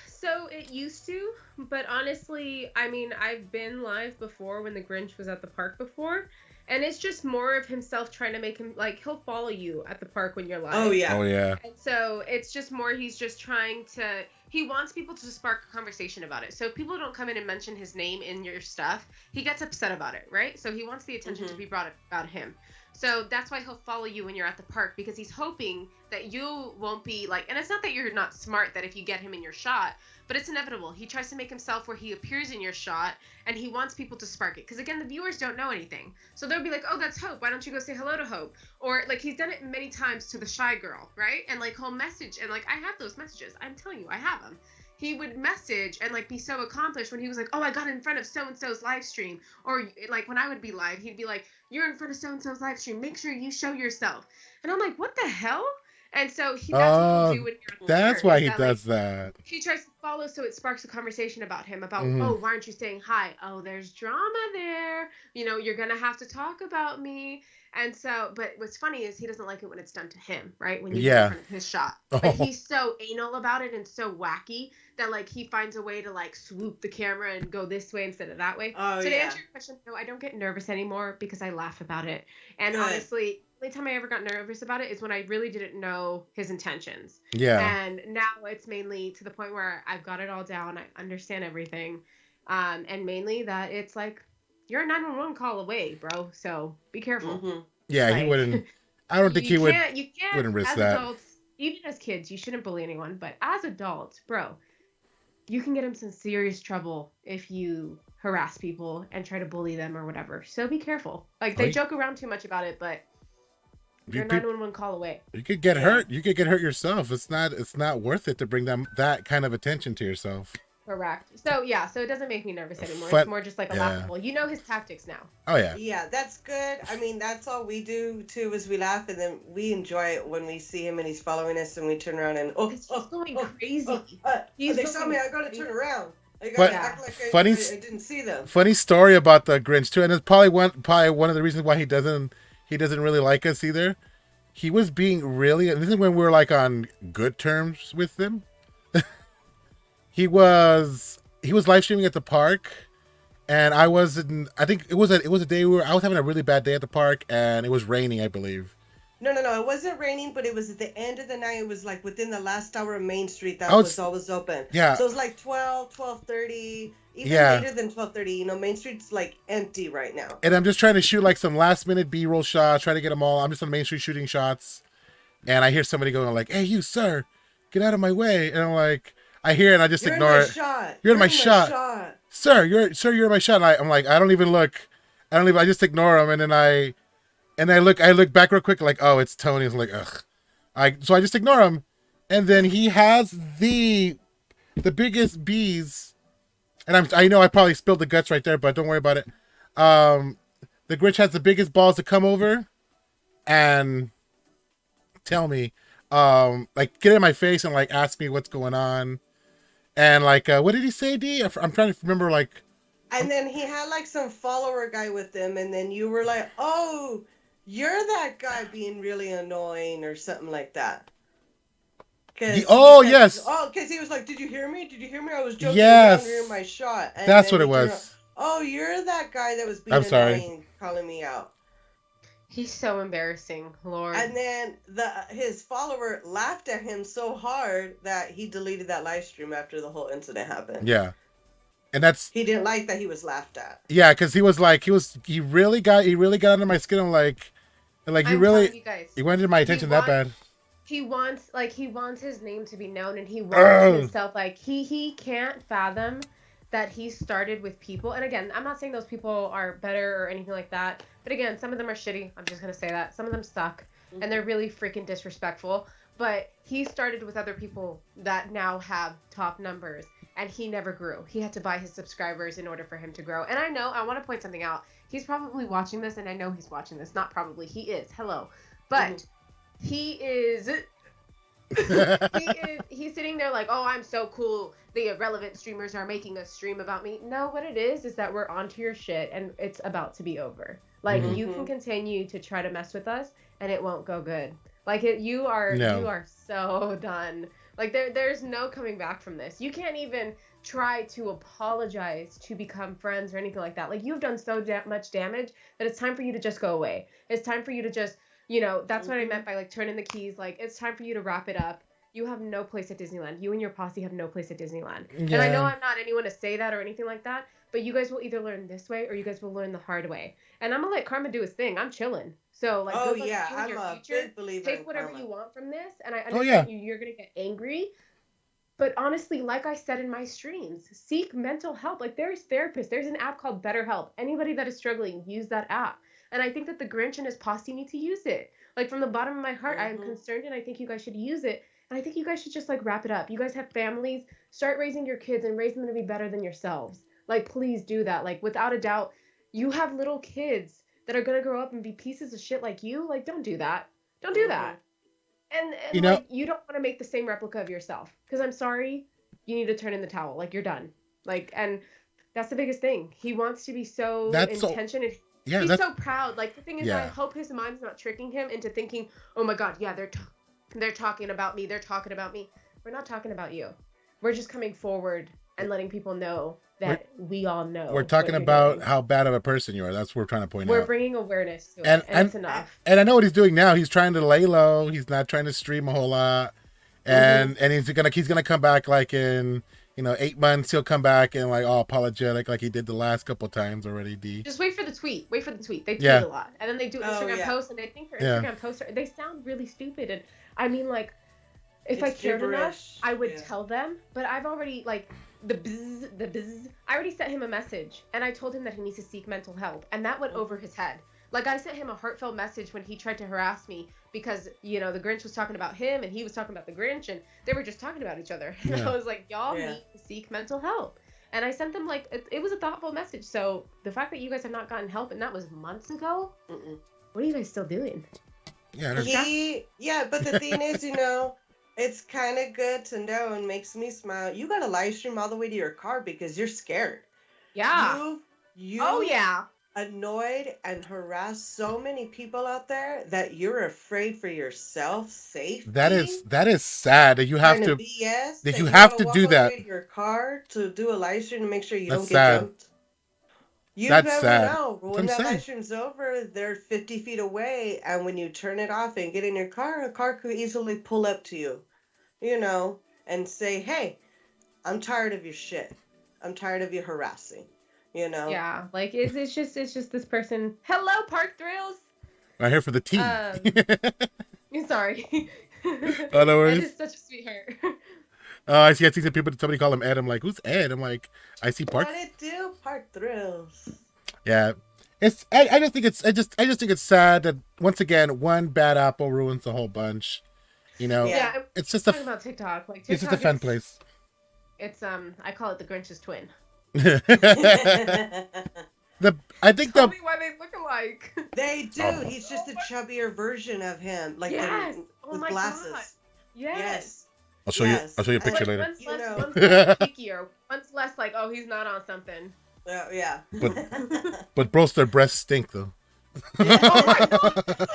So it used to, but honestly, I mean, I've been live before when the Grinch was at the park before, and it's just more of himself trying to make him, like, he'll follow you at the park when you're live. Oh, yeah. And so it's just more, he's just trying to, he wants people to spark a conversation about it. So if people don't come in and mention his name in your stuff, he gets upset about it, right? So he wants the attention to be brought about him. So that's why he'll follow you when you're at the park, because he's hoping that you won't be like, and it's not that you're not smart, that if you get him in your shot, but it's inevitable. He tries to make himself where he appears in your shot, and he wants people to spark it. Because again, the viewers don't know anything. So they'll be like, oh, that's Hope. Why don't you go say hello to Hope? Or like, he's done it many times to the shy girl, right? And like, he'll message, and like, I have those messages. I'm telling you, I have them. He would message and like be so accomplished when he was like, oh, I got in front of so-and-so's live stream. Or like when I would be live, he'd be like, you're in front of so-and-so's live stream. Make sure you show yourself. And I'm like, what the hell? And so that's what he'll do when you're that's why he does that. He tries to follow so it sparks a conversation about him, about, oh, why aren't you saying hi? Oh, there's drama there. You're going to have to talk about me. And so, but what's funny is he doesn't like it when it's done to him, right? When you get in front of his shot. But he's so anal about it and so wacky that like he finds a way to like swoop the camera and go this way instead of that way. So to answer your question, no, I don't get nervous anymore because I laugh about it. And honestly, the only time I ever got nervous about it is when I really didn't know his intentions. Yeah. And now it's mainly to the point where I've got it all down. I understand everything. And mainly that it's like, you're a 911 call away, bro. So be careful. Yeah, like, he wouldn't. I don't think he wouldn't risk as that. Adults, even as kids, you shouldn't bully anyone. But as adults, bro, you can get in some serious trouble if you harass people and try to bully them or whatever. So be careful. Like, they joke around too much about it, but you're a 911 call away. You could get hurt. You could get hurt yourself. It's not worth it to bring that kind of attention to yourself. Correct. So yeah, so it doesn't make me nervous anymore. It's more just like a laughable. You know his tactics now. Oh yeah. Yeah, that's good. I mean, that's all we do too, is we laugh, and then we enjoy it when we see him and he's following us, and we turn around and he's going crazy. They saw me. I gotta turn around. I gotta act like I didn't see them. Funny story about the Grinch too, and it's probably one of the reasons why he doesn't really like us either. He was being really, and this is when we were like on good terms with him. He was live streaming at the park, and I think it was a day I was having a really bad day at the park, and it was raining, I believe. No, it wasn't raining, but it was at the end of the night. It was like within the last hour of Main Street that was always open. Yeah. So it was like 12:30, even later than 12:30. Main Street's like empty right now. And I'm just trying to shoot like some last minute B-roll shots, try to get them all. I'm just on Main Street shooting shots, and I hear somebody going like, "Hey, you sir, get out of my way!" And I'm like, I hear it and I just ignore it. You're in my shot. Sir, you're in my shot. And I'm like, I don't even look. I just ignore him, and then I look back real quick, like, oh, it's Tony. I'm like, ugh. So I just ignore him, and then he has the biggest bees, and I know I probably spilled the guts right there, but don't worry about it. The Grinch has the biggest balls to come over, and tell me, like get in my face and like ask me what's going on. And like, what did he say, D? I'm trying to remember, like. And then he had like some follower guy with him, and then you were like, "Oh, you're that guy being really annoying," or something like that. Yes. Oh, because he was like, "Did you hear me? Did you hear me? I was joking Yes. around during my shot." And that's what it was. Oh, you're that guy that was being annoying, calling me out. He's so embarrassing, Lord. And then his follower laughed at him so hard that he deleted that live stream after the whole incident happened. Yeah. And that's he didn't like that he was laughed at. Yeah, because he was like he really got under my skin. I'm like he went into my attention that bad. He wants his name to be known, and he wants himself like he can't fathom that he started with people. And again, I'm not saying those people are better or anything like that, but again, some of them are shitty. I'm just gonna say that some of them suck, and they're really freaking disrespectful. But he started with other people that now have top numbers, and he never grew. He had to buy his subscribers in order for him to grow. And I want to point something out. He's probably watching this, and I know he's watching this. Not probably, he is. Hello. But he is... he's sitting there like, oh, I'm so cool. The irrelevant streamers are making a stream about me. No, what it is that we're onto your shit, and it's about to be over. Like, you can continue to try to mess with us, and it won't go good. Like, you are so done. Like, there's no coming back from this. You can't even try to apologize to become friends or anything like that. Like, you've done so much damage that it's time for you to just go away. It's time for you to just, that's what I meant by, like, turning the keys. Like, it's time for you to wrap it up. You have no place at Disneyland. You and your posse have no place at Disneyland. Yeah. And I know I'm not anyone to say that or anything like that, but you guys will either learn this way or you guys will learn the hard way. And I'm going to let Karma do his thing. I'm chilling. So, like, I'm a big believer. Take whatever you want from this, and I understand you're going to get angry. But honestly, like I said in my streams, seek mental help. Like, there's therapists. There's an app called BetterHelp. Anybody that is struggling, use that app. And I think that the Grinch and his posse need to use it. Like, from the bottom of my heart, I am concerned, and I think you guys should use it. And I think you guys should just, like, wrap it up. You guys have families. Start raising your kids and raise them to be better than yourselves. Like, please do that. Like, without a doubt, you have little kids that are going to grow up and be pieces of shit like you. Like, don't do that. Don't do that. And you don't want to make the same replica of yourself. Because I'm sorry, you need to turn in the towel. Like, you're done. Like, and that's the biggest thing. He wants to be so intentional. He's so proud. Like, the thing is, I hope his mind's not tricking him into thinking, oh my God, they're talking about me. They're talking about me. We're not talking about you. We're just coming forward and letting people know that we all know. We're talking about how bad of a person you are. That's what we're trying to point out. We're bringing awareness to it, and it's enough. And I know what he's doing now. He's trying to lay low. He's not trying to stream a whole lot. And he's gonna come back like in 8 months. He'll come back and like all apologetic like he did the last couple times already. D. Just wait for the tweet. They tweet a lot, and then they do Instagram posts, and they think their Instagram posts they sound really stupid. And I mean, like, if I cared enough, I would tell them. But I've already like. The bzz. I already sent him a message, and I told him that he needs to seek mental help, and that went over his head. Like, I sent him a heartfelt message when he tried to harass me because, the Grinch was talking about him, and he was talking about the Grinch, and they were just talking about each other. And I was like, y'all need to seek mental help. And I sent them, like, it was a thoughtful message. So the fact that you guys have not gotten help, and that was months ago, what are you guys still doing? But the thing is, it's kind of good to know and makes me smile. You got to live stream all the way to your car because you're scared. Yeah. You annoyed and harassed so many people out there that you're afraid for yourself safety. That is sad that you have to BS, that you have to do that. To your car to do a live stream to make sure you don't get jumped. You never know. When that live stream's over, they're 50 feet away, and when you turn it off and get in your car, a car could easily pull up to you, and say, hey, I'm tired of your shit. I'm tired of you harassing, Yeah, like, it's just this person. Hello, Park Thrills! I'm here for the tea. Sorry. Oh, no worries. Ed is such a sweetheart. I see some people, somebody call him Ed. I'm like, who's Ed? I'm like, I see Park. What it do? Park Thrills. Yeah. I just think it's sad that once again, one bad apple ruins the whole bunch. Yeah. It's just talking about TikTok. Like, TikTok, it's just a fun place. It's I call it the Grinch's twin. I think Tell me why they look alike. They do. Oh. He's just a chubbier version of him, like Yes. Oh with my glasses. God. Yes. I'll show you. Yes. I'll show you a And, picture like, later. One's You less, know. one's less cheekier. One's less like, oh, he's not on something. Yeah. But both their breasts stink though. Oh my God.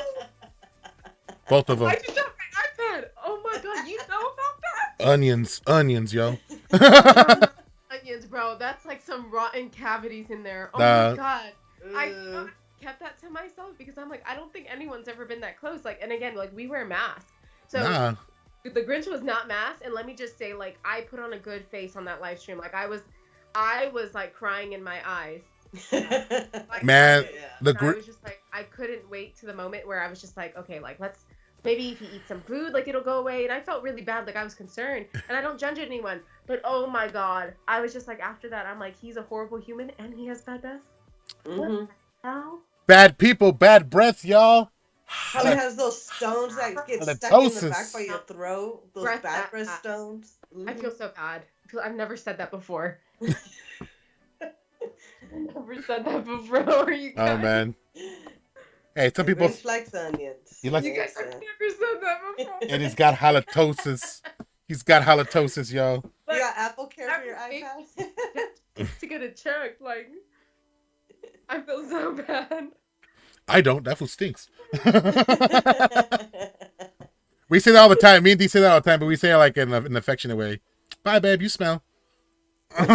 Both of them. I just dropped my iPad. Oh my God, you know about that? Onions, yo. Onions, bro. That's like some rotten cavities in there. Oh Nah. my God. I Ugh. kept that to myself because I'm like, I don't think anyone's ever been that close. Like, and again, like we wear masks. So Nah. the Grinch was not masked, and let me just say, like, I put on a good face on that live stream. Like, I was like crying in my eyes. Like, Man, the I was just like, I couldn't wait to the moment where I was just like, okay, like let's maybe if he eats some food, like it'll go away. And I felt really bad, like I was concerned, and I don't judge anyone, but oh my God, I was just like, after that, I'm like, he's a horrible human, and he has bad breath. Mhm. How? Bad people, bad breath, y'all. How he has those stones that get stuck in the Halitosis. back by your throat. Those Breath bad that- breath stones. I feel so bad. I've never said that before. I've never said that before. You guys. Oh man. Hey, some The people. Grinch likes onions. You like- You guys have never said that before. And he's got halitosis. He's got halitosis, yo. You But got Apple Care for your everything- iPad? to get it checked, like, I feel so bad. I don't. That fool stinks. We say that all the time. Me and D say that all the time, but we say it like in an affectionate way. Bye, babe. You smell. You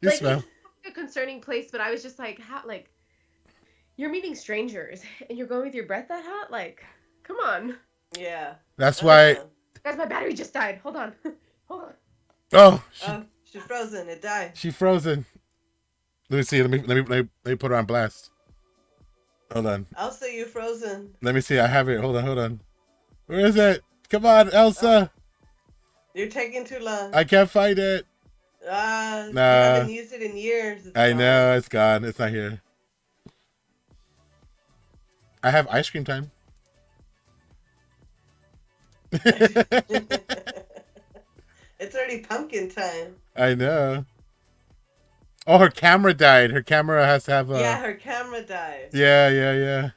Like, smell. it's a concerning place, but I was just like, how, like, you're meeting strangers and you're going with your breath that hot? Like, come on. Yeah. That's why. Guys, my battery just died. Hold on. Hold on. Oh, Oh, she's frozen. It died. she frozen. Let me see. Let me put her on blast. Hold on. I'll say you frozen. Let me see. I have it. Hold on. Where is it? Come on, Elsa. You're taking too long. I can't find it. You Nah. haven't used it in years. It's I gone. know it's gone. It's not here. I have ice cream time. It's already pumpkin time. I know. Oh, her camera died. Her camera has to have a. Yeah, her camera died. Yeah.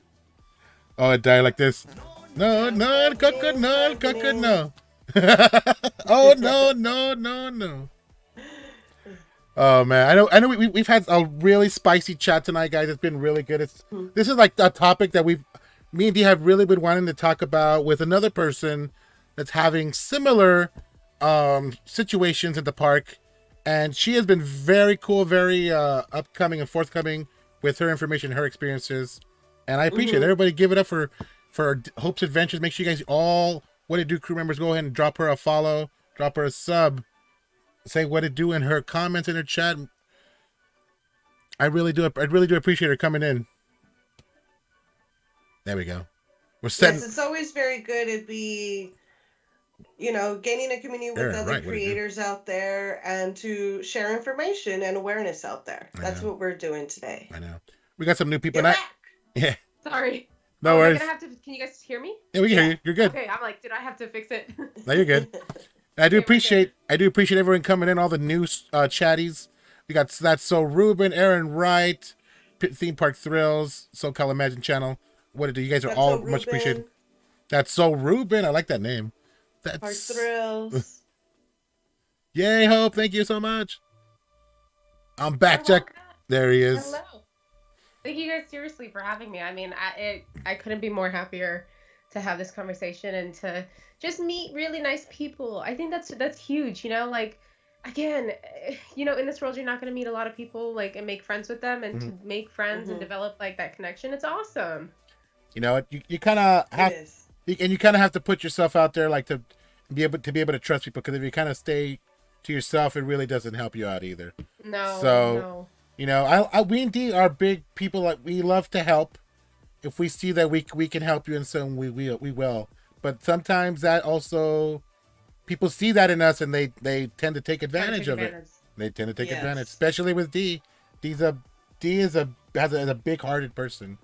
Oh, it died like this. No, coconut. Oh no. Oh man, I know. We've had a really spicy chat tonight, guys. It's been really good. This is like a topic that me and Dee have really been wanting to talk about with another person that's having similar situations at the park, and she has been very cool, very upcoming and forthcoming with her information, her experiences, and I appreciate it. Everybody give it up for Hope's Adventures. Make sure you guys all What It Do crew members go ahead and drop her a follow, drop her a sub, say what it do in her comments in her chat. I really do appreciate her coming in. There we go. We're setting. Yes, it's always very good to be, gaining a community with other creators out there and to share information and awareness out there. That's what we're doing today. I know. We got some new people. Get back. Yeah. Sorry. No worries. Can you guys hear me? Yeah, we can hear you. You're good. Okay, I'm like, did I have to fix it? No, you're good. I do appreciate everyone coming in, all the new chatties. We got That's So Ruben, Aaron Wright, Theme Park Thrills, SoCal Imagine Channel. What it do? You guys are That's all So much Ruben. appreciated. That's So Ruben. I like that name. Park That's Thrills. Yay, Hope. Thank you so much. I'm back, Jack. There he is. Hello. Thank you guys seriously for having me. I mean, I couldn't be more happier to have this conversation and to just meet really nice people. I think that's huge, like, again, in this world you're not going to meet a lot of people, like, and make friends with them, and to make friends and develop like that connection. It's awesome. You know what? You kind of have, and you kind of have to put yourself out there, like, to be able to trust people. Because if you kind of stay to yourself, it really doesn't help you out either. No. So, we and Dee are big people. Like, we love to help. If we see that we can help you in some, we will. But sometimes that also, people see that in us and they tend to take advantage of it. They tend to take advantage, especially with Dee. Dee has a big-hearted person.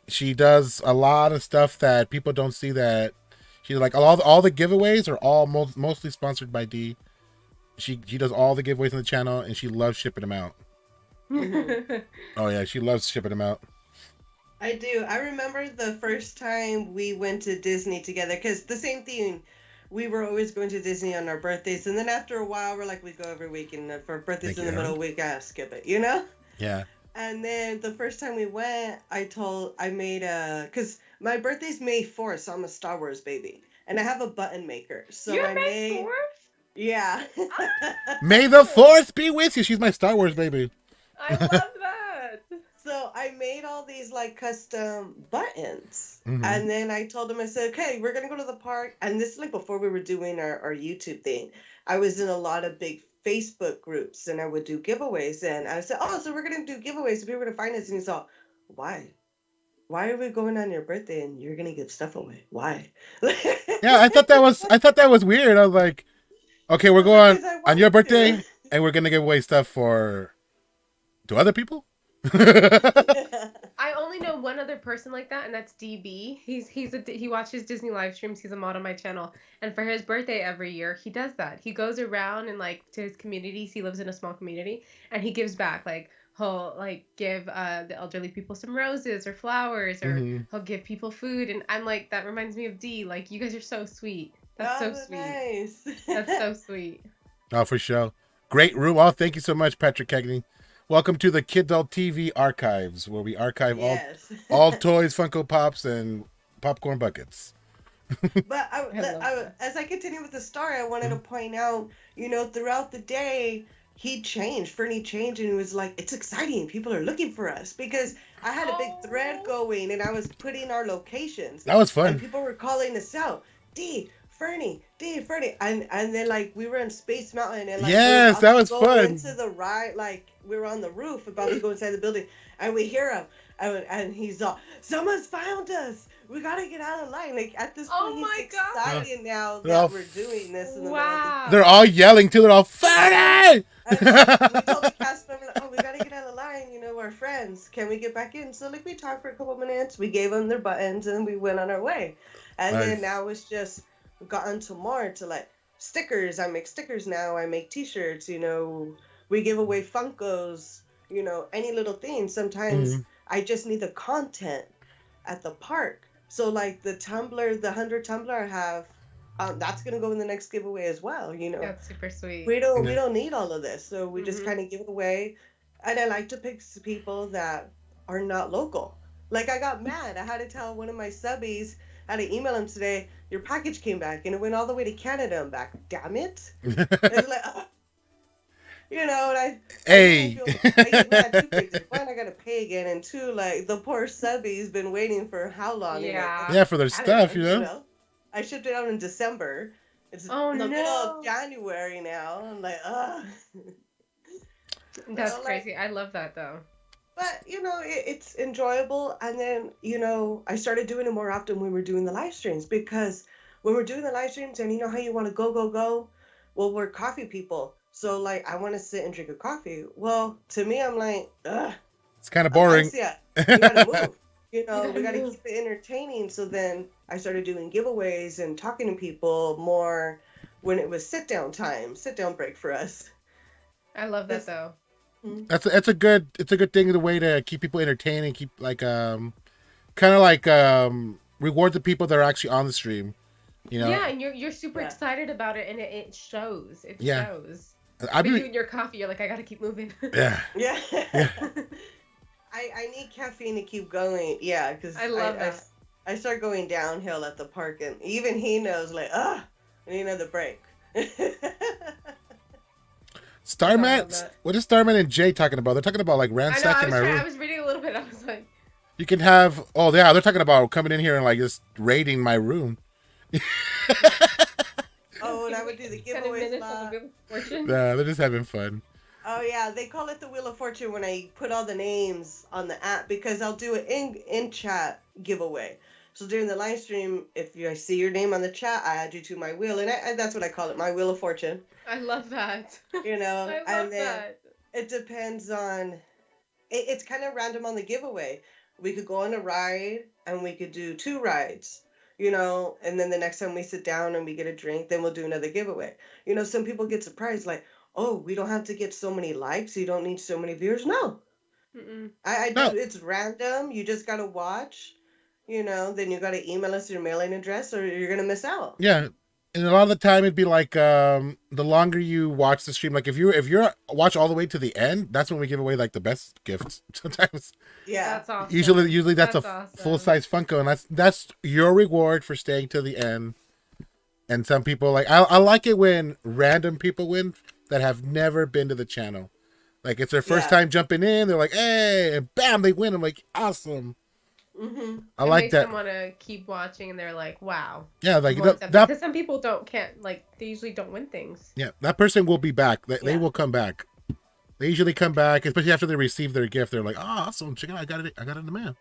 She does a lot of stuff that people don't see. That she's like, all the giveaways are all mostly sponsored by Dee. She does all the giveaways on the channel and she loves shipping them out. Oh yeah, she loves shipping them out. I do. I remember the first time we went to Disney together, because the same thing. We were always going to Disney on our birthdays, and then after a while, we're like, we go every week, and for birthdays Thank in you, the middle Aaron. of the week, I skip it, you know? Yeah. And then the first time we went, I made because my birthday's May 4th, so I'm a Star Wars baby. And I have a button maker. So You're I May made, 4th? yeah. May the 4th be with you. She's my Star Wars baby. I love that. So I made all these like custom buttons. Mhm. And then I told them, I said, okay, we're going to go to the park. And this is like before we were doing our YouTube thing. I was in a lot of big Facebook groups and I would do giveaways. And I said, oh, so we're going to do giveaways. So people are going to find us. And he's all, why? Why are we going on your birthday and you're going to give stuff away? Why? Yeah, I thought that was weird. I was like, okay, we're going Because I on your wanted birthday to. and we're gonna give away stuff to other people. I only know one other person like that, and that's DB. He watches Disney live streams. He's a mod on my channel, and for his birthday every year, he does that. He goes around and like to his communities. He lives in a small community, and he gives back. Like he'll like give the elderly people some roses or flowers, or he'll give people food. And I'm like, that reminds me of D. Like, you guys are so sweet. That's so sweet. Nice. That's so sweet. Oh, for sure. Great room. Oh, thank you so much, Patrick Kegney. Welcome to the KIDULT TV archives, where we archive Yes. all toys, Funko Pops, and popcorn buckets. But as I continue with the story, I wanted to point out, throughout the day, he changed. Fern-E changed, and he was like, it's exciting. People are looking for us. Because I had a big thread going, and I was putting our locations. That was fun. And people were calling us out. D, Fern-E. And then, like, we were in Space Mountain. And, like, yes, that was fun. Into the ride, like, we were on the roof about to go inside the building. And we hear him. And he's all, someone's found us. We got to get out of line. Like, at this point, he's excited now that we're doing this in the middle of the... They're all yelling, too. They're all, Fern-E! And we told the cast member, we got to get out of line. We're friends. Can we get back in? So, like, we talked for a couple minutes. We gave them their buttons, and we went on our way. And then now it's just gotten to more to, like, stickers. I make stickers now. I make T-shirts, We give away Funkos, any little thing. Sometimes I just need the content at the park. So, like, the 100 tumbler I have, that's going to go in the next giveaway as well, That's super sweet. We don't need all of this. So we just kind of give it away. And I like to pick people that are not local. Like, I got mad. I had to tell one of my subbies, I had to email him today, your package came back and it went all the way to Canada and back. Damn it. It's like, and I get mad two things. One, I got to pay again. And two, like, the poor subbie's been waiting for how long? Yeah. Yeah, for their stuff, I shipped it out in December. It's the middle of January now. I'm like, ugh. That's crazy. I love that, though. But, it's enjoyable. And then, I started doing it more often when we're doing the live streams. Because when we're doing the live streams, and you know how you want to go, well, we're coffee people. So, like, I want to sit and drink a coffee. Well, to me, I'm like, ugh. It's kind of boring. Yeah, we got to move. We got to keep it entertaining. So then I started doing giveaways and talking to people more when it was sit down break for us. I love that, though. It's a good thing, the way to keep people entertained and keep like kind of like reward the people that are actually on the stream, Yeah, and you're super excited about it, and it shows. It shows. You and your coffee, you're like, I gotta keep moving. Yeah. I need caffeine to keep going. Yeah, because I love it. I start going downhill at the park, and even he knows, like, I need another break. Starman, what is Starman and Jay talking about? They're talking about like ransacking my room. I was reading a little bit. I was like, you can have. Oh yeah, they're talking about coming in here and like just raiding my room. Oh, and I would do the giveaways. Nah, they're just having fun. Oh yeah, they call it the Wheel of Fortune when I put all the names on the app, because I'll do it in chat giveaway. So during the live stream, if I see your name on the chat, I add you to my wheel, and that's what I call it, my Wheel of Fortune. I love that. I love and then that. It depends on. It's kind of random on the giveaway. We could go on a ride, and we could do 2 rides. And then the next time we sit down and we get a drink, then we'll do another giveaway. Some people get surprised, like, oh, we don't have to get so many likes. You don't need so many viewers. No, I do. No. It's random. You just gotta watch. Then you gotta email us your mailing address, or you're gonna miss out. Yeah. And a lot of the time it'd be like the longer you watch the stream, like if you're watch all the way to the end, that's when we give away like the best gifts. Sometimes Yeah. That's awesome. usually that's a awesome. full-size Funko, and that's your reward for staying to the end. And some people I like it when random people win that have never been to the channel. Like it's their first time jumping in, they're like, hey, and bam, they win. I'm like, awesome. I like that. Them want to keep watching, and they're like, "Wow." Yeah, like that. Because some people can't they usually don't win things. Yeah, that person will be back. They will come back. They usually come back, especially after they receive their gift. They're like, "Oh, awesome! Check it out, I got it in the mail."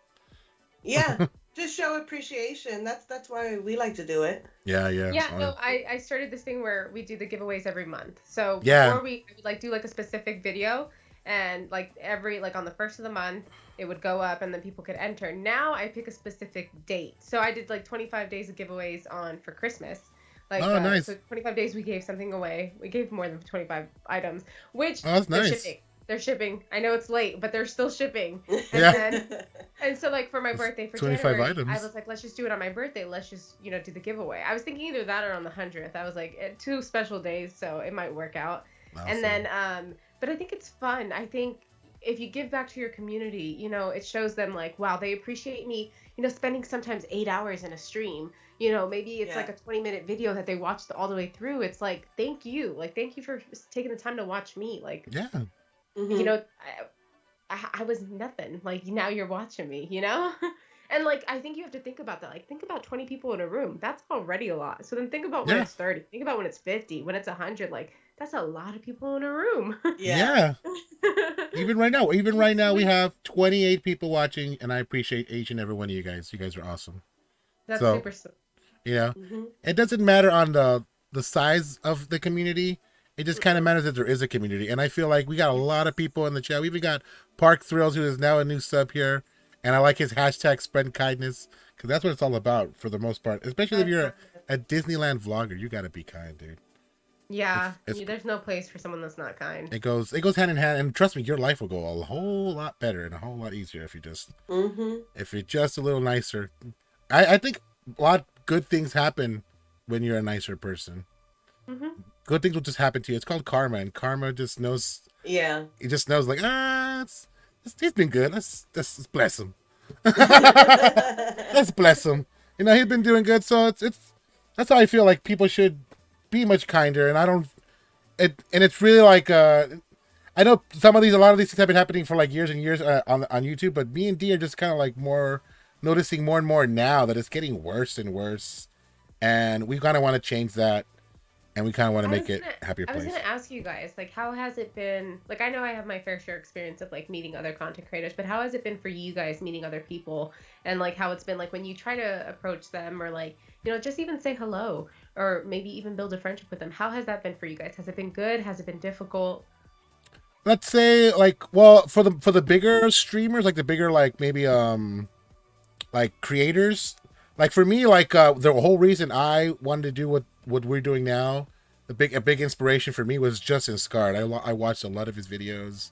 Yeah, just show appreciation. That's why we like to do it. Yeah. No, I started this thing where we do the giveaways every month. So before we would do a specific video, and every on the first of the month it would go up, and then people could enter. Now I pick a specific date. So I did 25 days of giveaways for Christmas. Nice. So 25 days we gave something away. We gave more than 25 items, which that's nice. They're shipping. I know it's late, but they're still shipping. And so for my birthday for 25 January, items. I was like, let's just do it on my birthday. Let's just do the giveaway. I was thinking either that or on the 100th. I was like, 2 special days, so it might work out. Awesome. And then but I think it's fun. I think if you give back to your community, it shows them wow, they appreciate me, spending sometimes 8 hours in a stream. Maybe it's a 20-minute video that they watched all the way through. It's like, thank you. Thank you for taking the time to watch me. Yeah. I was nothing. Now you're watching me, And I think you have to think about that. Think about 20 people in a room. That's already a lot. So then think about when it's 30. Think about when it's 50. When it's 100. That's a lot of people in a room. Yeah. Even right now, we have 28 people watching, and I appreciate each and every one of you guys. You guys are awesome. That's super sweet. It doesn't matter on the size of the community. It just kind of matters that there is a community. And I feel like we got a lot of people in the chat. We even got Park Thrills, who is now a new sub here. And I like his hashtag spread kindness, because that's what it's all about for the most part. Especially if you're a Disneyland vlogger, you got to be kind, dude. Yeah, there's no place for someone that's not kind. It goes hand in hand, and trust me, your life will go a whole lot better and a whole lot easier if you're just a little nicer. I think a lot of good things happen when you're a nicer person. Good things will just happen to you. It's called karma, and karma just knows. Yeah, it just knows he's been good. Let's bless him. Let's bless him. He's been doing good, so it's that's how I feel like people should be much kinder. And it's really I know a lot of these things have been happening for years and years on YouTube, but me and D are just kind of more noticing more and more now that it's getting worse and worse, and we kind of want to change that. And we kind of want to make it a happier place. I was going to ask you guys, how has it been? I know I have my fair share experience of, meeting other content creators, but how has it been for you guys meeting other people? And, how it's been, when you try to approach them or, just even say hello or maybe even build a friendship with them. How has that been for you guys? Has it been good? Has it been difficult? Let's say, for the bigger streamers, the bigger, maybe, creators. For me, the whole reason I wanted to do what we're doing now, a big inspiration for me was Justin Scarred. I watched a lot of his videos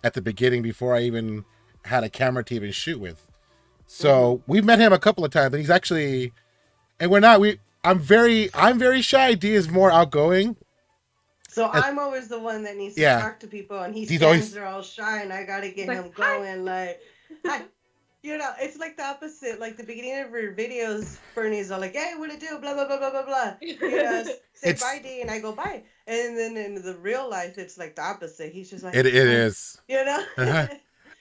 at the beginning before I even had a camera to even shoot with. So we've met him a couple of times, and he's actually, and I'm very shy. D is more outgoing. So I'm always the one that needs to talk to people, and he's always there all shy, and I gotta get him going. Hi. It's the opposite. The beginning of your videos, Fern-E's all hey, what it do? Blah, blah, blah, blah, blah, blah. Say bye, D, and I go, bye. And then in the real life, it's the opposite. He's just It is. Uh-huh.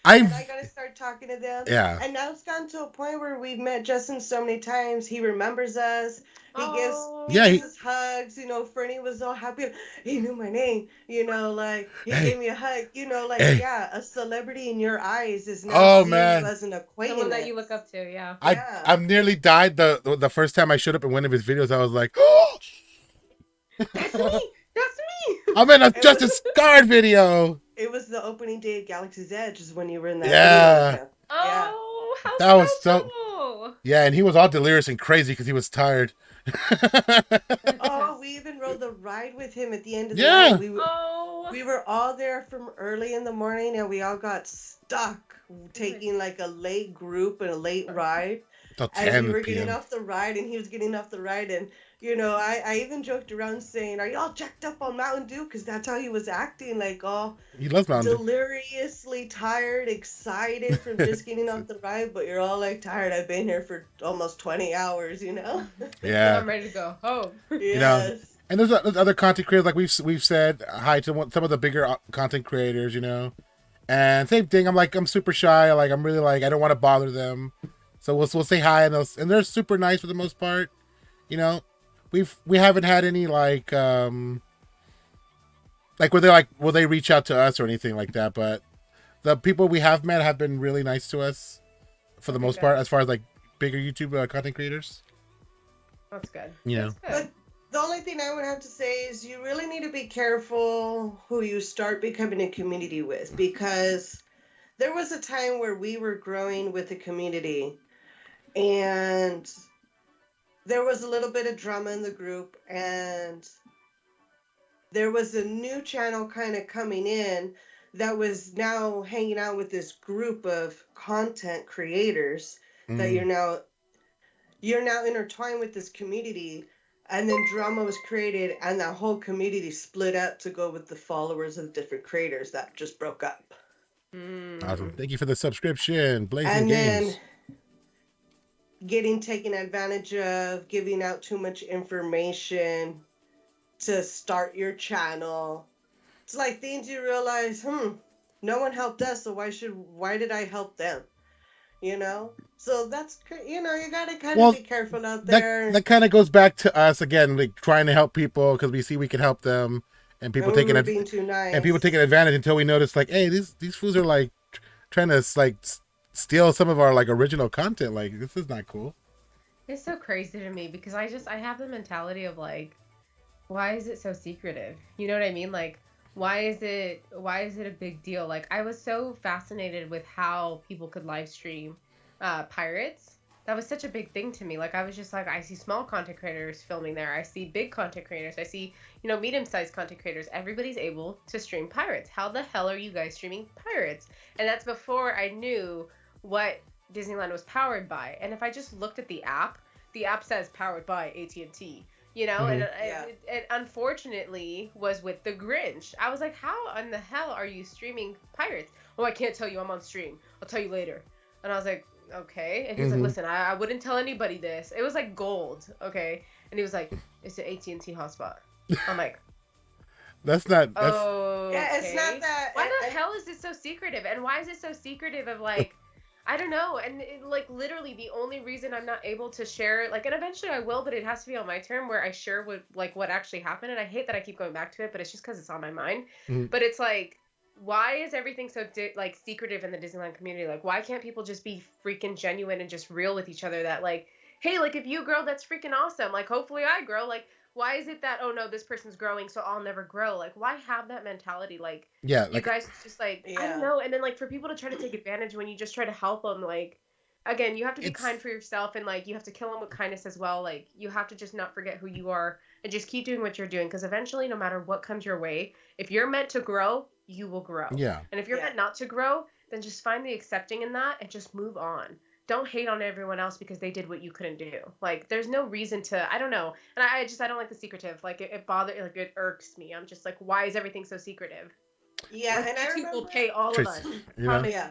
I gotta start talking to them. Yeah. And now it's gotten to a point where we've met Justin so many times. He remembers us. He gives us hugs. Fern-E was all happy. He knew my name. He gave me a hug. A celebrity in your eyes is now seen as an acquaintance. Someone that you look up to, yeah. I nearly died the first time I showed up in one of his videos. I was like, oh! That's me! That's me! I'm in a Justin Scarred video. It was the opening day of Galaxy's Edge is when you were in that video. Oh, how that was so... Yeah, and he was all delirious and crazy because he was tired. Oh, we even rode the ride with him at the end of the Yeah. night. We were all there from early in the morning, and we all got stuck taking like a late group and a late ride. Till As 10 we were getting p.m. off the ride, and he was getting off the ride, and you know, I even joked around saying, "Are y'all jacked up on Mountain Dew?" Because that's how he was acting, like all He loves Mountain Dew. deliriously tired, excited from just getting off the ride. But you're all like tired. I've been here for almost 20 hours, you know. Yeah. I'm ready to go home. Yes. You know, and there's other content creators, like we've said hi to some of the bigger content creators, you know. And same thing, I'm super shy. Like I'm really like I don't want to bother them, so we'll say hi, and they're super nice for the most part, you know. We haven't had any like where they're like will they reach out to us or anything like that, but the people we have met have been really nice to us for the most part, as far as like bigger YouTube content creators. That's good. You know. That's good. But the only thing I would have to say is you really need to be careful who you start becoming a community with, because there was a time where we were growing with the community and there was a little bit of drama in the group, and there was a new channel kind of coming in that was now hanging out with this group of content creators that you're now intertwined with this community, and then drama was created and that whole community split up to go with the followers of different creators that just broke up. Awesome. Thank you for the subscription, Blazing And Games. then getting taken advantage of, giving out too much information to start your channel. It's like things you realize, no one helped us, so why did I help them? You know? So that's, you know, you gotta kind of be careful out there. That kind of goes back to us again, like trying to help people because we see we can help them, and people being too nice. and people taking advantage until we notice like, hey, these fools are like trying to like steal some of our like original content. Like this is not cool. It's so crazy to me because I have the mentality of like, why is it so secretive? You know what I mean? Like, why is it a big deal? Like, I was so fascinated with how people could live stream pirates. That was such a big thing to me. Like, I was just like, I see small content creators filming there. I see big content creators. I see, you know, medium-sized content creators. Everybody's able to stream pirates. How the hell are you guys streaming pirates? And that's before I knew what Disneyland was powered by. And if I just looked at the app says powered by AT&T. You know, and it unfortunately was with the Grinch. I was like, how in the hell are you streaming pirates? Oh, I can't tell you, I'm on stream. I'll tell you later. And I was like, okay. And he was like, listen, I wouldn't tell anybody this. It was like gold, okay? And he was like, it's an AT&T hotspot. I'm like, that's not. oh, yeah, it's not that. Why the hell is it so secretive? And why is it so secretive of like, I don't know. And like literally the only reason I'm not able to share, like, and eventually I will, but it has to be on my term where I share what actually happened. And I hate that I keep going back to it, but it's just because it's on my mind. But it's like, why is everything so like secretive in the Disneyland community? Like, why can't people just be freaking genuine and just real with each other? That like, hey, like if you grow, that's freaking awesome. Like, hopefully I grow. Like, why is it that, oh no, this person's growing, so I'll never grow? Like, why have that mentality? Like, yeah, you guys just like, I don't know. And then like for people to try to take advantage when you just try to help them, like, again, you have to be kind for yourself, and like you have to kill them with kindness as well. Like, you have to just not forget who you are and just keep doing what you're doing, because eventually, no matter what comes your way, if you're meant to grow, you will grow. Yeah. And if you're meant not to grow, then just find the accepting in that and just move on. Don't hate on everyone else because they did what you couldn't do. Like, there's no reason to, I don't know. And I don't like the secretive. Like, it bothers, like, it irks me. I'm just like, why is everything so secretive? Yeah, like, and I YouTube will remember pay all of us. You know? Yeah.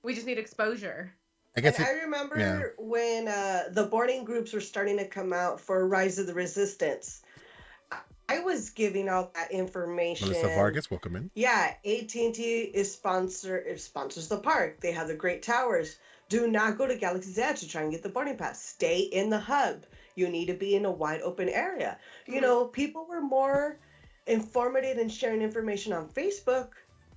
We just need exposure. I guess I remember when the boarding groups were starting to come out for Rise of the Resistance. I was giving out that information. Melissa Vargas, welcome in. Yeah, AT&T sponsors the park. They have the great towers. Do not go to Galaxy's Edge to try and get the boarding pass. Stay in the hub. You need to be in a wide open area. You know, people were more informative and sharing information on Facebook.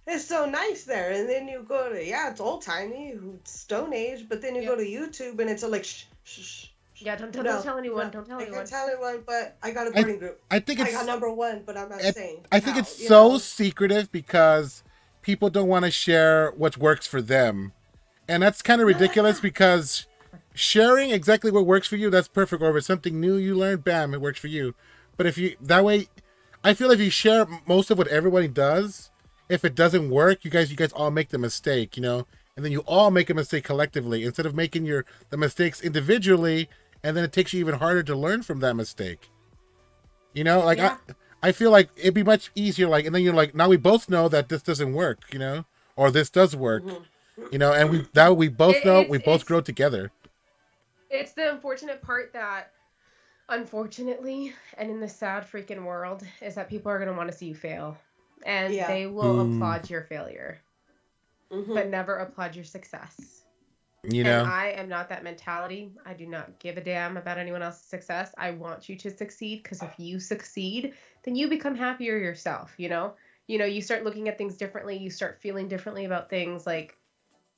It's so nice there. And then you go to, it's old timey, Stone Age, but then you go to YouTube and it's like, shh. Yeah, don't tell anyone. Don't tell anyone. I can't tell anyone, but I got a boarding group. I think it's. I got number one, but I'm not saying. I think it's so secretive because people don't want to share what works for them. And that's kind of ridiculous because sharing exactly what works for you, that's perfect. Or if it's something new you learned, bam, it works for you. But if you that way, I feel if you share most of what everybody does, if it doesn't work, you guys all make the mistake, you know, and then you all make a mistake collectively instead of making the mistakes individually, and then it takes you even harder to learn from that mistake. You know, like I feel like it'd be much easier, like, and then you're like, now we both know that this doesn't work, you know, or this does work, you know, and we both know, we both grow together. It's the unfortunate part that, unfortunately, and in the sad freaking world, is that people are going to want to see you fail. And they will applaud your failure, but never applaud your success. You know? And I am not that mentality. I do not give a damn about anyone else's success. I want you to succeed, because if you succeed, then you become happier yourself, you know? You know, you start looking at things differently. You start feeling differently about things. Like,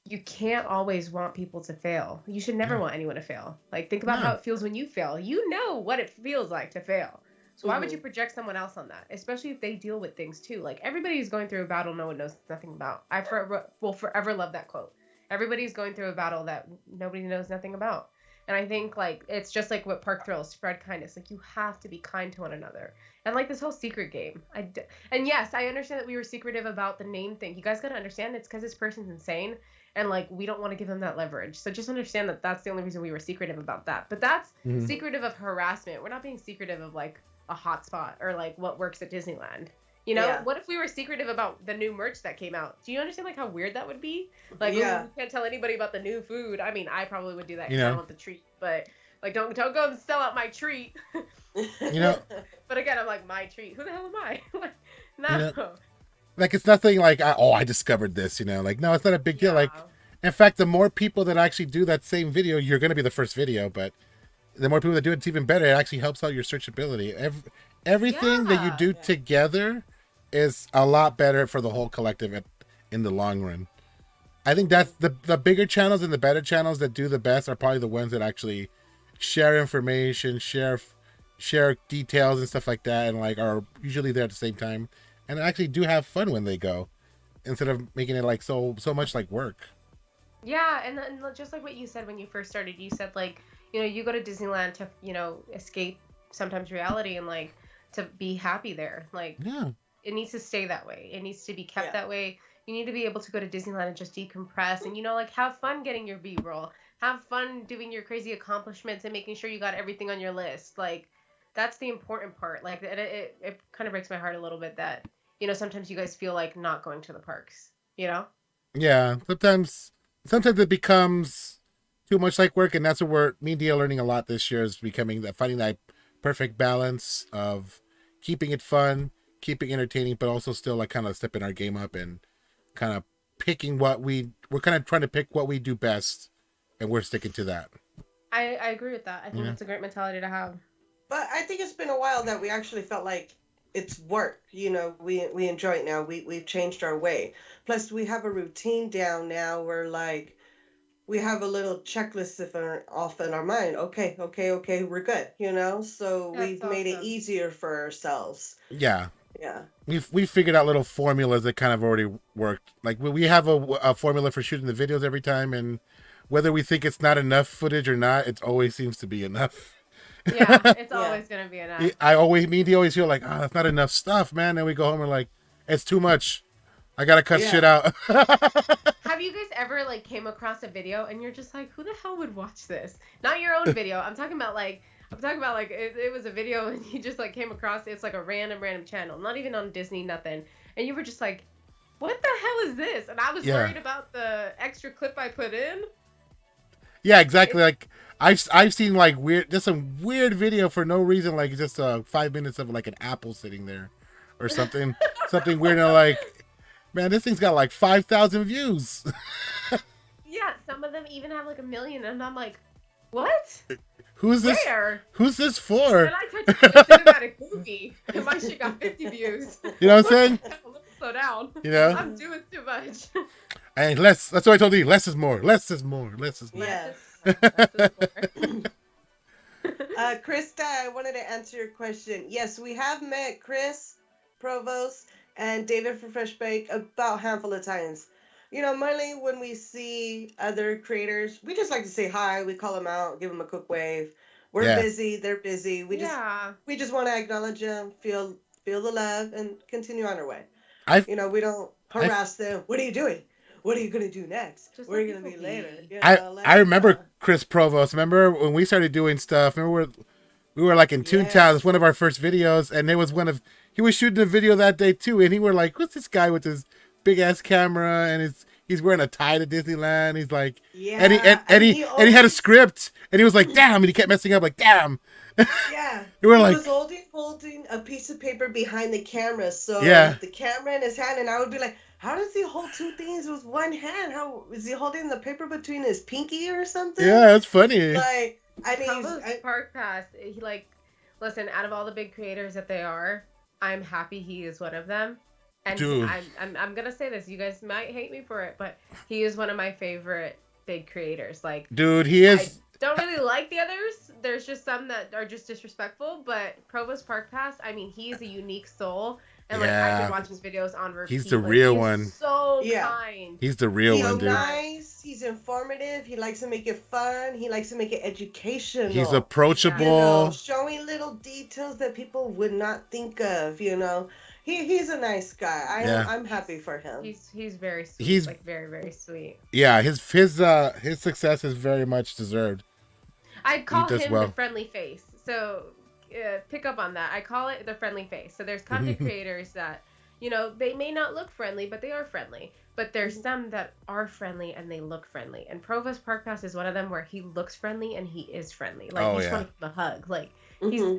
you can't always want people to fail. You should never want anyone to fail. Like, think about how it feels when you fail. You know what it feels like to fail. So why would you project someone else on that? Especially if they deal with things too. Like, everybody's going through a battle no one knows nothing about. I will forever love that quote. Everybody's going through a battle that nobody knows nothing about. And I think, like, it's just like what Park Thrills, spread kindness. Like, you have to be kind to one another. And, like, this whole secret game. And yes, I understand that we were secretive about the name thing. You guys got to understand it's because this person's insane. And, like, we don't want to give him that leverage. So just understand that that's the only reason we were secretive about that. But that's secretive of harassment. We're not being secretive of, like, a hotspot or, like, what works at Disneyland. You know, what if we were secretive about the new merch that came out? Do you understand, like, how weird that would be? Like, we can't tell anybody about the new food. I mean, I probably would do that if I want the treat. But, like, don't go and sell out my treat. You know? But again, I'm like, my treat. Who the hell am I? Like, no. You know, like, it's nothing like, I discovered this, you know? Like, no, it's not a big deal. Like, in fact, the more people that actually do that same video, you're going to be the first video, but the more people that do it, it's even better. It actually helps out your searchability. Everything that you do together is a lot better for the whole collective in the long run. I think that's the bigger channels and the better channels that do the best are probably the ones that actually share information, share details and stuff like that, and like are usually there at the same time and actually do have fun when they go, instead of making it like so much like work. Yeah, and then just like what you said when you first started, you said, like, you know, you go to Disneyland to, you know, escape sometimes reality and, like, to be happy there. Like, it needs to stay that way. It needs to be kept that way. You need to be able to go to Disneyland and just decompress and, you know, like, have fun getting your B-roll. Have fun doing your crazy accomplishments and making sure you got everything on your list. Like, that's the important part. Like, it kind of breaks my heart a little bit that, you know, sometimes you guys feel like not going to the parks, you know? Yeah, sometimes it becomes too much like work, and that's what me and Dia are learning a lot this year, is finding that perfect balance of keeping it fun, keeping entertaining, but also still like kind of stepping our game up and kind of picking we're kind of trying to pick what we do best, and we're sticking to that. I agree with that. I think that's a great mentality to have. But I think it's been a while that we actually felt like it's work. You know, we enjoy it now. We've changed our way. Plus, we have a routine down now where, like, we have a little checklist off in our mind. Okay, we're good. You know, so we've made it easier for ourselves. Yeah. Yeah. We've figured out little formulas that kind of already worked. Like, we have a formula for shooting the videos every time, and whether we think it's not enough footage or not, it always seems to be enough. Yeah, it's always gonna be enough. Me and Dia always feel like, that's not enough stuff, man. And we go home and like, it's too much. I gotta cut shit out. Have you guys ever, like, came across a video and you're just like, who the hell would watch this? Not your own video. I'm talking about like it was a video and you just, like, came across it's like a random channel, not even on Disney, nothing, and you were just like, what the hell is this? And I was worried about the extra clip I put in. Yeah, exactly. Like, I've seen like some weird video for no reason, like just 5 minutes of like an apple sitting there or something something weird, and like, man, this thing's got like 5,000 views. Yeah, some of them even have like 1 million, and I'm like, what? Who's this? Where? Who's this for? And I touched the cinematic movie, and my shit got 50 views. You know what I'm saying? Slow down. You know? I'm doing too much. And that's what I told you. Less is more. Less is more. Less is more. Yeah. Krista, I wanted to answer your question. Yes, we have met Chris Provost and David from Fresh Bake about a handful of times. You know, mainly when we see other creators, we just like to say hi. We call them out, give them a quick wave. We're busy. They're busy. We Yeah. just want to acknowledge them, feel the love, and continue on our way. We don't harass them. What are you doing? What are you gonna do next? Where are you gonna be later? I remember Chris Provost. Remember when we started doing stuff? Remember we were like in Toontown. It's one of our first videos, and he was shooting a video that day too, and he were like, "What's this guy with his big ass camera and he's wearing a tie to Disneyland?" He's like, and he had a script, and he was like, "Damn!" and he kept messing up, like, "Damn." Yeah, we were he like, was holding a piece of paper behind the camera, so the camera in his hand, and I would be like, how does he hold two things with one hand? How is he holding the paper between his pinky or something? Yeah, it's funny. Like, I mean, Park Pass. He listen. Out of all the big creators that they are, I'm happy he is one of them. And dude, I'm gonna say this. You guys might hate me for it, but he is one of my favorite big creators. Like, dude, he is. I don't really like the others. There's just some that are just disrespectful. But Provost Park Pass, I mean, he's a unique soul. And I've been watching his videos on repeat. He's the real one. So kind. He's the real one, dude. He's nice. He's informative. He likes to make it fun. He likes to make it educational. He's approachable. Showing little details that people would not think of. He's a nice guy. I'm happy for him. He's very sweet. He's very, very sweet. Yeah, his success is very much deserved. I'd call him the friendly face. So pick up on that. I call it the friendly face. So there's content creators that, they may not look friendly, but they are friendly. But there's some that are friendly and they look friendly. And Provost Park Pass is one of them where he looks friendly and he is friendly. Like, you just want to give him a hug. Like,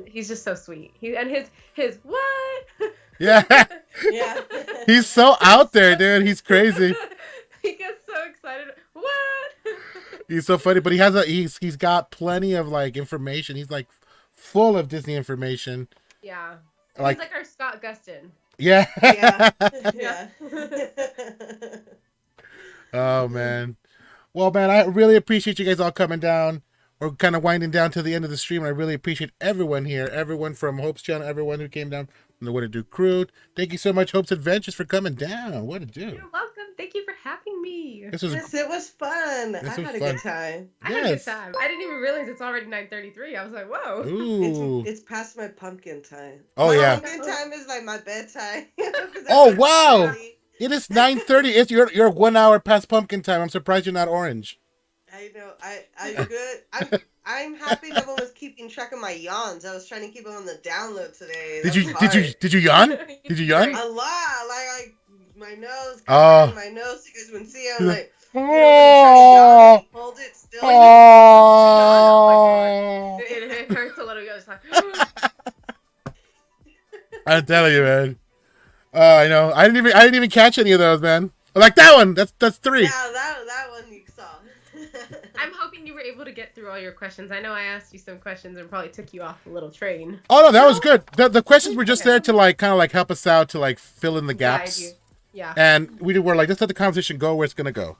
he's just so sweet. His what? Yeah. Yeah. He's so out there, dude. He's crazy. He gets so excited. What? He's so funny, but he's got plenty of information. He's full of Disney information. Yeah. He's like our Scott Gustin. Yeah. Yeah. Oh man. Well, man, I really appreciate you guys all coming down. We're kind of winding down to the end of the stream, and I really appreciate everyone here, everyone from Hope's channel, everyone who came down from the What to Do crew. Thank you so much, Hope's Adventures, for coming down. What to do? You're welcome. Thank you for having me. It was fun. I had a good time. I had a good time. I didn't even realize it's already 9:33. I was like, whoa. Ooh. It's past my pumpkin time. Oh, yeah. Pumpkin time is like my bedtime. Oh, wow. It is 9:30. It's you're 1 hour past pumpkin time. I'm surprised you're not orange. I know. I'm good. I'm happy no one was keeping track of my yawns. I was trying to keep them on the download today. Did you yawn? Did you yawn? A lot. Like my nose. Oh. My nose. You guys wouldn't see it. I'm like, oh. Hold it still. Oh. It hurts a little. It's like, I'm telling you, man. I know. I didn't even catch any of those, man. Like that one. That's 3. Yeah, that one you saw. I'm hoping you were able to get through all your questions. I know I asked you some questions and probably took you off a little train. Oh no, that was good. The questions were just there to kind of help us out to fill in the gaps. Yeah. And were like, just let the conversation go where it's gonna go.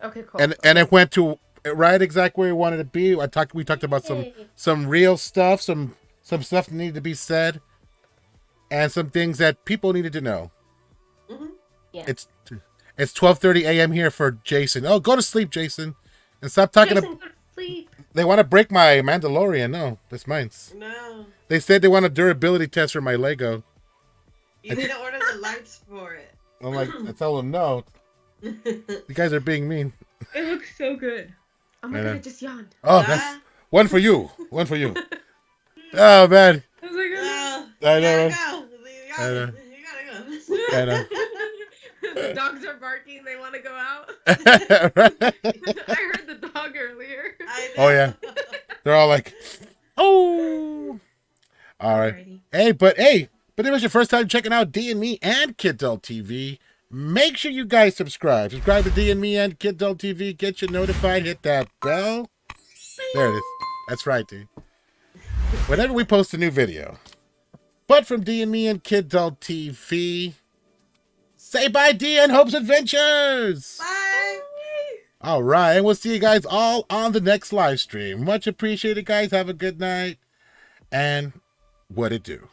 Okay, cool. And it went to right exactly where we wanted to be. We talked about some real stuff, some stuff that needed to be said, and some things that people needed to know. Mm-hmm. Yeah. It's 12:30 a.m. here for Jason. Oh, go to sleep, Jason. And stop talking Jason, go to sleep. They want to break my Mandalorian. No, that's mine. No. They said they want a durability test for my Lego. You need to order the lights for it. I'm like, I tell them no. You guys are being mean. It looks so good. Oh my god, I just yawned. Oh, that's one for you. One for you. Oh, man. I was like, oh. I know. You gotta go. I know. The dogs are barking. They want to go out. I heard the dog earlier. Oh, yeah. They're all like, oh. All right. Alrighty. But it was your first time checking out D&Me and KIDULT TV. Make sure you guys subscribe. Subscribe to D&Me and KIDULT TV. Get you notified. Hit that bell. There it is. That's right, dude. Whenever we post a new video. But from D&Me and KIDULT TV, say bye, D and Hope's Adventures. Bye. All right. And we'll see you guys all on the next live stream. Much appreciated, guys. Have a good night. And what it do.